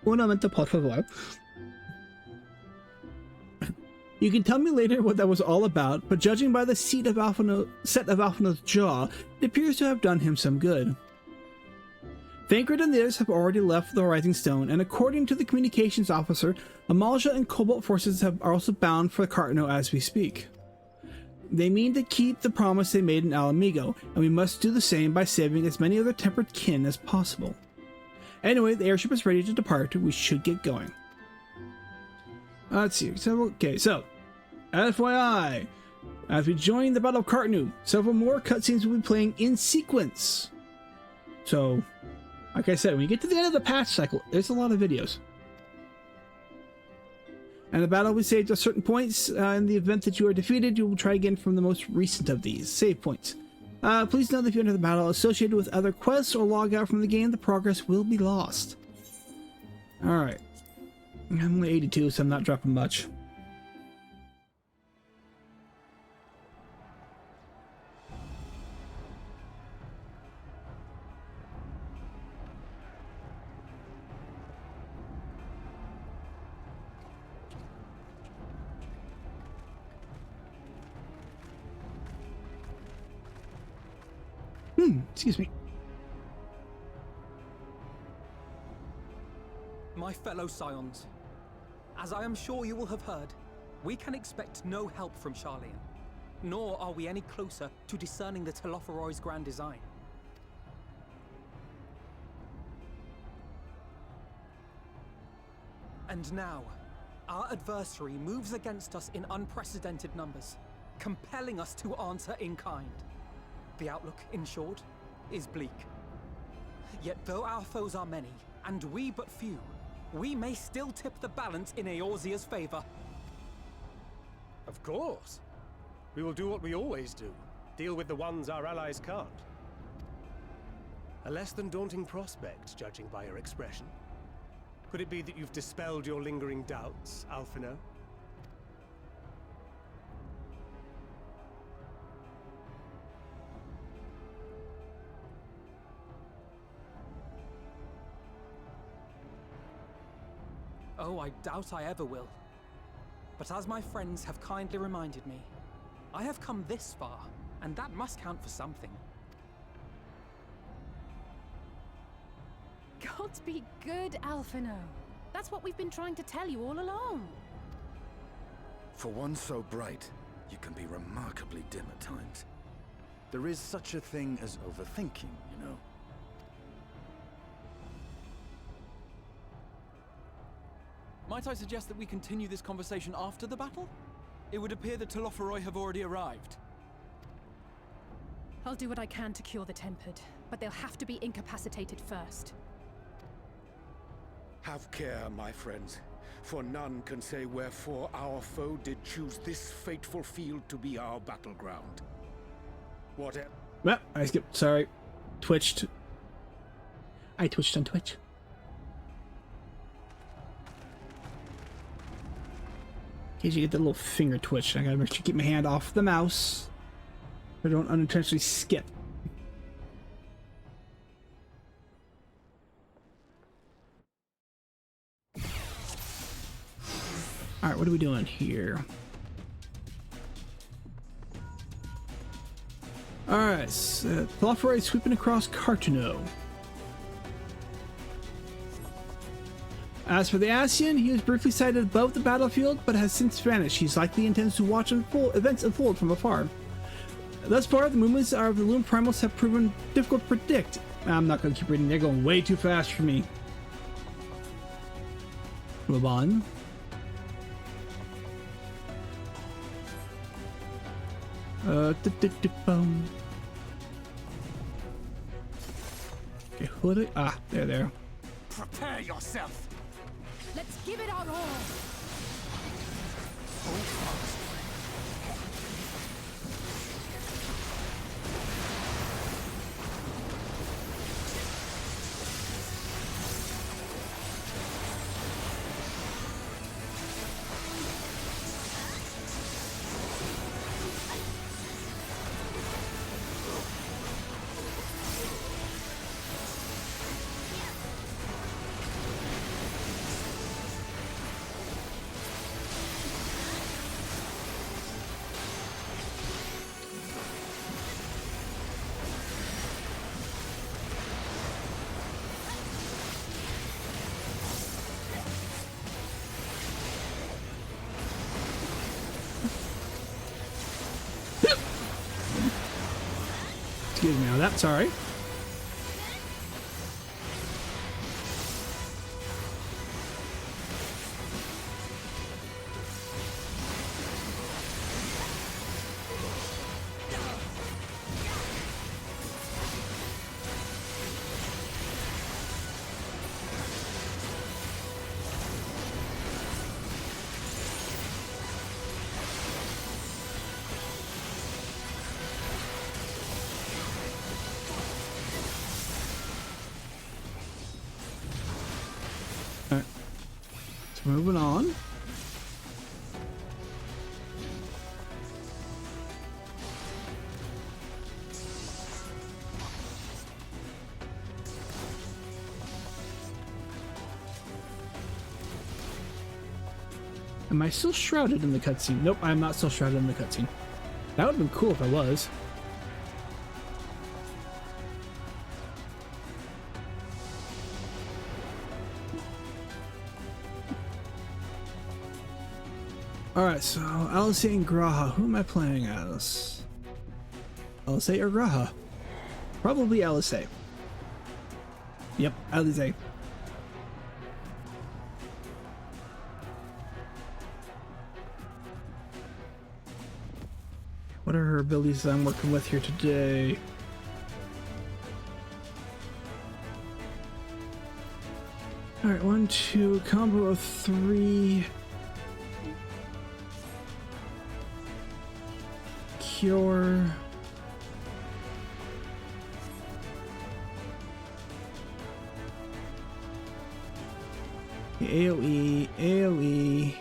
[SPEAKER 1] momento, por favor. You can tell me later what that was all about, but judging by the set of Alphinaud's jaw, it appears to have done him some good. Thancred and the others have already left the Rising Stone, and according to the communications officer, Amalj'aa and Cobalt forces are also bound for Carteneau as we speak. They mean to keep the promise they made in Ala Mhigo, and we must do the same by saving as many of their tempered kin as possible. Anyway, the airship is ready to depart. We should get going. Let's see. So FYI, as we join the Battle of Carteneau, several more cutscenes will be playing in sequence. So, like I said, when you get to the end of the patch cycle, there's a lot of videos. And the battle will be saved at certain points. In the event that you are defeated, you will try again from the most recent of these save points. Please note that if you enter the battle associated with other quests or log out from the game, the progress will be lost. Alright. I'm only 82, so I'm not dropping much. Excuse me.
[SPEAKER 2] My fellow Scions, as I am sure you will have heard, we can expect no help from Sharlayan, nor are we any closer to discerning the Telophoroi's grand design. And now, our adversary moves against us in unprecedented numbers, compelling us to answer in kind. The outlook, in short, is bleak. Yet though our foes are many, and we but few, we may still tip the balance in Eorzea's favor.
[SPEAKER 7] Of course. We will do what we always do. Deal with the ones our allies can't. A less than daunting prospect, judging by your expression. Could it be that you've dispelled your lingering doubts, Alphinaud?
[SPEAKER 2] No, I doubt I ever will. But as my friends have kindly reminded me, I have come this far, and that must count for something.
[SPEAKER 19] Gods be good, Alphino. That's what we've been trying to tell you all along.
[SPEAKER 5] For one so bright, you can be remarkably dim at times. There is such a thing as overthinking, you know.
[SPEAKER 10] Might I suggest that we continue this conversation after the battle? It would appear that Telophoroi have already arrived.
[SPEAKER 19] I'll do what I can to cure the Tempered, but they'll have to be incapacitated first.
[SPEAKER 3] Have care, my friends, for none can say wherefore our foe did choose this fateful field to be our battleground. Whatever.
[SPEAKER 1] Well, I skipped. Sorry. Twitched. I twitched on Twitch. In case you get the little finger twitch, I gotta make sure to keep my hand off the mouse. I don't unintentionally skip. Alright, what are we doing here? Alright, so Telophoroi sweeping across Carteneau. As for the Ascian, he was briefly sighted above the battlefield, but has since vanished. He's likely intends to watch events unfold from afar. Thus far, the movements of the Lumen Primals have proven difficult to predict. I'm not going to keep reading, they're going way too fast for me. Move on. Okay, who are they? Ah, they're there.
[SPEAKER 14] Prepare yourself!
[SPEAKER 19] Let's give it our all!
[SPEAKER 1] Excuse me on that, sorry. Moving on. Am I still shrouded in the cutscene? Nope, I'm not still shrouded in the cutscene. That would have been cool if I was. Alright, so Alisaie and G'raha. Who am I playing as? Alisaie or G'raha? Probably Alisaie. Yep, Alisaie. What are her abilities that I'm working with here today? Alright, 1, 2, combo of 3. Cure. AoE, AoE.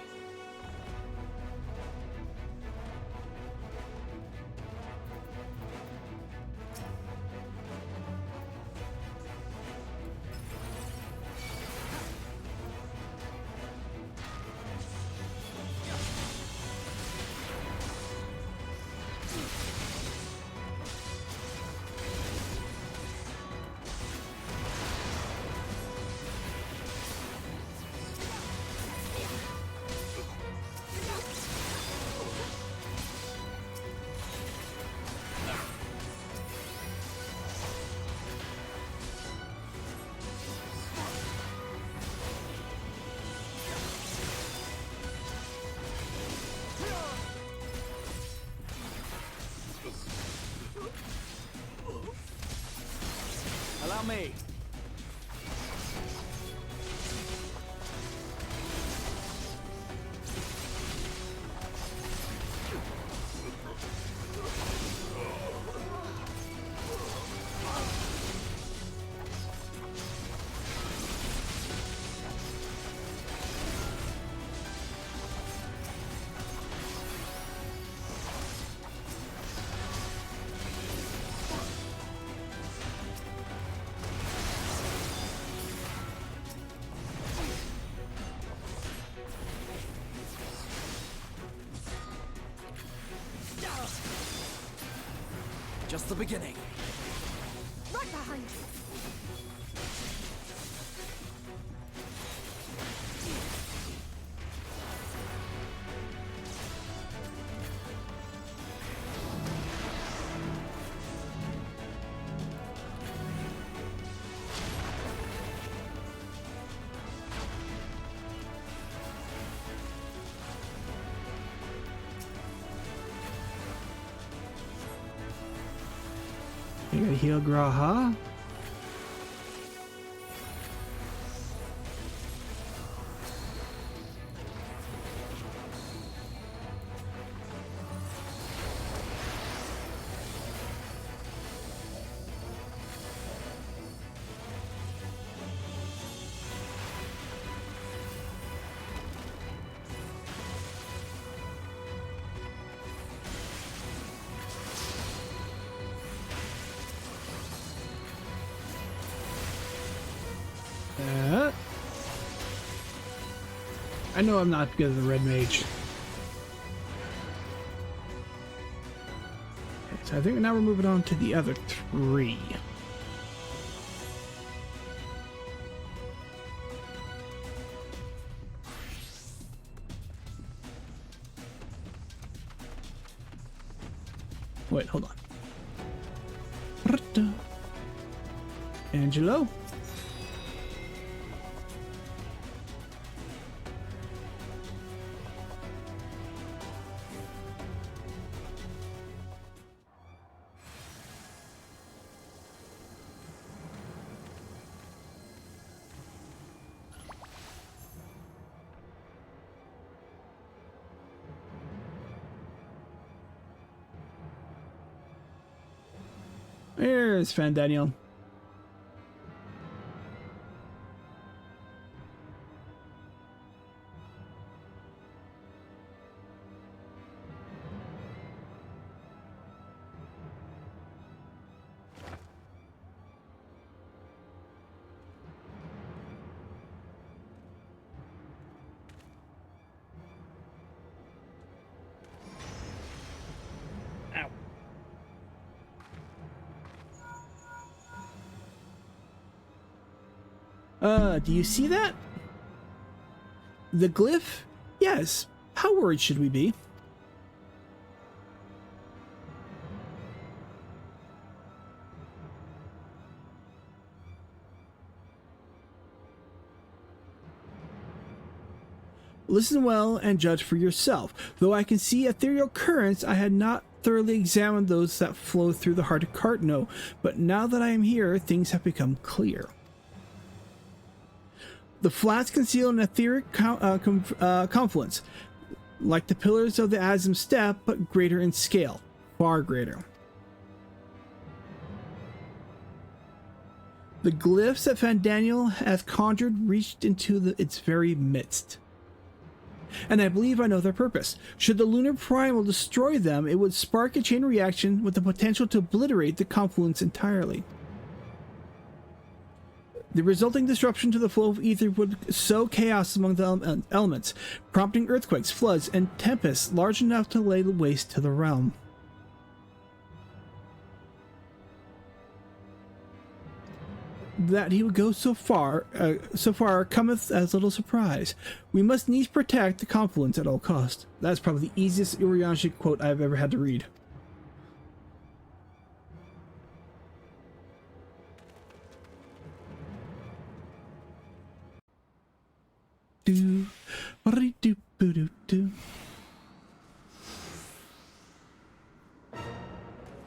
[SPEAKER 10] about me? Just the beginning.
[SPEAKER 19] Right behind you.
[SPEAKER 1] You gotta heal Graha. I know I'm not good at the red mage. Okay, so I think now we're moving on to the other three. Wait, hold on. Angelo. There's Fandaniel. Do you see that? The glyph? Yes. How worried should we be? Listen well and judge for yourself. Though I can see ethereal currents, I had not thoroughly examined those that flow through the heart of Cartno, but now that I am here, things have become clear. The flats conceal an etheric confluence, like the pillars of the Azim Step, but greater in scale, far greater. The glyphs that Fandaniel has conjured reached into its very midst. And I believe I know their purpose. Should the lunar primal destroy them, it would spark a chain reaction with the potential to obliterate the confluence entirely. The resulting disruption to the flow of ether would sow chaos among the elements, prompting earthquakes, floods, and tempests large enough to lay waste to the realm. That he would go so far cometh as little surprise. We must needs protect the confluence at all cost. That's probably the easiest Urianger quote I've ever had to read.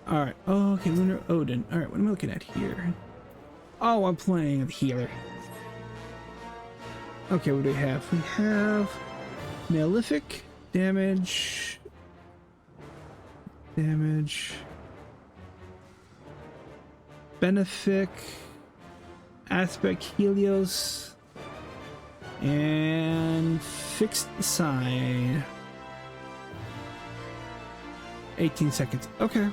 [SPEAKER 1] Alright, okay, Lunar Odin. Alright, what am I looking at here? Oh, I'm playing the healer. Okay, what do we have? We have Malefic, damage, Benefic, Aspect, Helios, and Fixed Sign. 18 seconds. Okay.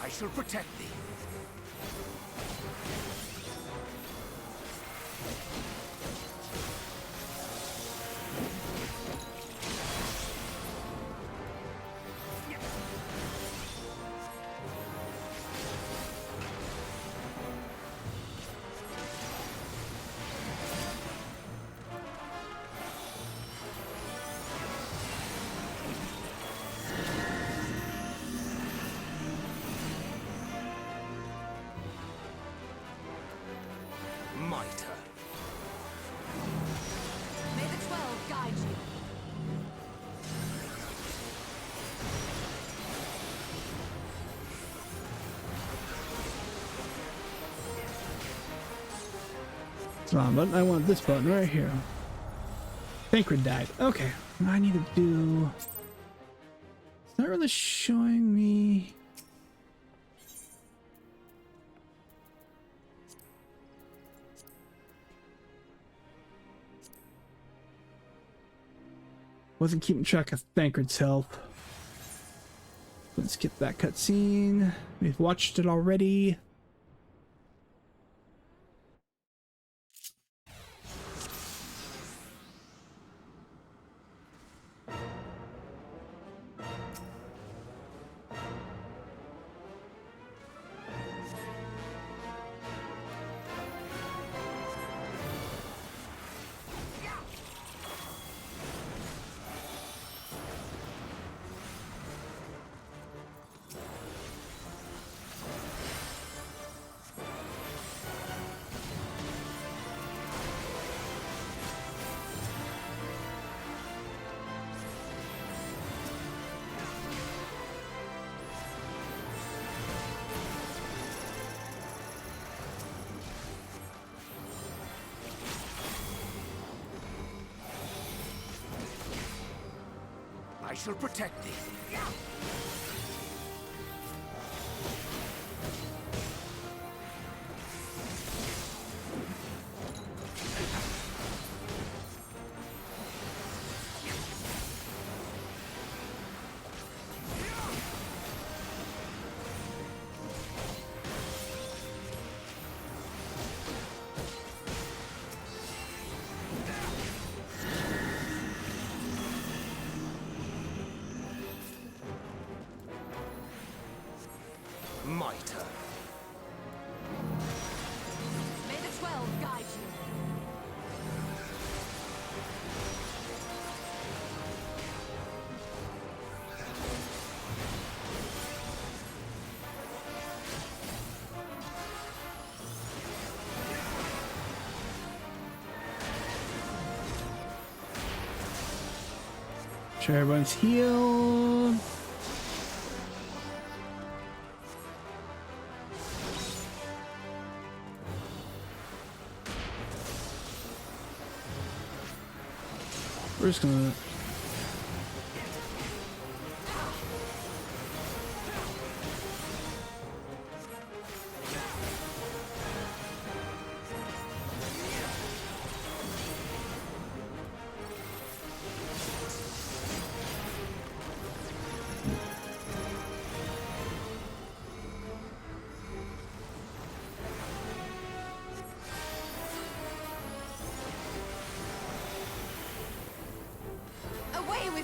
[SPEAKER 14] I shall protect thee.
[SPEAKER 8] May the 12 guide you.
[SPEAKER 1] It's wrong button. I want this button right here. Thancred died. Okay. I need to do... It's not really showing me... Wasn't keeping track of Thancred's health. Let's skip that cutscene. We've watched it already.
[SPEAKER 14] I shall protect thee.
[SPEAKER 8] Mitre. May the 12 guide you.
[SPEAKER 1] Sure, everyone's healed. We're just gonna...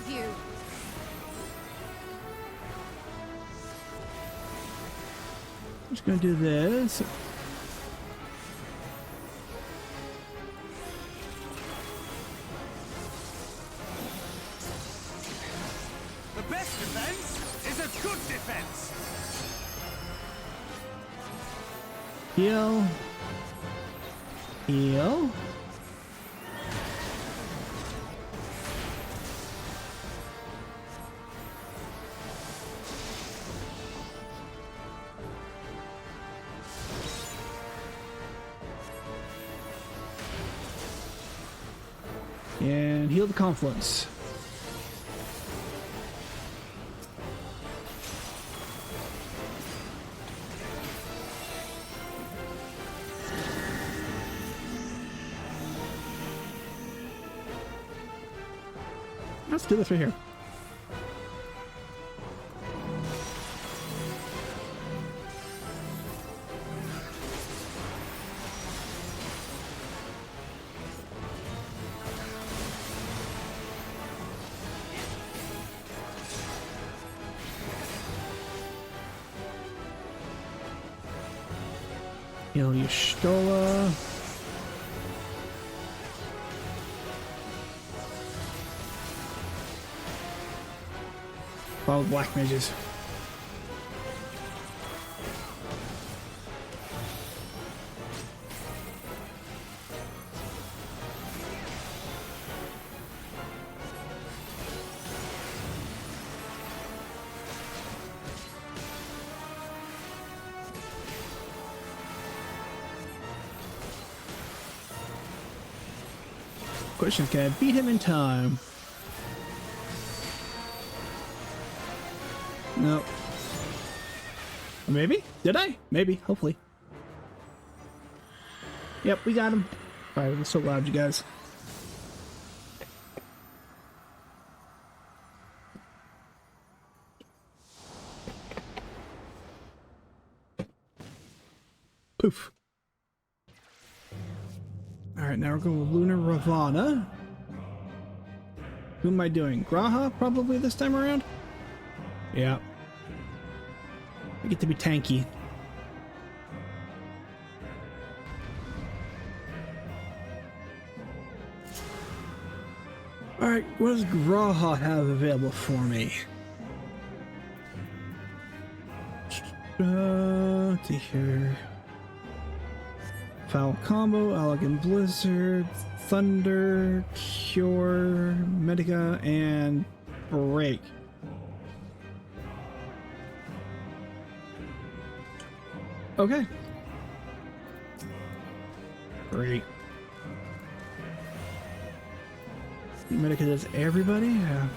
[SPEAKER 19] with you.
[SPEAKER 1] I'm just gonna do this.
[SPEAKER 18] The best defense is a good defense.
[SPEAKER 1] Heal. Heal. And heal the confluence. Let's do this right here. Heal Y'shtola. Follow black mages. Question, can I beat him in time? No. Maybe? Did I? Maybe. Hopefully. Yep, we got him. Alright, I'm so loud, you guys. Poof. Alright, now we're going with Lunar Ravana. Who am I doing? Graha, probably this time around? Yeah. I get to be tanky. Alright, what does Graha have available for me? Let's see here. Foul Combo, Elegant Blizzard, Thunder, Cure, Medica, and Break. Okay. Great. Medica does everybody? Yeah.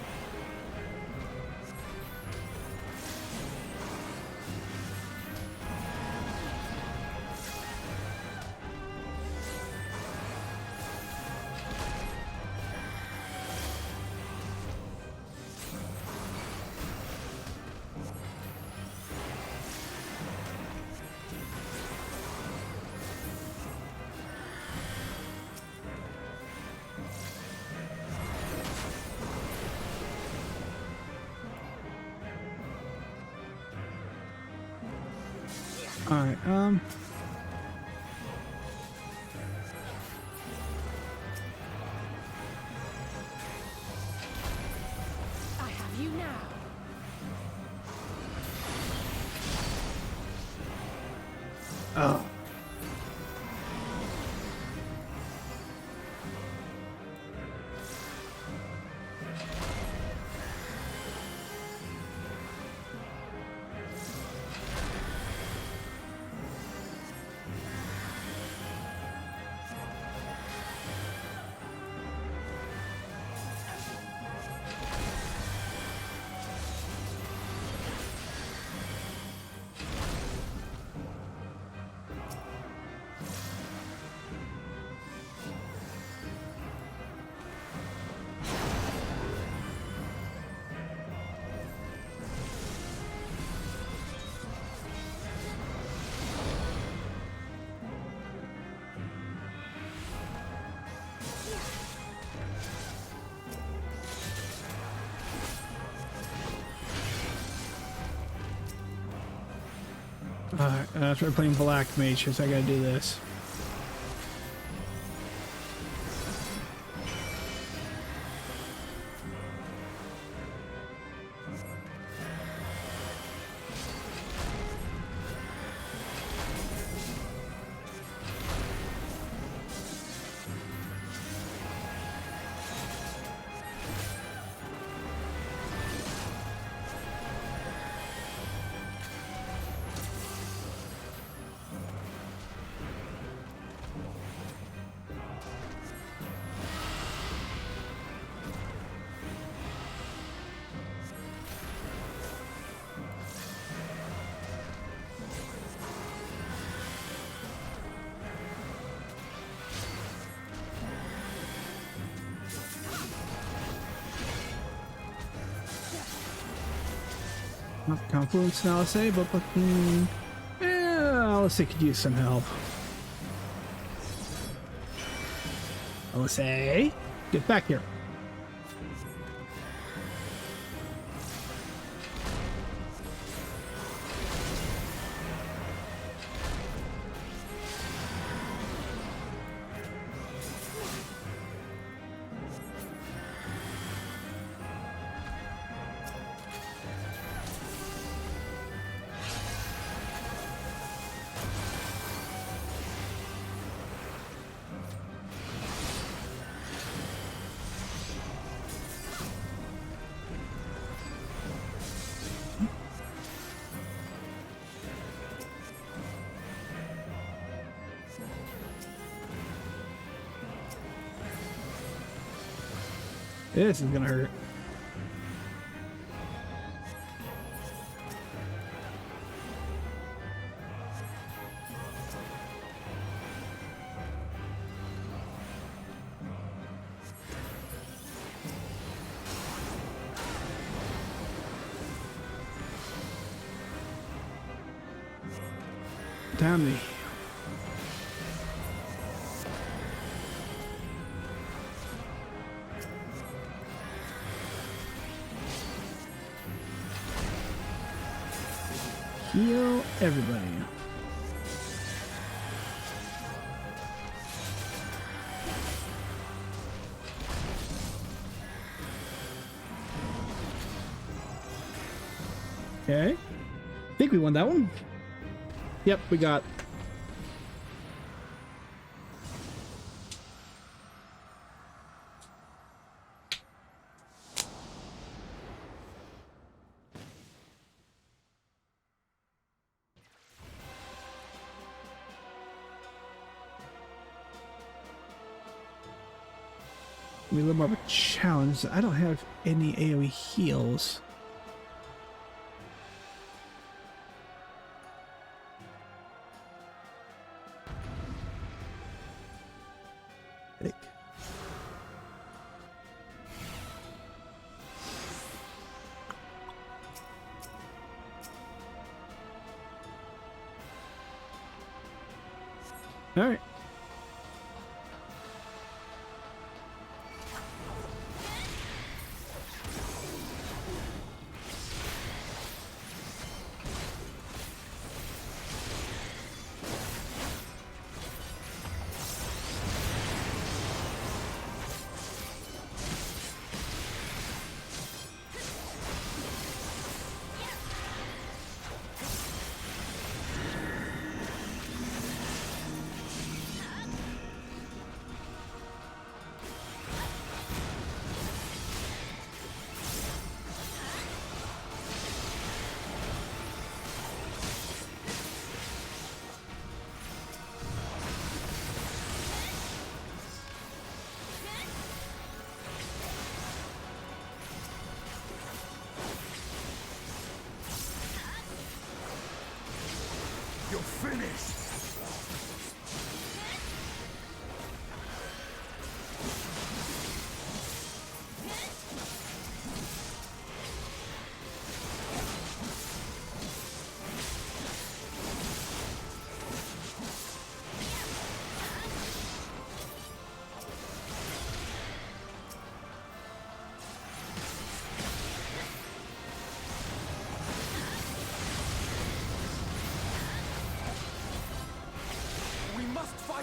[SPEAKER 1] Alright,
[SPEAKER 19] I have you now.
[SPEAKER 1] Oh. After playing Black Mage, so I gotta do this. Not Confluence now, let's say, but yeah, let's say could use some help. Let's say, get back here. This is gonna hurt. Damn me. Heal everybody. Okay. I think we won that one. Yep, we got. A little more of a challenge. I don't have any AoE heals. All right.
[SPEAKER 5] You're finished!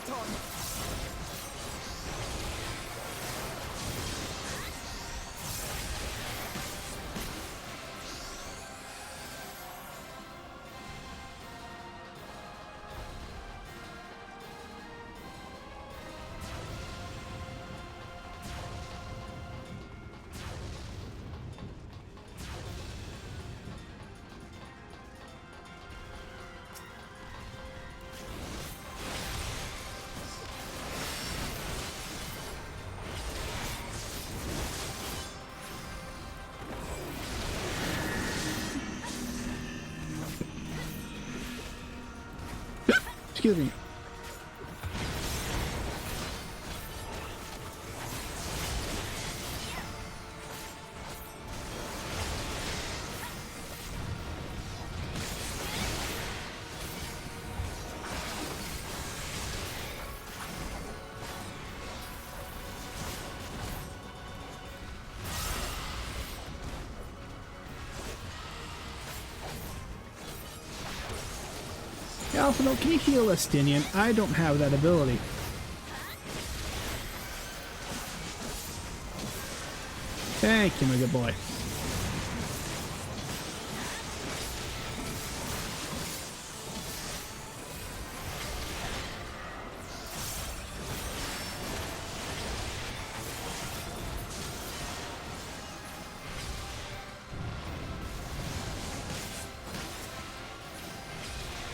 [SPEAKER 11] Fight on!
[SPEAKER 1] Excuse me. Alphino, can you heal Estinian? I don't have that ability. Thank you, my good boy.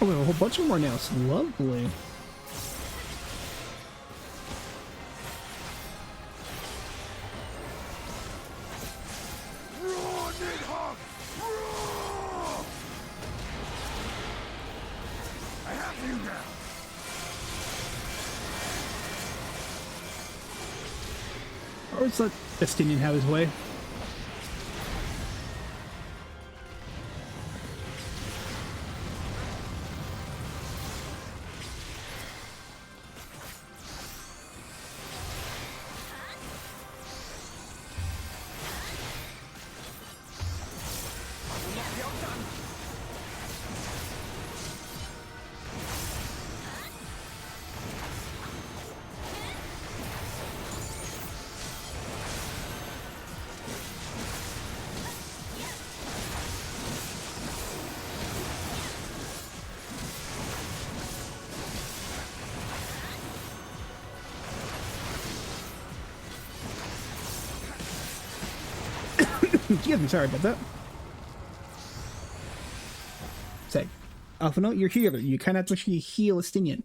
[SPEAKER 1] Oh, we have a whole bunch of more now. It's lovely.
[SPEAKER 14] I have you now.
[SPEAKER 1] Or let's let Estinian have his way. Excuse me, sorry about that. Say, Alphino, you're healer. You kind of have to actually heal Estinian.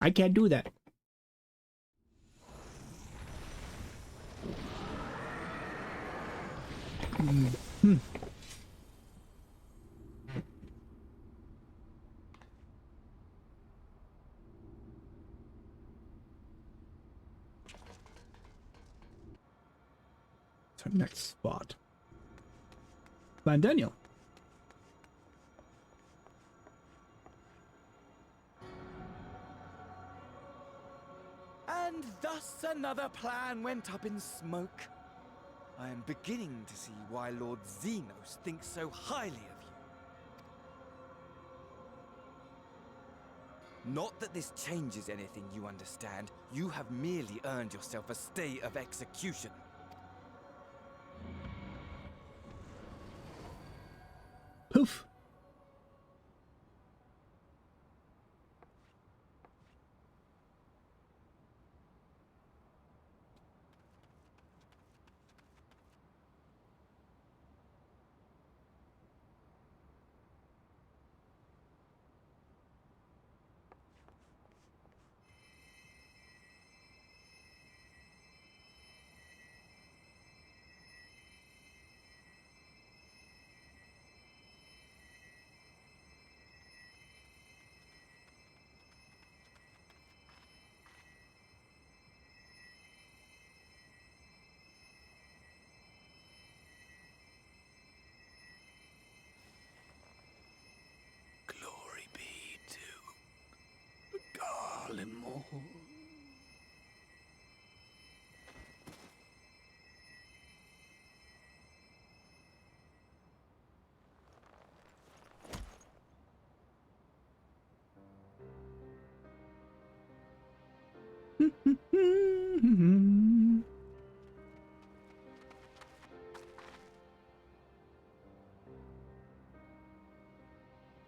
[SPEAKER 1] I can't do that. Hmm. It's our next spot. Clan Daniel.
[SPEAKER 11] And thus another plan went up in smoke. I am beginning to see why Lord Xenos thinks so highly of you. Not that this changes anything, you understand. You have merely earned yourself a stay of execution.
[SPEAKER 1] Poof.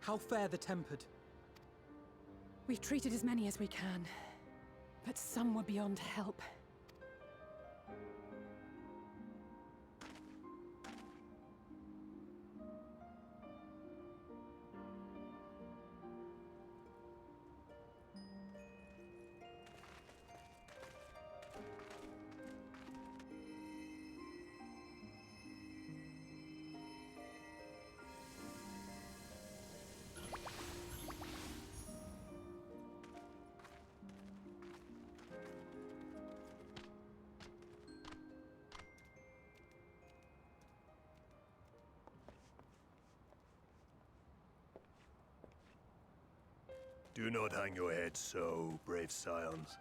[SPEAKER 2] How fare the tempered?
[SPEAKER 19] We've treated as many as we can, but some were beyond help.
[SPEAKER 21] Do not hang your head so, brave scions.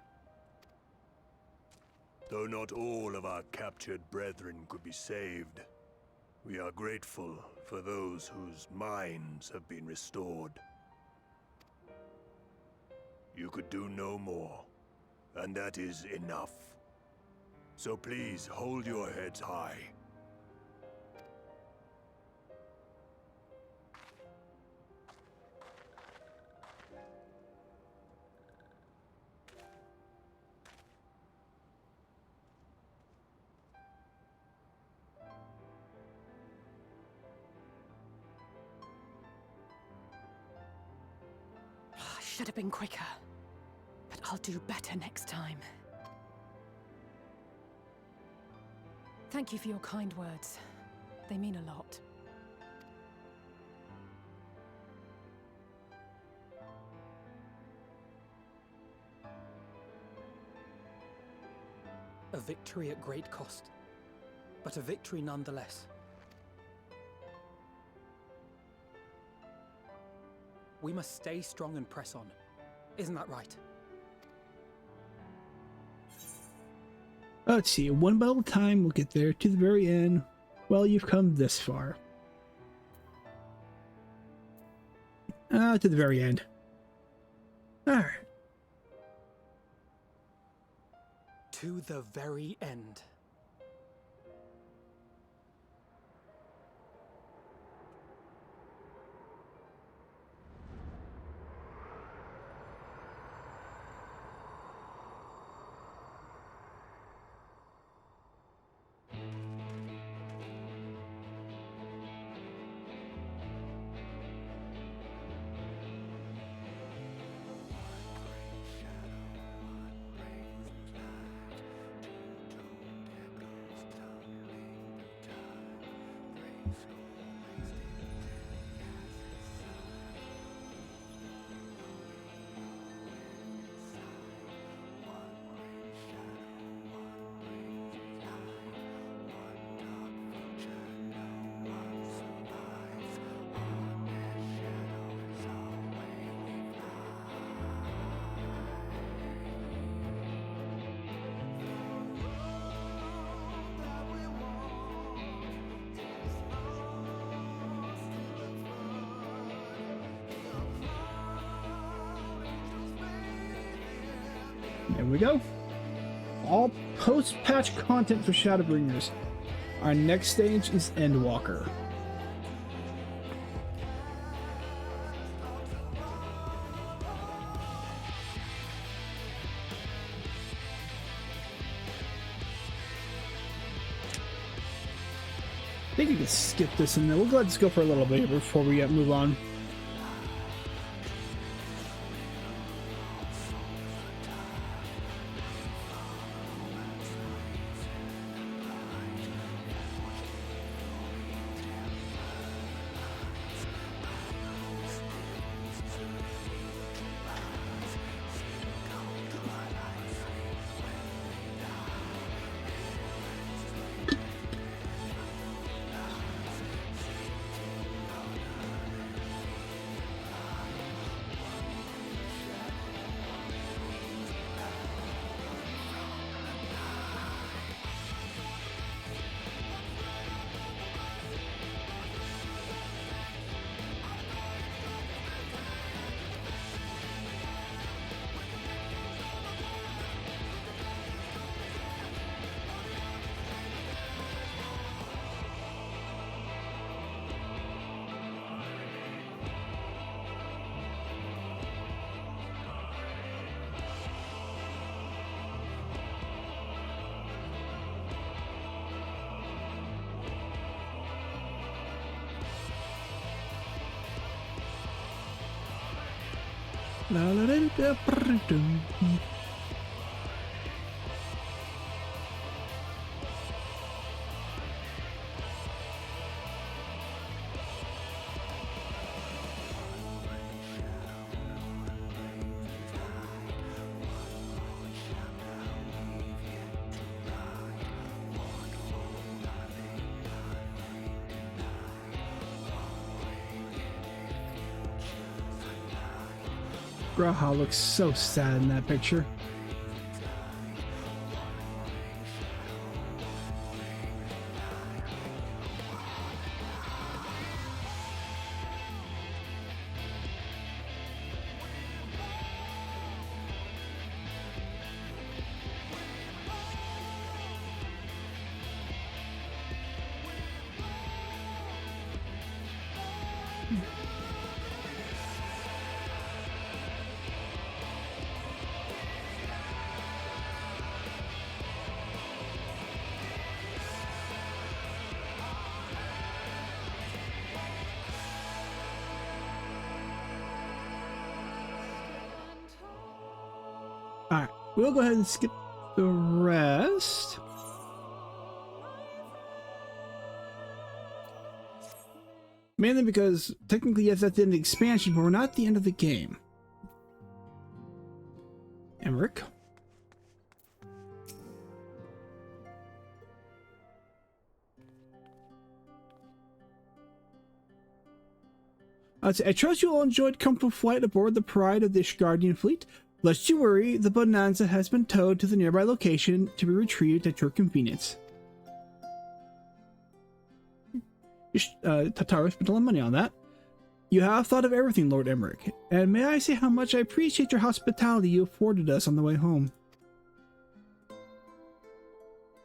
[SPEAKER 21] Though not all of our captured brethren could be saved, we are grateful for those whose minds have been restored. You could do no more, and that is enough. So please hold your heads high.
[SPEAKER 19] Should have been quicker, but I'll do better next time. Thank you for your kind words. They mean a lot.
[SPEAKER 2] A victory at great cost, but a victory nonetheless. We must stay strong and press on. Isn't that right?
[SPEAKER 1] Let's see, one battle at a time, we'll get there to the very end. Well, you've come this far. To the very end. Alright.
[SPEAKER 2] To the very end.
[SPEAKER 1] There we go. All post-patch content for Shadowbringers. Our next stage is Endwalker. I think we can skip this and then we'll let this go for a little bit before we move on. La la da da da da. G'raha looks so sad in that picture. Alright, we'll go ahead and skip the rest. Mainly because technically yes, that's the end of the expansion, but we're not at the end of the game. Emmerich. I trust you all enjoyed comfortable flight aboard the Pride of the Ishgardian fleet. Lest you worry, the Bonanza has been towed to the nearby location to be retrieved at your convenience. Tataru spent a lot of money on that. You have thought of everything, Lord Emmerich, and may I say how much I appreciate your hospitality you afforded us on the way home.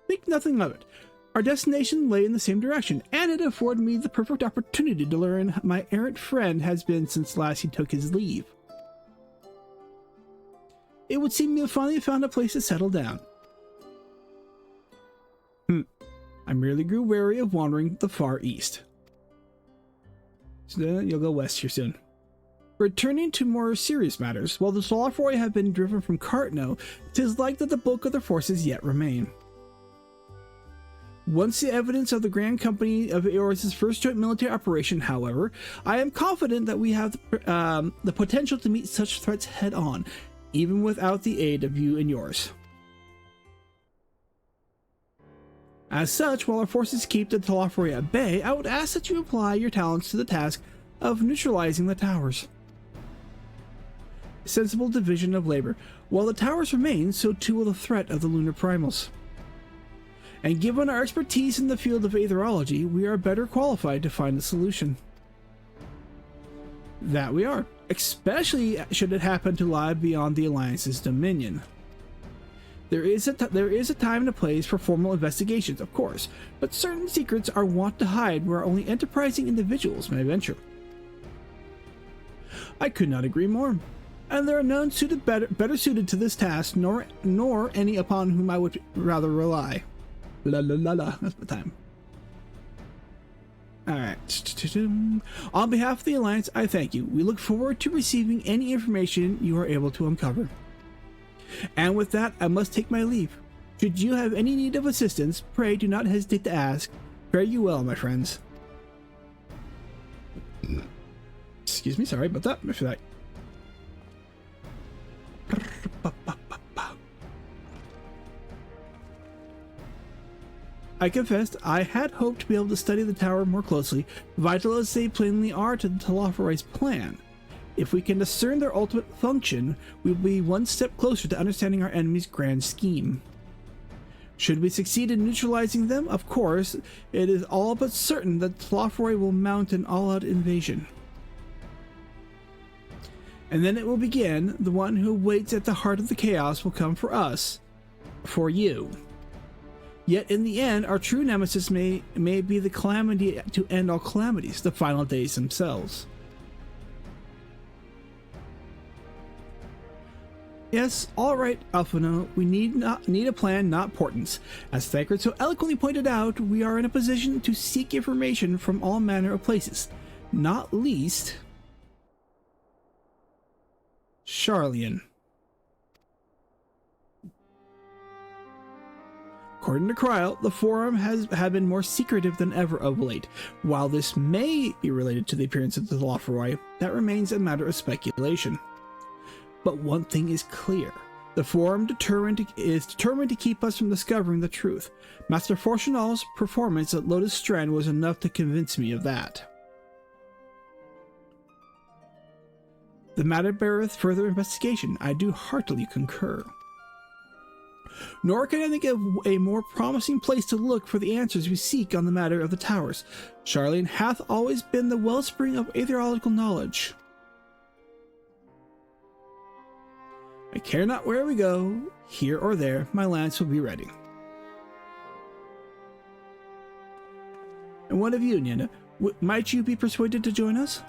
[SPEAKER 1] Think nothing of it. Our destination lay in the same direction, and it afforded me the perfect opportunity to learn how my errant friend has been since last he took his leave. It would seem you have finally found a place to settle down. I merely grew wary of wandering the far east. So then you'll go west here soon. Returning to more serious matters, while the Telophoroi have been driven from Cartno, 'tis like that the bulk of their forces yet remain. Once the evidence of the Grand Company of Eorze's first joint military operation, however, I am confident that we have the potential to meet such threats head-on, even without the aid of you and yours. As such, while our forces keep the Telophoroi at bay, I would ask that you apply your talents to the task of neutralizing the towers. Sensible division of labor. While the towers remain, so too will the threat of the lunar primals. And given our expertise in the field of aetherology, we are better qualified to find a solution. That we are, especially should it happen to lie beyond the Alliance's dominion. There is a time and a place for formal investigations, of course, but certain secrets are wont to hide where only enterprising individuals may venture. I could not agree more, and there are none better suited to this task, nor any upon whom I would rather rely. La la la la, that's my time. Alright. On behalf of the Alliance, I thank you. We look forward to receiving any information you are able to uncover. And with that, I must take my leave. Should you have any need of assistance, pray do not hesitate to ask. Fare you well, my friends. Excuse me, sorry about that. For that. I confessed I had hoped to be able to study the tower more closely, vital as they plainly are to the Telophoroi's plan. If we can discern their ultimate function, we will be one step closer to understanding our enemy's grand scheme. Should we succeed in neutralizing them, of course, it is all but certain that Telophoroi will mount an all-out invasion. And then it will begin. The one who waits at the heart of the chaos will come for us. For you. Yet in the end, our true nemesis may be the calamity to end all calamities, the final days themselves. Yes, all right, Alphinaud, we need a plan, not portents. As Thancred so eloquently pointed out, we are in a position to seek information from all manner of places, not least Sharlayan. According to Kryl, the Forum have been more secretive than ever of late. While this may be related to the appearance of the Telophoroi, that remains a matter of speculation. But one thing is clear. The Forum is determined to keep us from discovering the truth. Master Fortunal's performance at Lotus Strand was enough to convince me of that. The matter beareth further investigation. I do heartily concur. Nor can I think of a more promising place to look for the answers we seek on the matter of the towers. Sharlayan hath always been the wellspring of aetherical knowledge. I care not where we go, here or there, my lance will be ready. And what of you, Nina? Might you be persuaded to join us?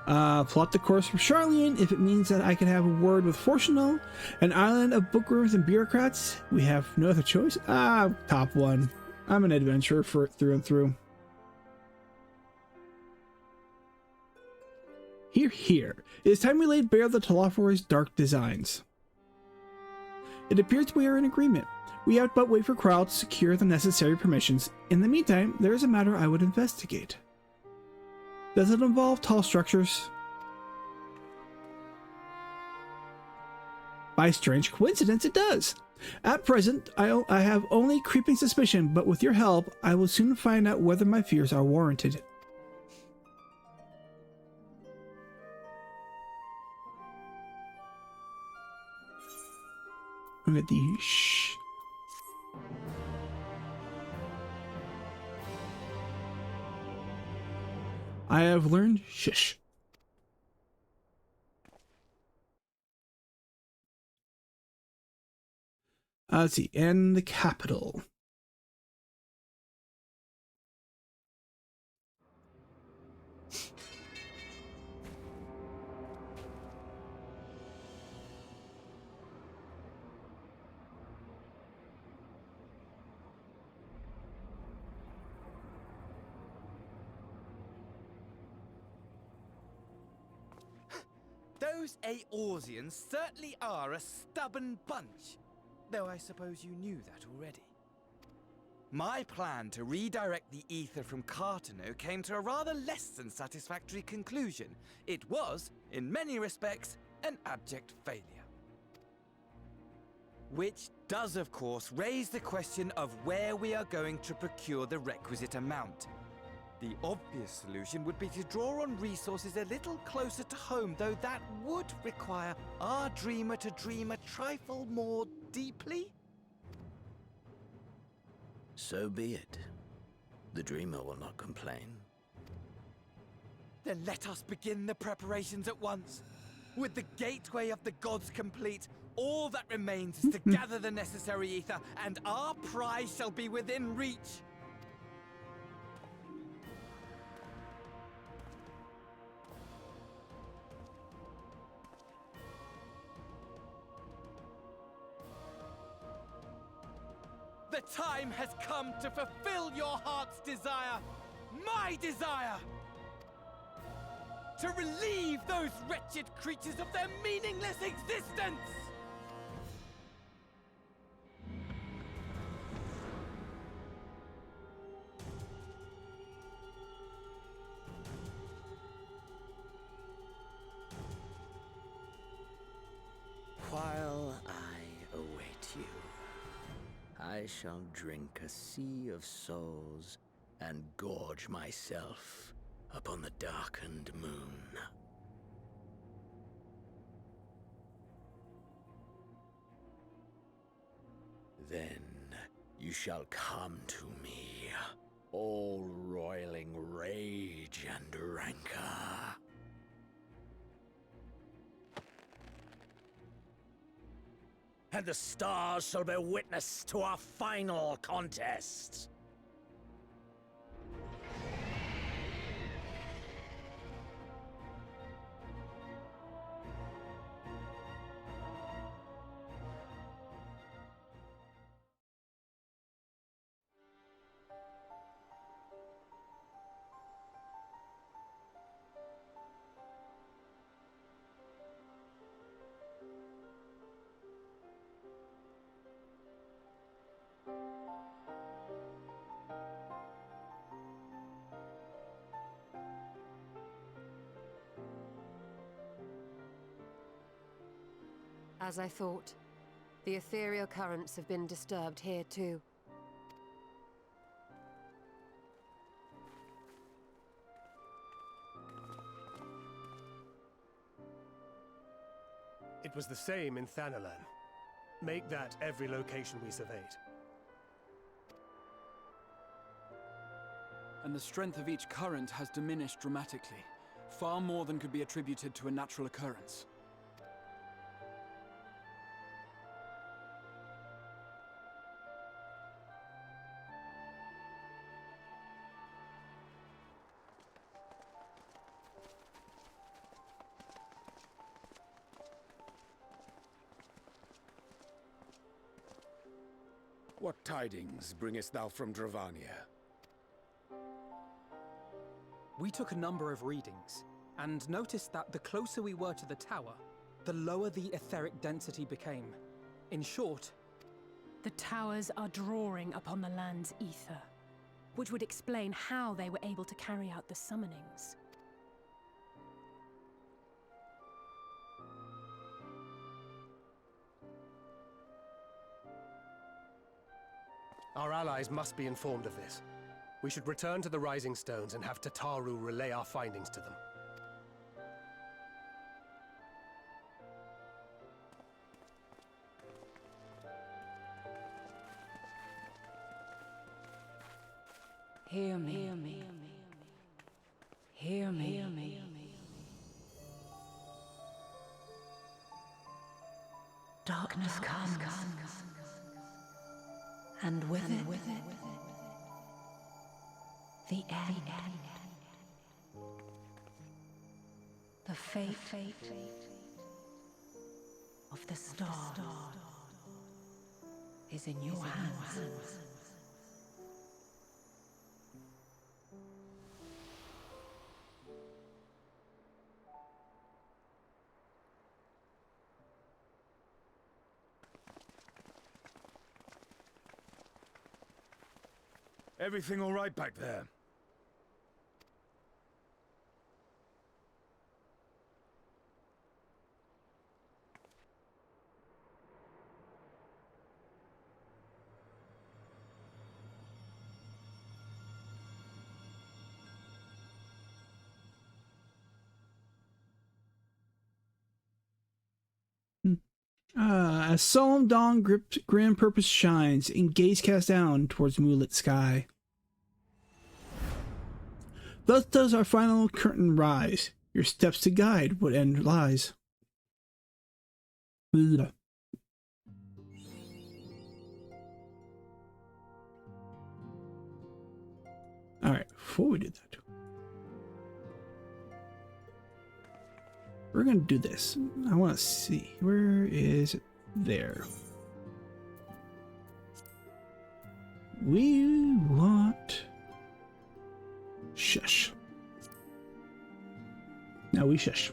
[SPEAKER 1] Plot the course for Sharlayan if it means that I can have a word with Fortunal, an island of bookworms and bureaucrats. We have no other choice. Top one. I'm an adventurer through and through. Here. It is time we laid bare the Telophoroi's dark designs. It appears we are in agreement. We have but wait for Kryl to secure the necessary permissions. In the meantime, there is a matter I would investigate. Does it involve tall structures? By strange coincidence, it does. At present, I have only creeping suspicion, but with your help, I will soon find out whether my fears are warranted. Look at the shh. I have learned shush. Let's see, and the capital.
[SPEAKER 11] Those Eorzeans certainly are a stubborn bunch, though I suppose you knew that already. My plan to redirect the ether from Carteneau came to a rather less than satisfactory conclusion. It was, in many respects, an abject failure. Which does, of course, raise the question of where we are going to procure the requisite amount. The obvious solution would be to draw on resources a little closer to home, though that would require our dreamer to dream a trifle more deeply.
[SPEAKER 9] So be it. The dreamer will not complain.
[SPEAKER 11] Then let us begin the preparations at once. With the gateway of the gods complete, all that remains is to gather the necessary ether, and our prize shall be within reach. The time has come to fulfill your heart's desire, my desire! To relieve those wretched creatures of their meaningless existence!
[SPEAKER 9] While I await you, I shall drink a sea of souls and gorge myself upon the darkened moon. Then you shall come to me, all roiling rage and rancor. And the stars shall bear witness to our final contest.
[SPEAKER 8] As I thought, the ethereal currents have been disturbed here too.
[SPEAKER 7] It was the same in Thanalan. Make that every location we surveyed.
[SPEAKER 10] And the strength of each current has diminished dramatically, far more than could be attributed to a natural occurrence.
[SPEAKER 3] What tidings bringest thou from Dravania?
[SPEAKER 2] We took a number of readings, and noticed that the closer we were to the tower, the lower the etheric density became. In short,
[SPEAKER 19] the towers are drawing upon the land's ether, which would explain how they were able to carry out the summonings.
[SPEAKER 7] Our allies must be informed of this. We should return to the Rising Stones and have Tataru relay our findings to them.
[SPEAKER 16] Hear me. Hear me. Hear me. Hear me. Darkness comes. And with it, the end. The fate of the star is in your hands.
[SPEAKER 5] Everything all right back there?
[SPEAKER 1] As solemn dawn gripped grim purpose shines, and gaze cast down towards moonlit sky. Thus does our final curtain rise, your steps to guide what end lies. Alright, before we do that, we're gonna do this. I want to see, where is it? There. We want... Shush. Now we shush.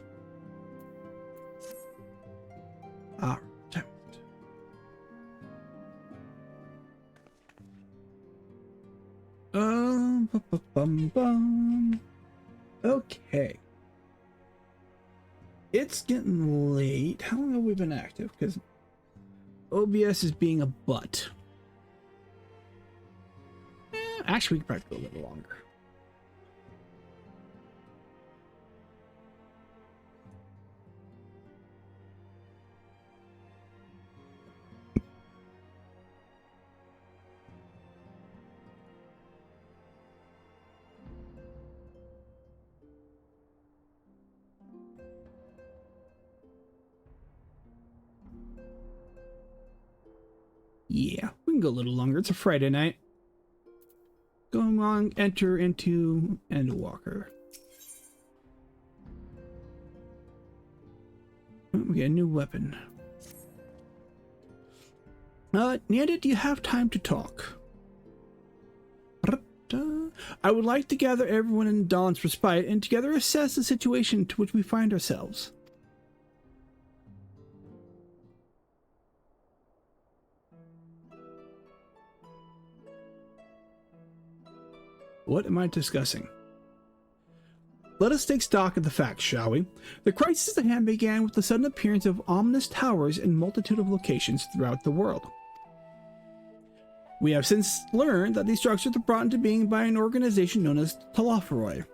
[SPEAKER 1] Damn it. Okay. It's getting late. How long have we been active? Because OBS is being a butt. Actually, we could probably go a little longer. Yeah, we can go a little longer. It's a Friday night. Going on, enter into Endwalker. We get a new weapon. Nanda, do you have time to talk? I would like to gather everyone in Dawn's respite and together assess the situation to which we find ourselves. What am I discussing? let us take stock of the facts, shall we? The crisis at hand began with the sudden appearance of ominous towers in a multitude of locations throughout the world. We have since learned that these structures were brought into being by an organization known as Telophoroi.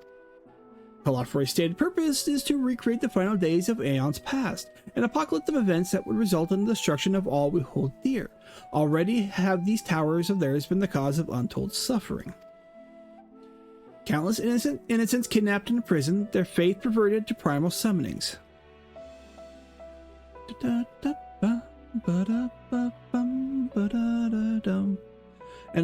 [SPEAKER 1] Telophoroi's stated purpose is to recreate the final days of aeons past, an apocalypse of events that would result in the destruction of all we hold dear. Already have these towers of theirs been the cause of untold suffering. Countless innocents kidnapped and imprisoned, their faith perverted to primal summonings. And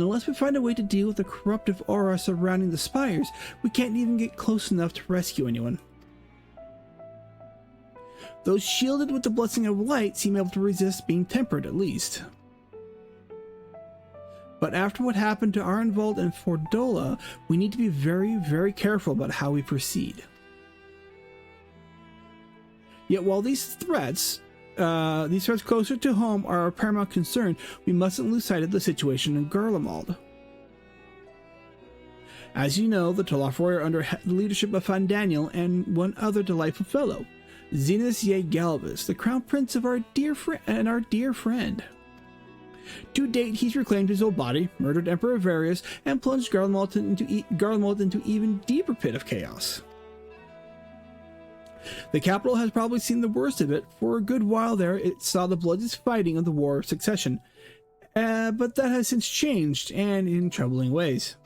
[SPEAKER 1] unless we find a way to deal with the corruptive aura surrounding the spires, we can't even get close enough to rescue anyone. Those shielded with the blessing of light seem able to resist being tempered, at least. But after what happened to Arenvald and Fordola, we need to be very, very careful about how we proceed. Yet while these threats closer to home are our paramount concern, we mustn't lose sight of the situation in Garlemald. As you know, the Telophoroi are under the leadership of Fandaniel and one other delightful fellow, Zenas Ye Galvis, the crown prince of our dear friend. To date, he's reclaimed his old body, murdered Emperor Varius, and plunged Garlemald into even deeper pit of chaos. The capital has probably seen the worst of it. For a good while there, it saw the bloodiest fighting of the War of Succession, but that has since changed, and in troubling ways.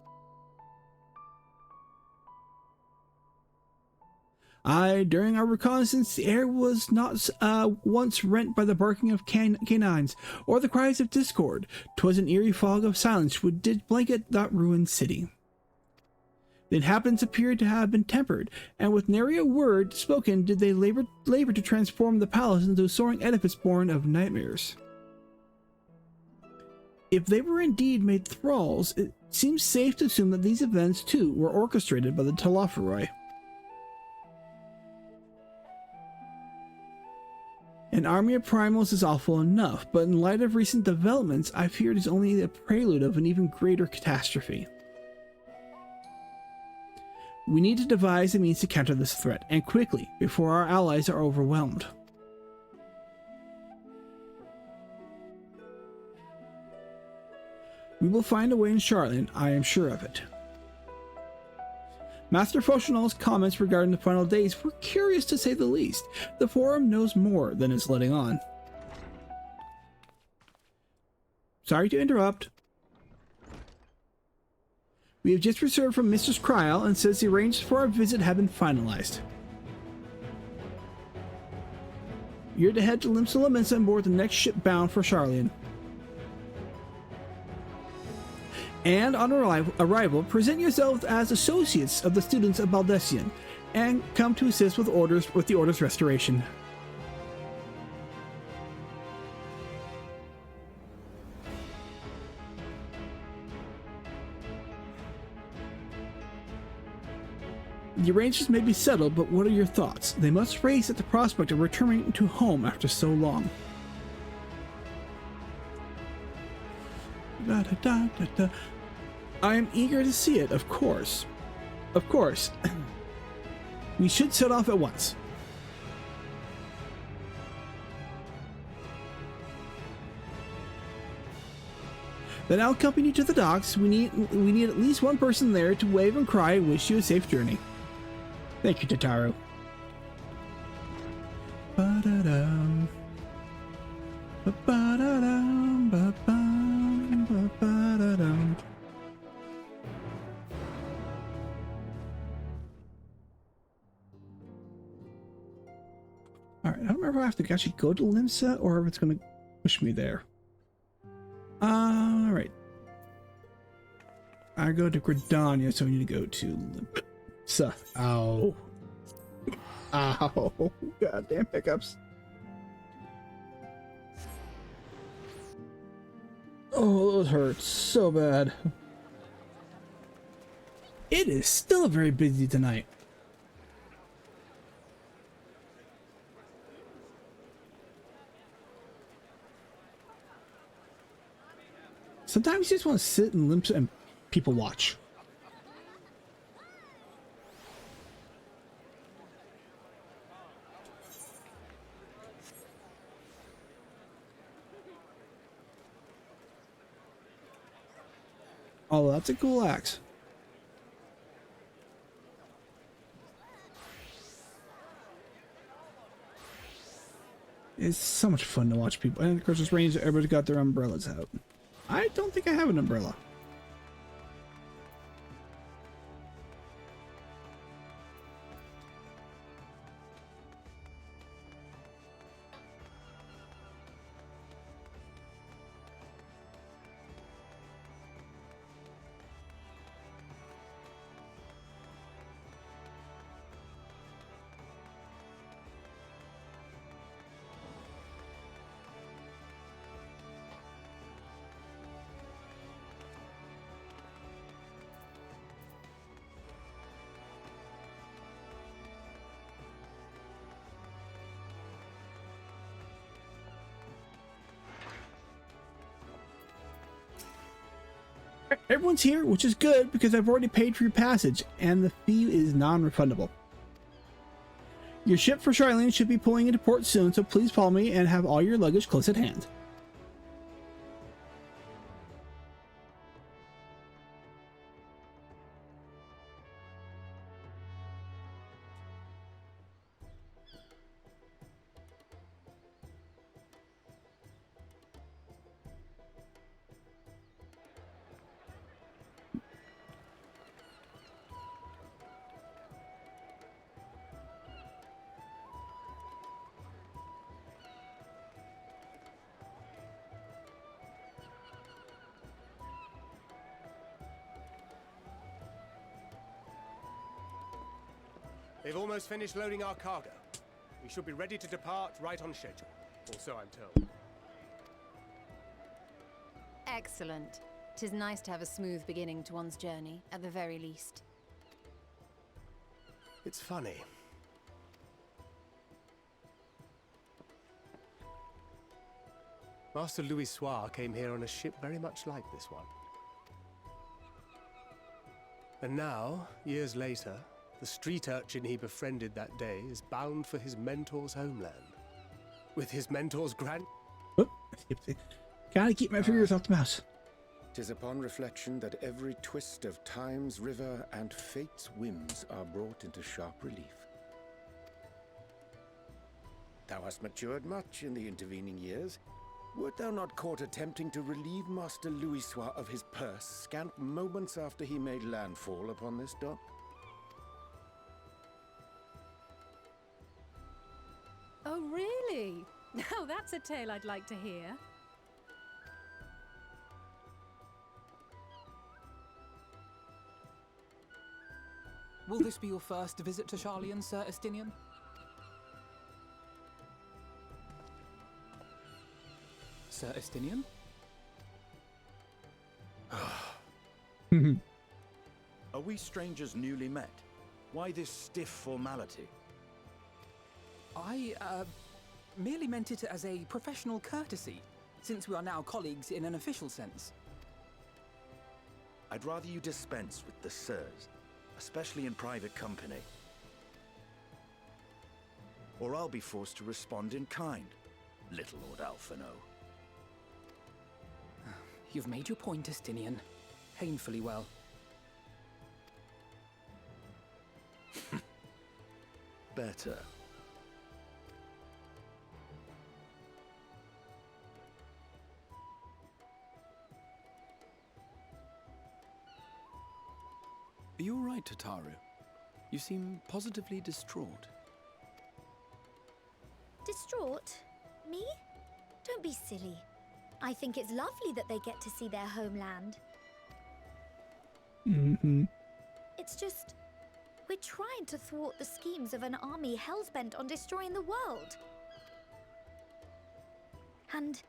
[SPEAKER 1] During our reconnaissance, the air was not once rent by the barking of canines or the cries of discord. 'Twas an eerie fog of silence which did blanket that ruined city. The inhabitants appeared to have been tempered, and with nary a word spoken did they labor to transform the palace into a soaring edifice born of nightmares. If they were indeed made thralls, it seems safe to assume that these events too were orchestrated by the Telophoroi. An army of primals is awful enough, but in light of recent developments, I fear it is only a prelude of an even greater catastrophe. We need to devise a means to counter this threat, and quickly, before our allies are overwhelmed. We will find a way in Sharlayan, I am sure of it. Master Foshnal's comments regarding the final days were curious to say the least. The Forum knows more than is letting on. Sorry to interrupt. We have just returned from Mistress Kryal and says the arrangements for our visit have been finalized. You're to head to Limsa Lominsa and board the next ship bound for Sharlayan. And on arrival, present yourselves as associates of the students of Baldesion, and come to assist with the order's restoration. The arrangements may be settled, but what are your thoughts? They must race at the prospect of returning to home after so long. I am eager to see it, of course. Of course. We should set off at once. Then I'll accompany you to the docks. We need at least one person there to wave and cry and wish you a safe journey. Thank you, Tataru. Ba-da-dum. Ba-ba-da-dum. Ba-bum. Ba-ba-da-dum. Alright, I don't remember if I have to actually go to Limsa or if it's going to push me there. Alright. I go to Gridania, so we need to go to Limsa. Ow. Ow. Goddamn hiccups. Oh, those hurt so bad. It is still very busy tonight. Sometimes you just want to sit in Limsa and people watch. Oh, that's a cool axe. It's so much fun to watch people. And of course, it's raining, so everybody's got their umbrellas out. I don't think I have an umbrella. Everyone's here, which is good because I've already paid for your passage, and the fee is non-refundable. Your ship for Sharlayan should be pulling into port soon, so please follow me and have all your luggage close at hand.
[SPEAKER 7] They've almost finished loading our cargo. We should be ready to depart right on schedule, or so I'm told.
[SPEAKER 8] Excellent. 'Tis nice to have a smooth beginning to one's journey, at the very least.
[SPEAKER 7] It's funny. Master Louis Soir came here on a ship very much like this one. And now, years later, the street urchin he befriended that day is bound for his mentor's homeland. With his mentor's
[SPEAKER 1] Gotta keep my fingers off the mouse.
[SPEAKER 3] 'Tis upon reflection that every twist of time's river and fate's whims are brought into sharp relief. Thou hast matured much in the intervening years. Wert thou not caught attempting to relieve Master Louis Soir of his purse scant moments after he made landfall upon this dock?
[SPEAKER 19] Oh, really? Now that's a tale I'd like to hear.
[SPEAKER 2] Will this be your first visit to Sharlayan, Sir Estinian? Sir Estinian?
[SPEAKER 5] Are we strangers newly met? Why this stiff formality?
[SPEAKER 2] I, merely meant it as a professional courtesy, since we are now colleagues in an official sense.
[SPEAKER 5] I'd rather you dispense with the sirs, especially in private company. Or I'll be forced to respond in kind, little Lord Alphino.
[SPEAKER 2] You've made your point, Estinian. Painfully well.
[SPEAKER 5] Better.
[SPEAKER 10] Are you all right, Tataru? You seem positively distraught.
[SPEAKER 17] Distraught? Me? Don't be silly. I think it's lovely that they get to see their homeland.
[SPEAKER 1] Mm-hmm.
[SPEAKER 17] It's just, we're trying to thwart the schemes of an army hellbent on destroying the world. And,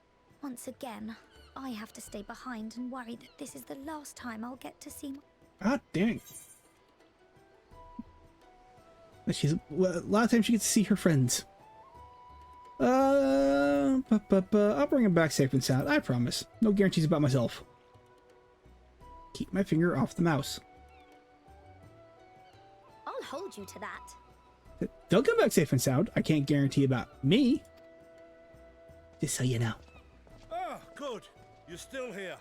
[SPEAKER 17] once again, I have to stay behind and worry that this is the last time I'll get to see my...
[SPEAKER 1] God dang. Last time she gets to see her friends. I'll bring him back safe and sound, I promise. No guarantees about myself. Keep my finger off the mouse.
[SPEAKER 17] I'll hold you to that.
[SPEAKER 1] They'll come back safe and sound. I can't guarantee about me. Just so you know.
[SPEAKER 21] Ah, good. You're still here.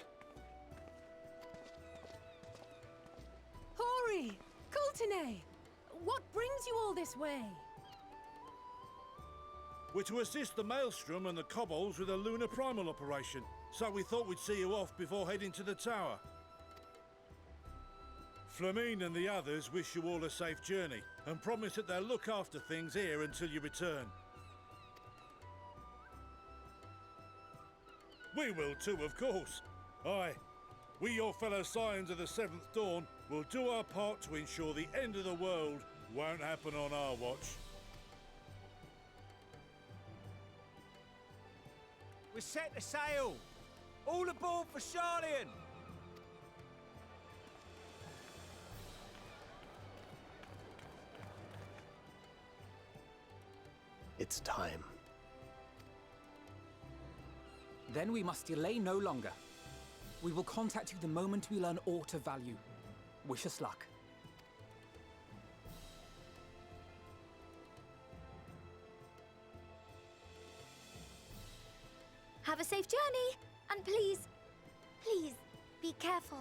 [SPEAKER 19] Hey! Coulternay! What brings you all this way?
[SPEAKER 12] We're to assist the Maelstrom and the Kobolds with a lunar primal operation, so we thought we'd see you off before heading to the tower. Flamine and the others wish you all a safe journey, and promise that they'll look after things here until you return. We will too, of course. Aye, we your fellow Scions of the Seventh Dawn will do our part to ensure the end of the world won't happen on our watch.
[SPEAKER 9] We're set to sail! All aboard for Sharlayan!
[SPEAKER 7] It's time.
[SPEAKER 2] Then we must delay no longer. We will contact you the moment we learn aught of value. Wish us luck.
[SPEAKER 17] Have a safe journey, and please, please, be careful.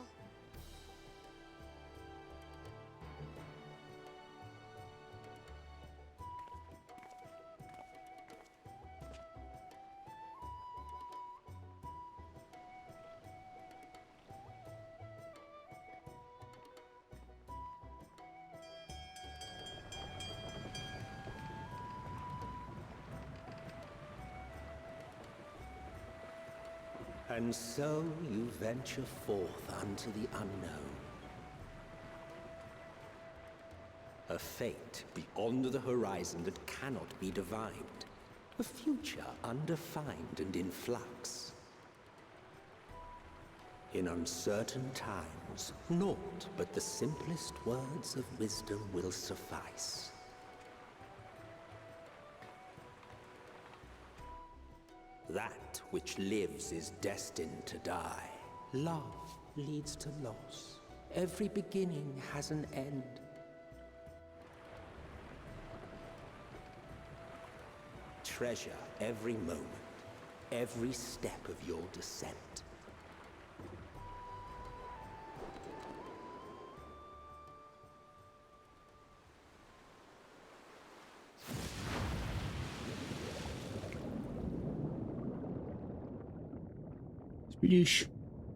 [SPEAKER 22] And so you venture forth unto the unknown. A fate beyond the horizon that cannot be divined. A future undefined and in flux. In uncertain times, naught but the simplest words of wisdom will suffice. That which lives is destined to die. Love leads to loss. Every beginning has an end. Treasure every moment, every step of your descent.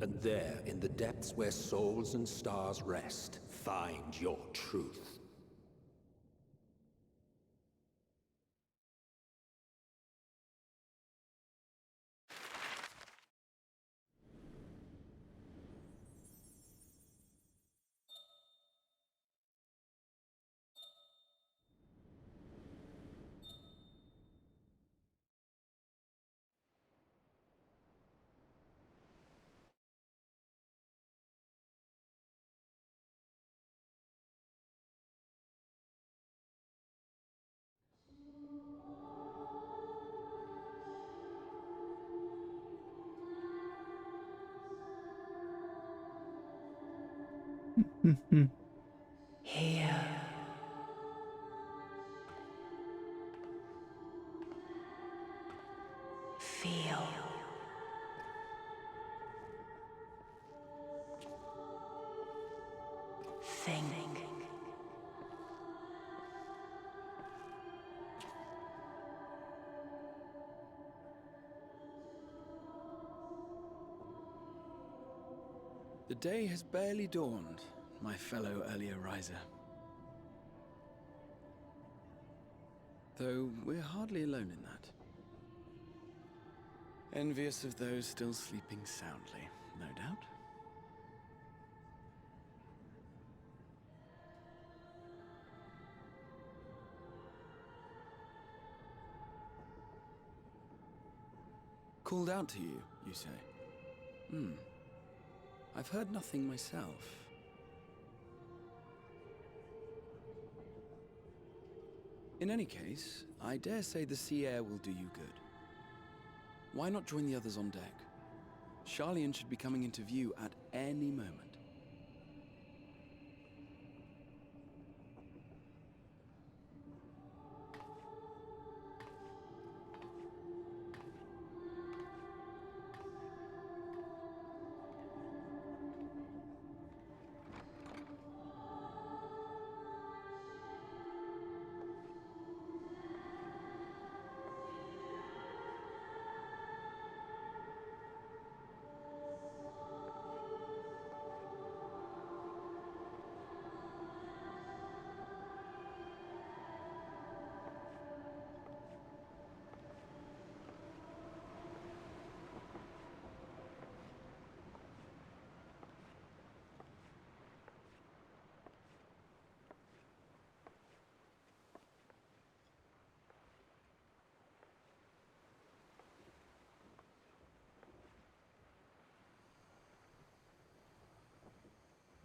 [SPEAKER 22] And there, in the depths where souls and stars rest, find your truth.
[SPEAKER 16] Here. Feel. Think.
[SPEAKER 10] The day has barely dawned, my fellow earlier riser. Though we're hardly alone in that. Envious of those still sleeping soundly, no doubt. Called out to you, you say? I've heard nothing myself. In any case, I dare say the sea air will do you good. Why not join the others on deck? Sharlayan should be coming into view at any moment.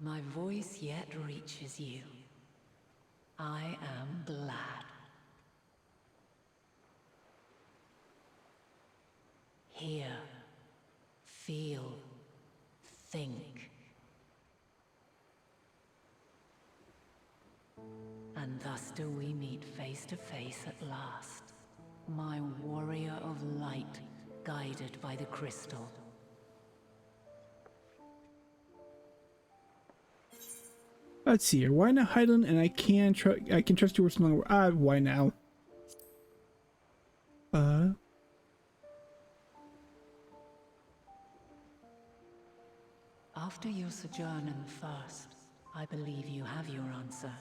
[SPEAKER 16] my voice yet reaches you. I am glad. Hear, feel, think. And thus do we meet face to face at last, my warrior of light, guided by the crystal.
[SPEAKER 1] Let's see here. Why now, Hydaelyn? And I can trust you with some longer. Why now?
[SPEAKER 16] After your sojourn in the First, I believe you have your answer.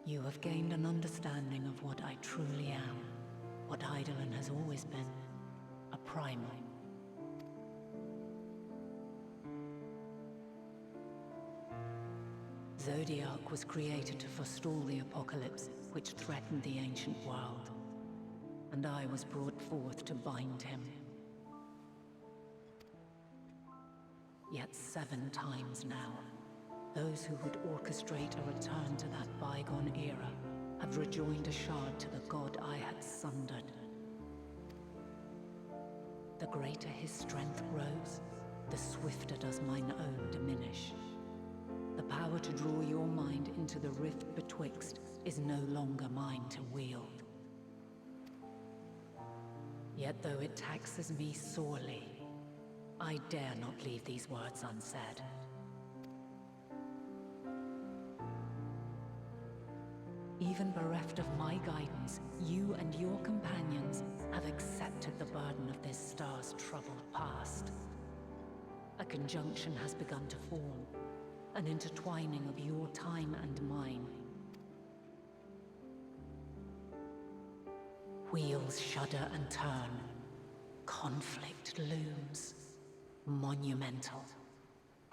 [SPEAKER 16] You have gained an understanding of what I truly am, what Hydaelyn has always been, a primal. Zodiark was created to forestall the apocalypse which threatened the ancient world, and I was brought forth to bind him. Yet 7 times now, those who would orchestrate a return to that bygone era have rejoined a shard to the god I had sundered. The greater his strength grows, the swifter does mine own diminish. The power to draw your mind into the rift betwixt is no longer mine to wield. Yet though it taxes me sorely, I dare not leave these words unsaid. Even bereft of my guidance, you and your companions have accepted the burden of this star's troubled past. A conjunction has begun to form, an intertwining of your time and mine. Wheels shudder and turn. Conflict looms, monumental,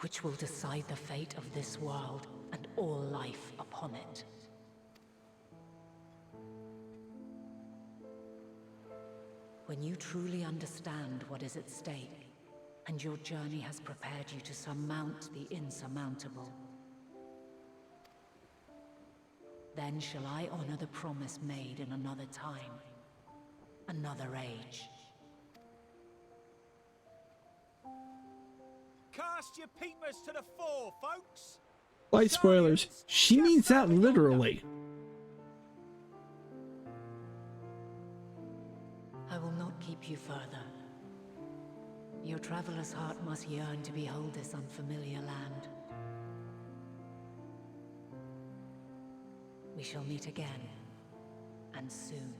[SPEAKER 16] which will decide the fate of this world and all life upon it. When you truly understand what is at stake, and your journey has prepared you to surmount the insurmountable, then shall I honor the promise made in another time, another age.
[SPEAKER 9] Cast your peepers to the fore, folks!
[SPEAKER 1] Light spoilers. She means that literally.
[SPEAKER 16] I will not keep you further. Your traveler's heart must yearn to behold this unfamiliar land. We shall meet again, and soon.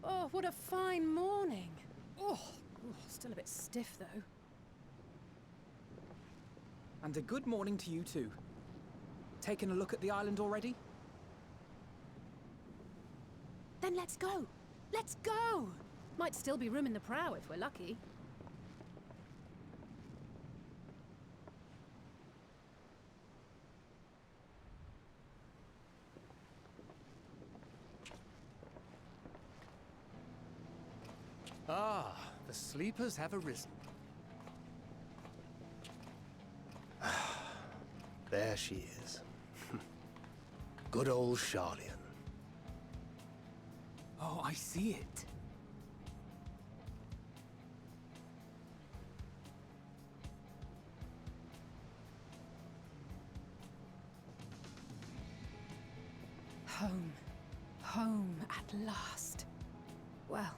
[SPEAKER 19] Oh, what a fine morning. Oh, still a bit stiff though.
[SPEAKER 2] And a good morning to you too. Taking a look at the island already?
[SPEAKER 19] Then let's go. Let's go! Might still be room in the prow if we're lucky.
[SPEAKER 7] Ah, the sleepers have arisen. There she is. Good old Sharlayan.
[SPEAKER 2] Oh, I see it.
[SPEAKER 19] Home. Home at last. Well,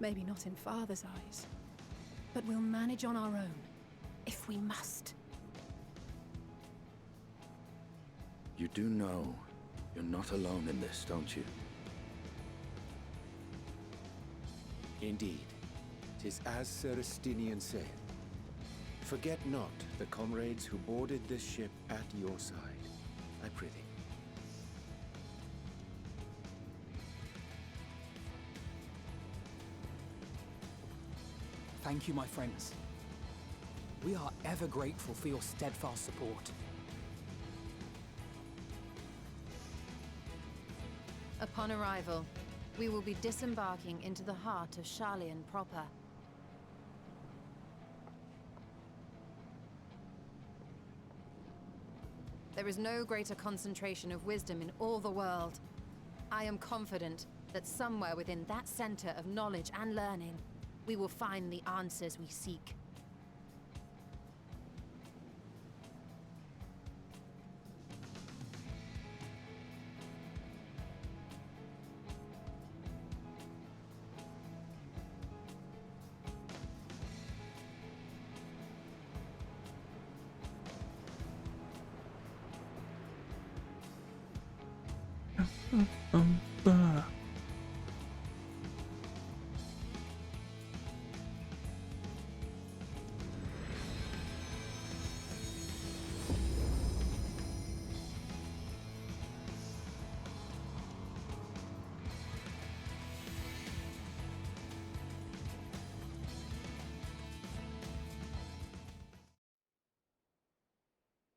[SPEAKER 19] maybe not in Father's eyes, but we'll manage on our own, if we must.
[SPEAKER 3] You do know you're not alone in this, don't you?
[SPEAKER 6] Indeed. 'Tis as Sir Estinian saith.
[SPEAKER 3] Forget not the comrades who boarded this ship at your side, I prithee.
[SPEAKER 2] Thank you, my friends. We are ever grateful for your steadfast support.
[SPEAKER 8] Upon arrival, we will be disembarking into the heart of Sharlayan proper. There is no greater concentration of wisdom in all the world. I am confident that somewhere within that center of knowledge and learning, we will find the answers we seek.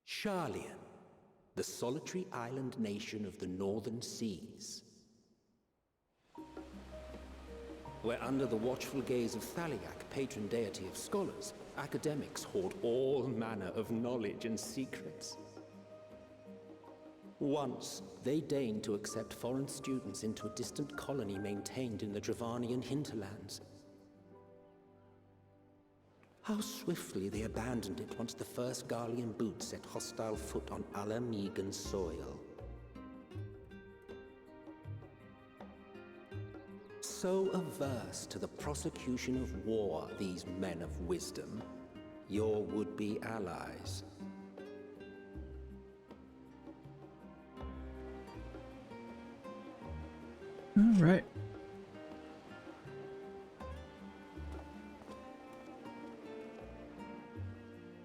[SPEAKER 22] Sharlayan, the solitary island nation of the northern seas. Where under the watchful gaze of Thaliak, patron deity of scholars, academics hoard all manner of knowledge and secrets. Once, they deigned to accept foreign students into a distant colony maintained in the Dravanian hinterlands. How swiftly they abandoned it once the first Garlean boot set hostile foot on Ala Mhigan soil. So averse to the prosecution of war, these men of wisdom, your would-be allies.
[SPEAKER 1] All right.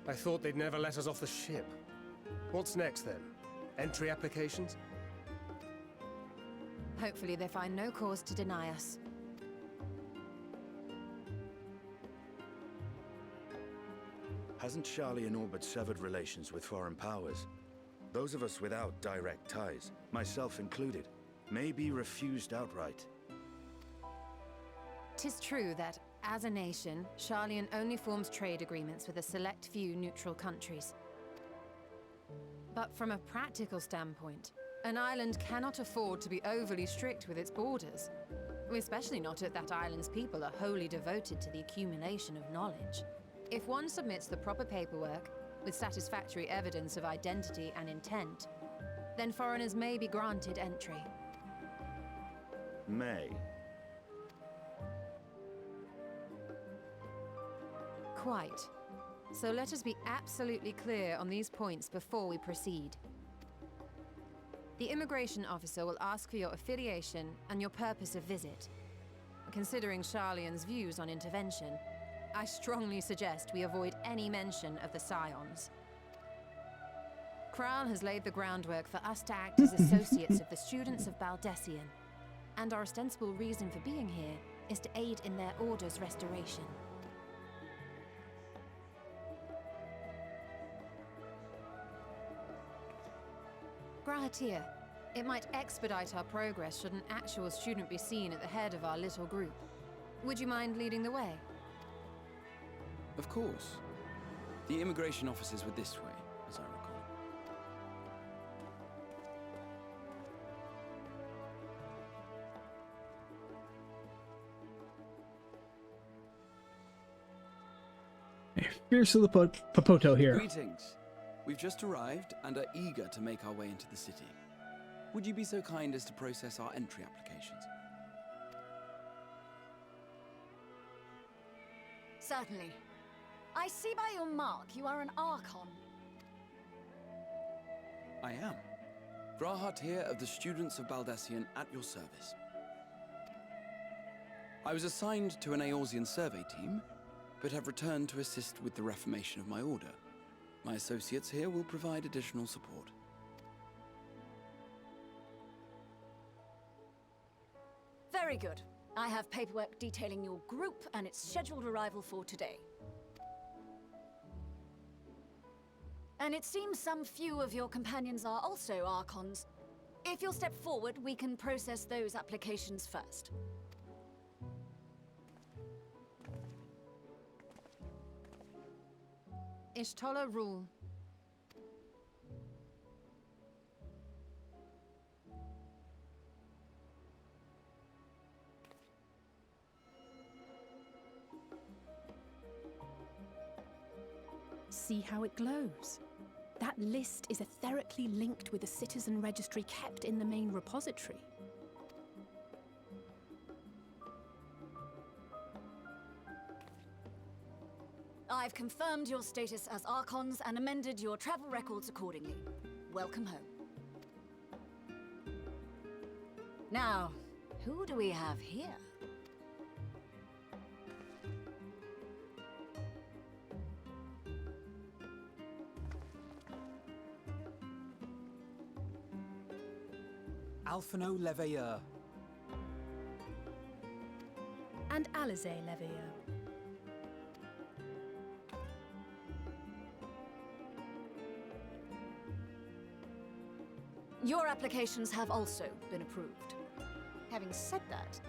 [SPEAKER 7] I thought they'd never let us off the ship. What's next then? Entry applications?
[SPEAKER 8] Hopefully they find no cause to deny us.
[SPEAKER 5] Hasn't Sharlayan all but severed relations with foreign powers? Those of us without direct ties, myself included, may be refused outright.
[SPEAKER 8] 'Tis true that, as a nation, Sharlayan only forms trade agreements with a select few neutral countries. But from a practical standpoint, an island cannot afford to be overly strict with its borders, especially not if that island's people are wholly devoted to the accumulation of knowledge. If one submits the proper paperwork, with satisfactory evidence of identity and intent, then foreigners may be granted entry.
[SPEAKER 5] May.
[SPEAKER 8] Quite. So let us be absolutely clear on these points before we proceed. The immigration officer will ask for your affiliation and your purpose of visit. Considering Sharlayan's views on intervention, I strongly suggest we avoid any mention of the Scions. Kral has laid the groundwork for us to act as associates of the students of Baldesion, and our ostensible reason for being here is to aid in their order's restoration. Grahatir, it might expedite our progress should an actual student be seen at the head of our little group. Would you mind leading the way?
[SPEAKER 10] Of course. The immigration officers were this way, as I recall.
[SPEAKER 1] Fierce of the Papoto here.
[SPEAKER 10] Greetings. We've just arrived and are eager to make our way into the city. Would you be so kind as to process our entry applications?
[SPEAKER 6] Certainly. I see by your mark you are an Archon.
[SPEAKER 10] I am. Grahatir of the Students of Baldesion at your service. I was assigned to an Eorzean survey team, but have returned to assist with the reformation of my order. My associates here will provide additional support.
[SPEAKER 6] Very good. I have paperwork detailing your group and its scheduled arrival for today. And it seems some few of your companions are also Archons. If you'll step forward, we can process those applications first.
[SPEAKER 13] Ishtola rule.
[SPEAKER 19] See how it glows. That list is etherically linked with the citizen registry kept in the main repository.
[SPEAKER 6] I've confirmed your status as Archons and amended your travel records accordingly. Welcome home. Now, who do we have here?
[SPEAKER 2] Alphino Leveilleur.
[SPEAKER 19] And Alize Leveilleur.
[SPEAKER 6] Your applications have also been approved. Having said that,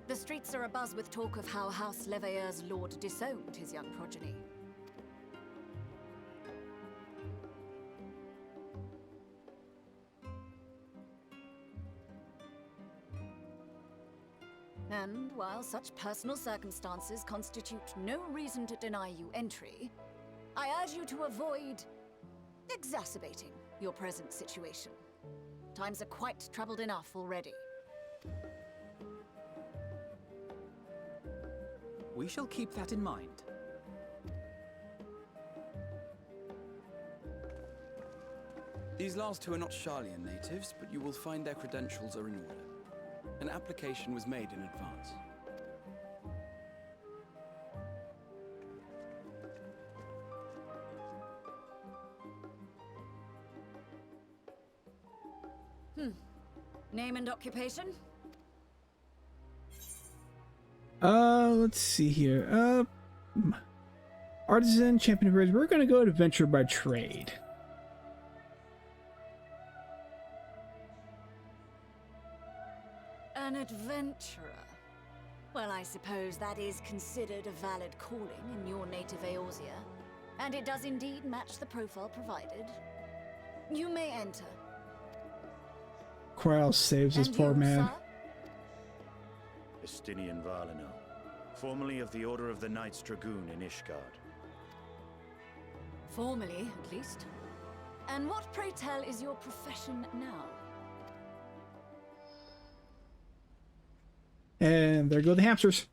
[SPEAKER 6] the streets are abuzz with talk of how House Leveilleur's lord disowned his young progeny. And while such personal circumstances constitute no reason to deny you entry, I urge you to avoid exacerbating your present situation. Times are quite troubled enough already.
[SPEAKER 2] We shall keep that in mind.
[SPEAKER 10] These last two are not Sharlayan natives, but you will find their credentials are in order. An application was made in advance.
[SPEAKER 6] Name and occupation?
[SPEAKER 1] Let's see here. Artisan, champion of raids. We're gonna go adventure by trade.
[SPEAKER 6] An adventurer. Well, I suppose that is considered a valid calling in your native Eorzea. And it does indeed match the profile provided. You may enter.
[SPEAKER 1] Cryl saves his poor man.
[SPEAKER 15] Estinian Valino, formerly of the Order of the Knights Dragoon in Ishgard.
[SPEAKER 6] Formally, at least. And what, pray tell, is your profession now?
[SPEAKER 1] And there go the hamsters.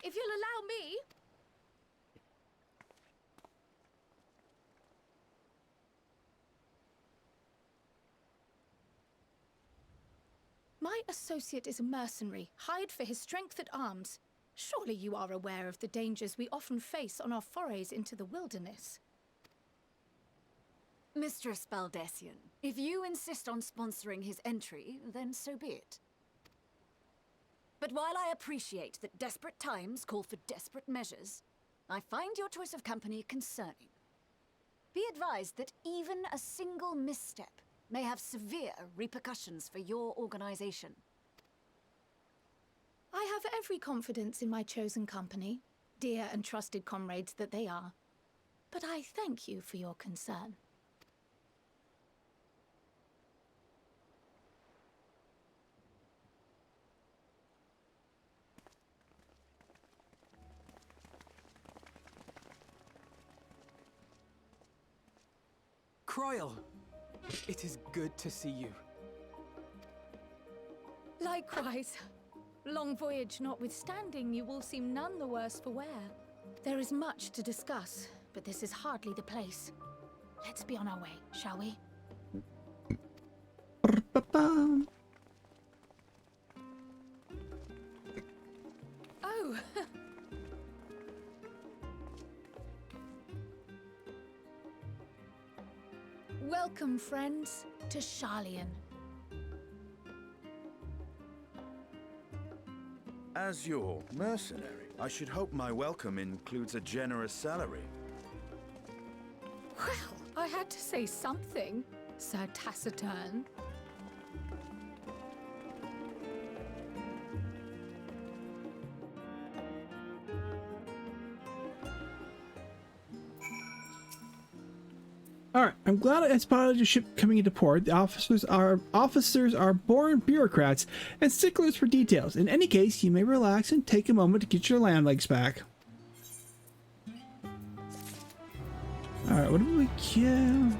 [SPEAKER 19] If you'll allow me... My associate is a mercenary, hired for his strength at arms. Surely you are aware of the dangers we often face on our forays into the wilderness.
[SPEAKER 6] Mistress Baldesion, if you insist on sponsoring his entry, then so be it. But while I appreciate that desperate times call for desperate measures, I find your choice of company concerning. Be advised that even a single misstep may have severe repercussions for your organization.
[SPEAKER 19] I have every confidence in my chosen company, dear and trusted comrades that they are. But I thank you for your concern.
[SPEAKER 2] Cryl! It is good to see you.
[SPEAKER 19] Likewise. Long voyage notwithstanding, you will seem none the worse for wear. There is much to discuss,
[SPEAKER 13] but this is hardly the place. Let's be on our way, shall we?
[SPEAKER 6] Oh! Welcome, friends, to Sharlayan.
[SPEAKER 5] As your mercenary, I should hope my welcome includes a generous salary.
[SPEAKER 13] Well, I had to say something, Sir Taciturn.
[SPEAKER 1] Alright, I'm glad I spotted your ship coming into port. The officers are born bureaucrats and sticklers for details. In any case, you may relax and take a moment to get your land legs back. Alright, what do we get?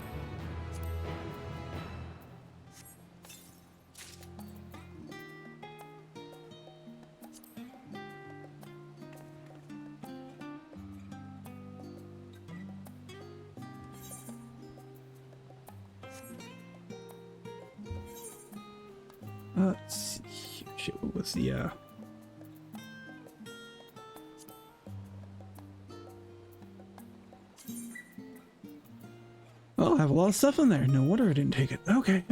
[SPEAKER 1] Let's see. Shit, what was the Oh, I have a lot of stuff in there. No wonder I didn't take it. Okay,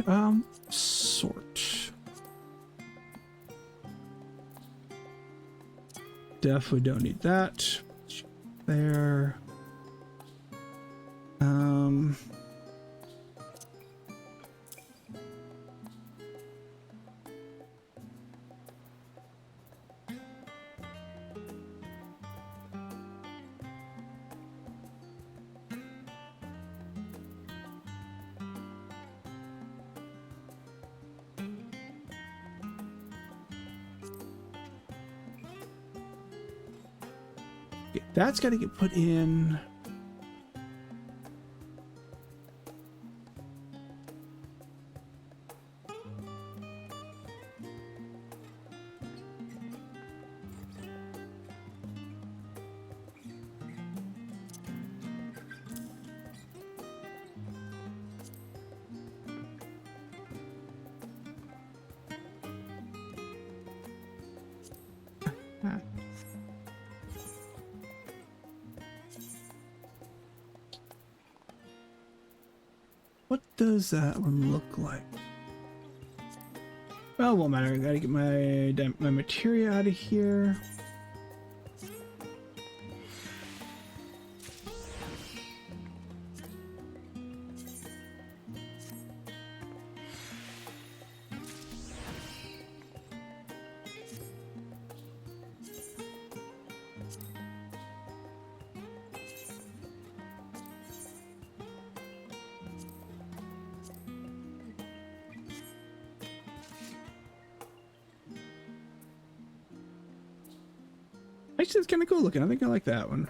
[SPEAKER 1] sort. Definitely don't need that. There. That's got to get put in. What does that one look like? Well, it won't matter. I gotta get my materia out of here. Actually, it's kind of cool looking. I think I like that one.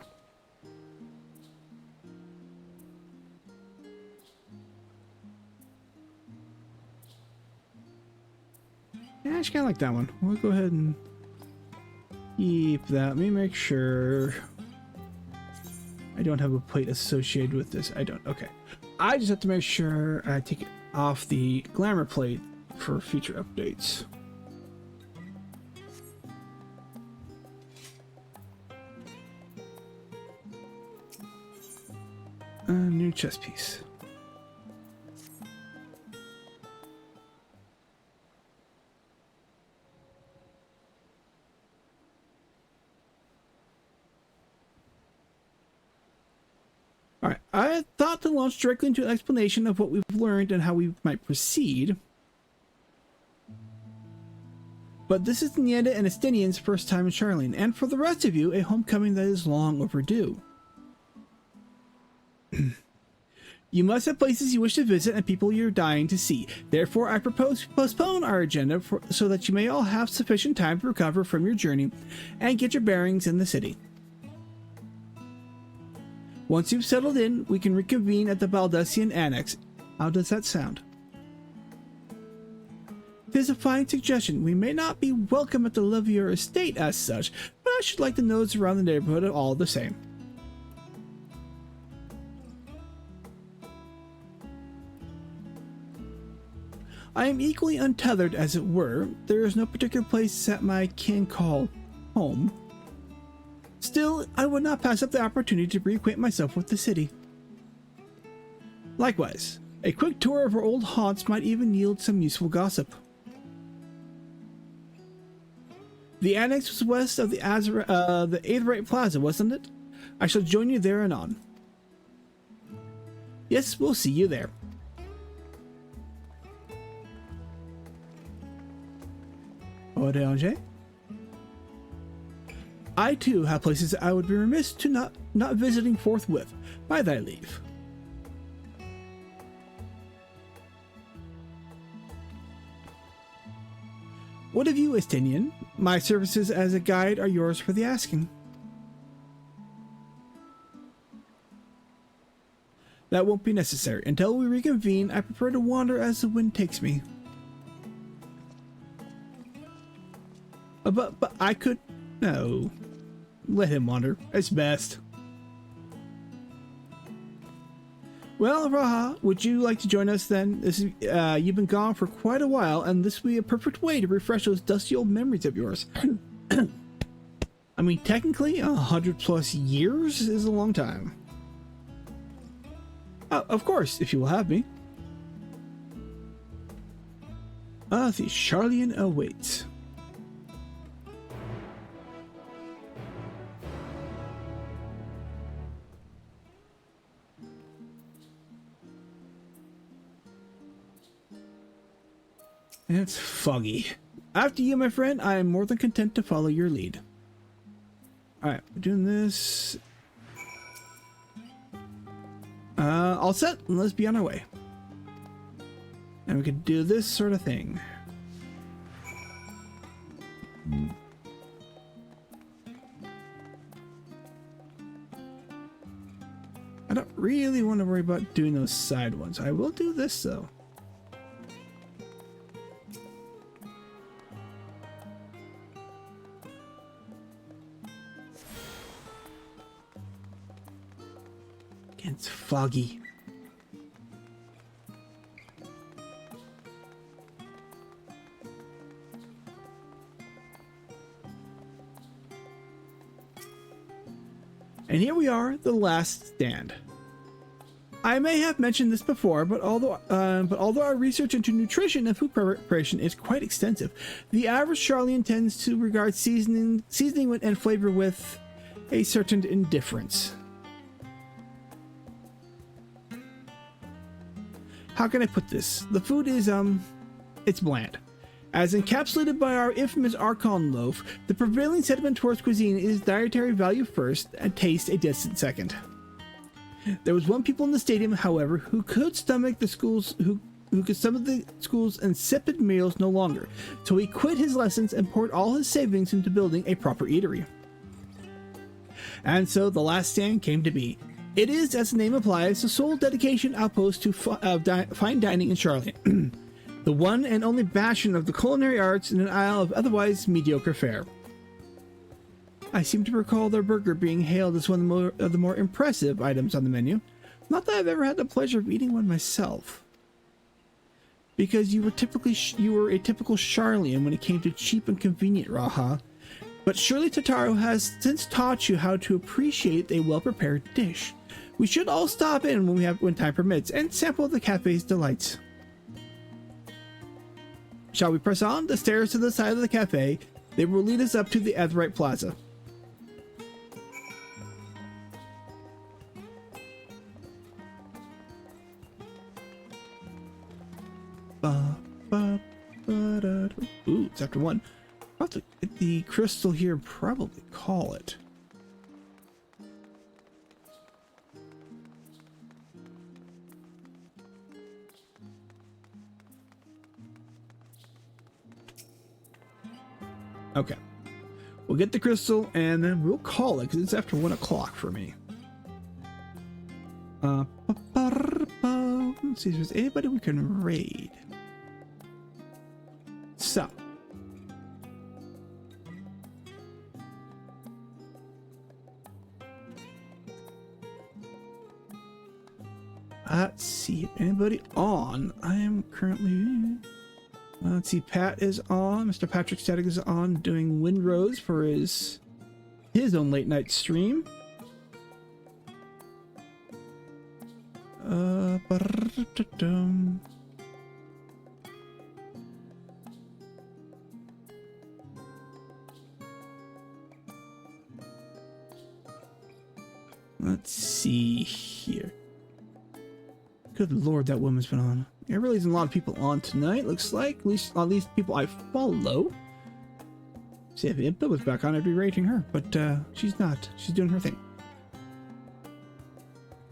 [SPEAKER 1] Yeah, I just kind of like that one. We'll go ahead and keep that. Let me make sure I don't have a plate associated with this. I don't. Okay. I just have to make sure I take it off the glamour plate for future updates. New chess piece. Alright, I thought to launch directly into an explanation of what we've learned and how we might proceed. But this is Nienda and Estinian's first time in Sharlayan, and for the rest of you, a homecoming that is long overdue. You must have places you wish to visit and people you're dying to see. Therefore, I propose to postpone our agenda so that you may all have sufficient time to recover from your journey and get your bearings in the city. Once you've settled in, we can reconvene at the Baldesion Annex. How does that sound? It is a fine suggestion. We may not be welcome at the Levier estate as such, but I should like to nose around the neighborhood all the same. I am equally untethered, as it were. There is no particular place that my kin call home. Still, I would not pass up the opportunity to reacquaint myself with the city. Likewise, a quick tour of our old haunts might even yield some useful gossip. The annex was west of the Aetheryte Plaza, wasn't it? I shall join you there anon. Yes, we'll see you there. Orianger? I too have places I would be remiss to not visiting forthwith, by thy leave. What of you, Estinian? My services as a guide are yours for the asking. That won't be necessary. Until we reconvene, I prefer to wander as the wind takes me. But I could... No. Let him wander. It's best. Well, Raha, would you like to join us then? You've been gone for quite a while, and this would be a perfect way to refresh those dusty old memories of yours. I mean, technically, 100+ years is a long time. Of course, if you will have me. The Sharlayan awaits. It's foggy. After you, my friend, I am more than content to follow your lead. Alright, we're doing this. All set, and let's be on our way. And we can do this sort of thing. I don't really want to worry about doing those side ones. I will do this though. It's foggy. And here we are, the last stand. I may have mentioned this before, but although our research into nutrition and food preparation is quite extensive, the average Sharlayan tends to regard seasoning and flavor with a certain indifference. How can I put this? The food is, it's bland. As encapsulated by our infamous Archon loaf, the prevailing sentiment towards cuisine is dietary value first and taste a distant second. There was one pupil in the stadium, however, who could stomach the school's insipid meals no longer, so he quit his lessons and poured all his savings into building a proper eatery. And so the last stand came to be. It is, as the name implies, the sole dedication outpost to fine dining in Sharlayan. The one and only bastion of the culinary arts in an isle of otherwise mediocre fare. I seem to recall their burger being hailed as one of the more impressive items on the menu. Not that I've ever had the pleasure of eating one myself. Because you were a typical Sharlayan when it came to cheap and convenient, Raha. But surely Tataru has since taught you how to appreciate a well-prepared dish. We should all stop in when time permits and sample the cafe's delights. Shall we press on? The stairs to the side of the cafe, they will lead us up to the Aetheryte Plaza. Ooh, it's after 1. I'll have to get the crystal here and probably call it. Okay. We'll get the crystal and then we'll call it because it's after 1 o'clock for me. Let's see if there's anybody we can raid. So. Let's see. Anybody on? I am currently... Let's see, Pat is on. Mr. Patrick Static is on doing Windrose for his own late night stream. Let's see here. Good lord, that woman's been on. There really isn't a lot of people on tonight, looks like. At least people I follow. See, if Impa was back on, I'd be rating her. But she's not. She's doing her thing.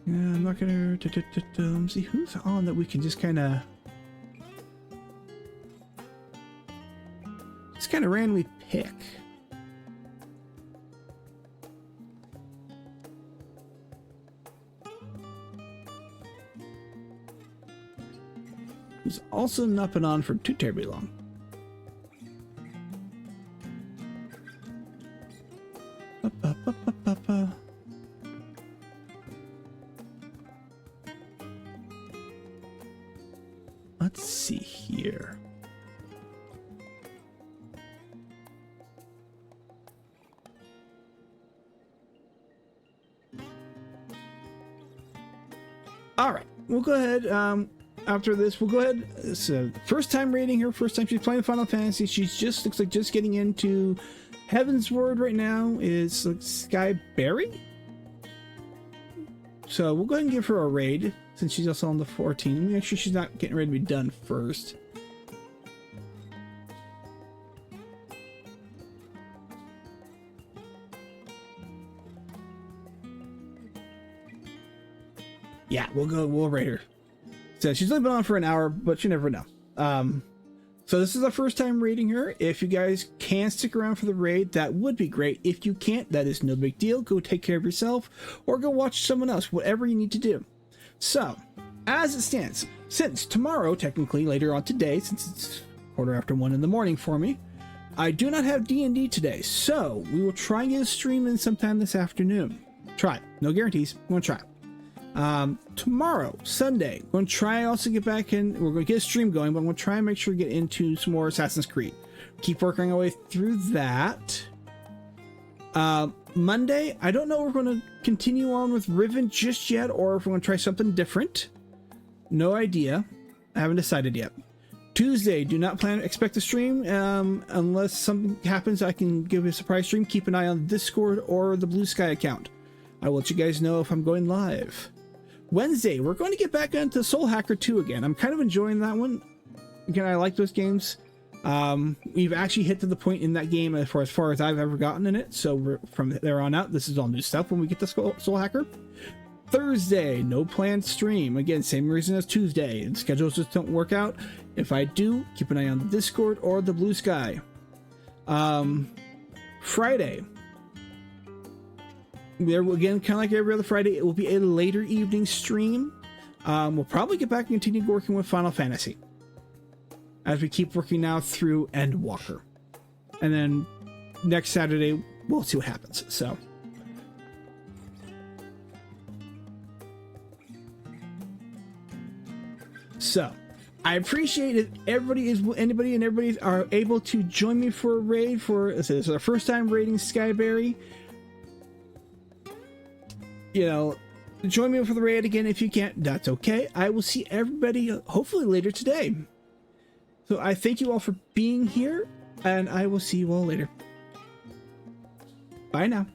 [SPEAKER 1] Yeah, I'm not gonna... see who's on that we can just kind of... just kind of randomly pick. Who's also not been on for too terribly long. Let's see here. All right, we'll go ahead. After this, we'll go ahead. So, first time rating her. First time she's playing Final Fantasy. She's just looks like just getting into Heaven's Word right now. Is like Skyberry. So we'll go ahead and give her a raid since she's also on the 14. Let me make sure she's not getting ready to be done first. Yeah, we'll raid her. So she's only been on for an hour, but you never know. So this is the first time raiding her. If you guys can stick around for the raid, that would be great. If you can't, that is no big deal. Go take care of yourself or go watch someone else, whatever you need to do. So, as it stands, since tomorrow, technically later on today, since it's 1:15 in the morning for me, I do not have D&D today. So we will try and get a stream in sometime this afternoon. Try. No guarantees. I'm going to try. Tomorrow, Sunday, I'm going to try also get back in. We're going to get a stream going, but I'm going to try and make sure to get into some more Assassin's Creed. Keep working our way through that. Monday, I don't know if we're going to continue on with Riven just yet, or if we're going to try something different. No idea. I haven't decided yet. Tuesday, do not expect a stream, unless something happens. I can give you a surprise stream. Keep an eye on the Discord or the Blue Sky account. I will let you guys know if I'm going live. Wednesday, we're going to get back into Soul Hacker 2 again. I'm kind of enjoying that one. Again, I like those games. We've actually hit to the point in that game as far as I've ever gotten in it. So from there on out, this is all new stuff when we get to Soul Hacker. Thursday, no planned stream. Again, same reason as Tuesday. The schedules just don't work out. If I do, keep an eye on the Discord or the Blue Sky. Friday. There again, kind of like every other Friday, it will be a later evening stream. We'll probably get back and continue working with Final Fantasy as we keep working now through Endwalker, and then next Saturday we'll see what happens. So I appreciate if anybody are able to join me for a raid. This is our first time raiding Skyberry. You know, join me for the raid again if you can't. That's okay. I will see everybody hopefully later today. So I thank you all for being here, and I will see you all later. Bye now.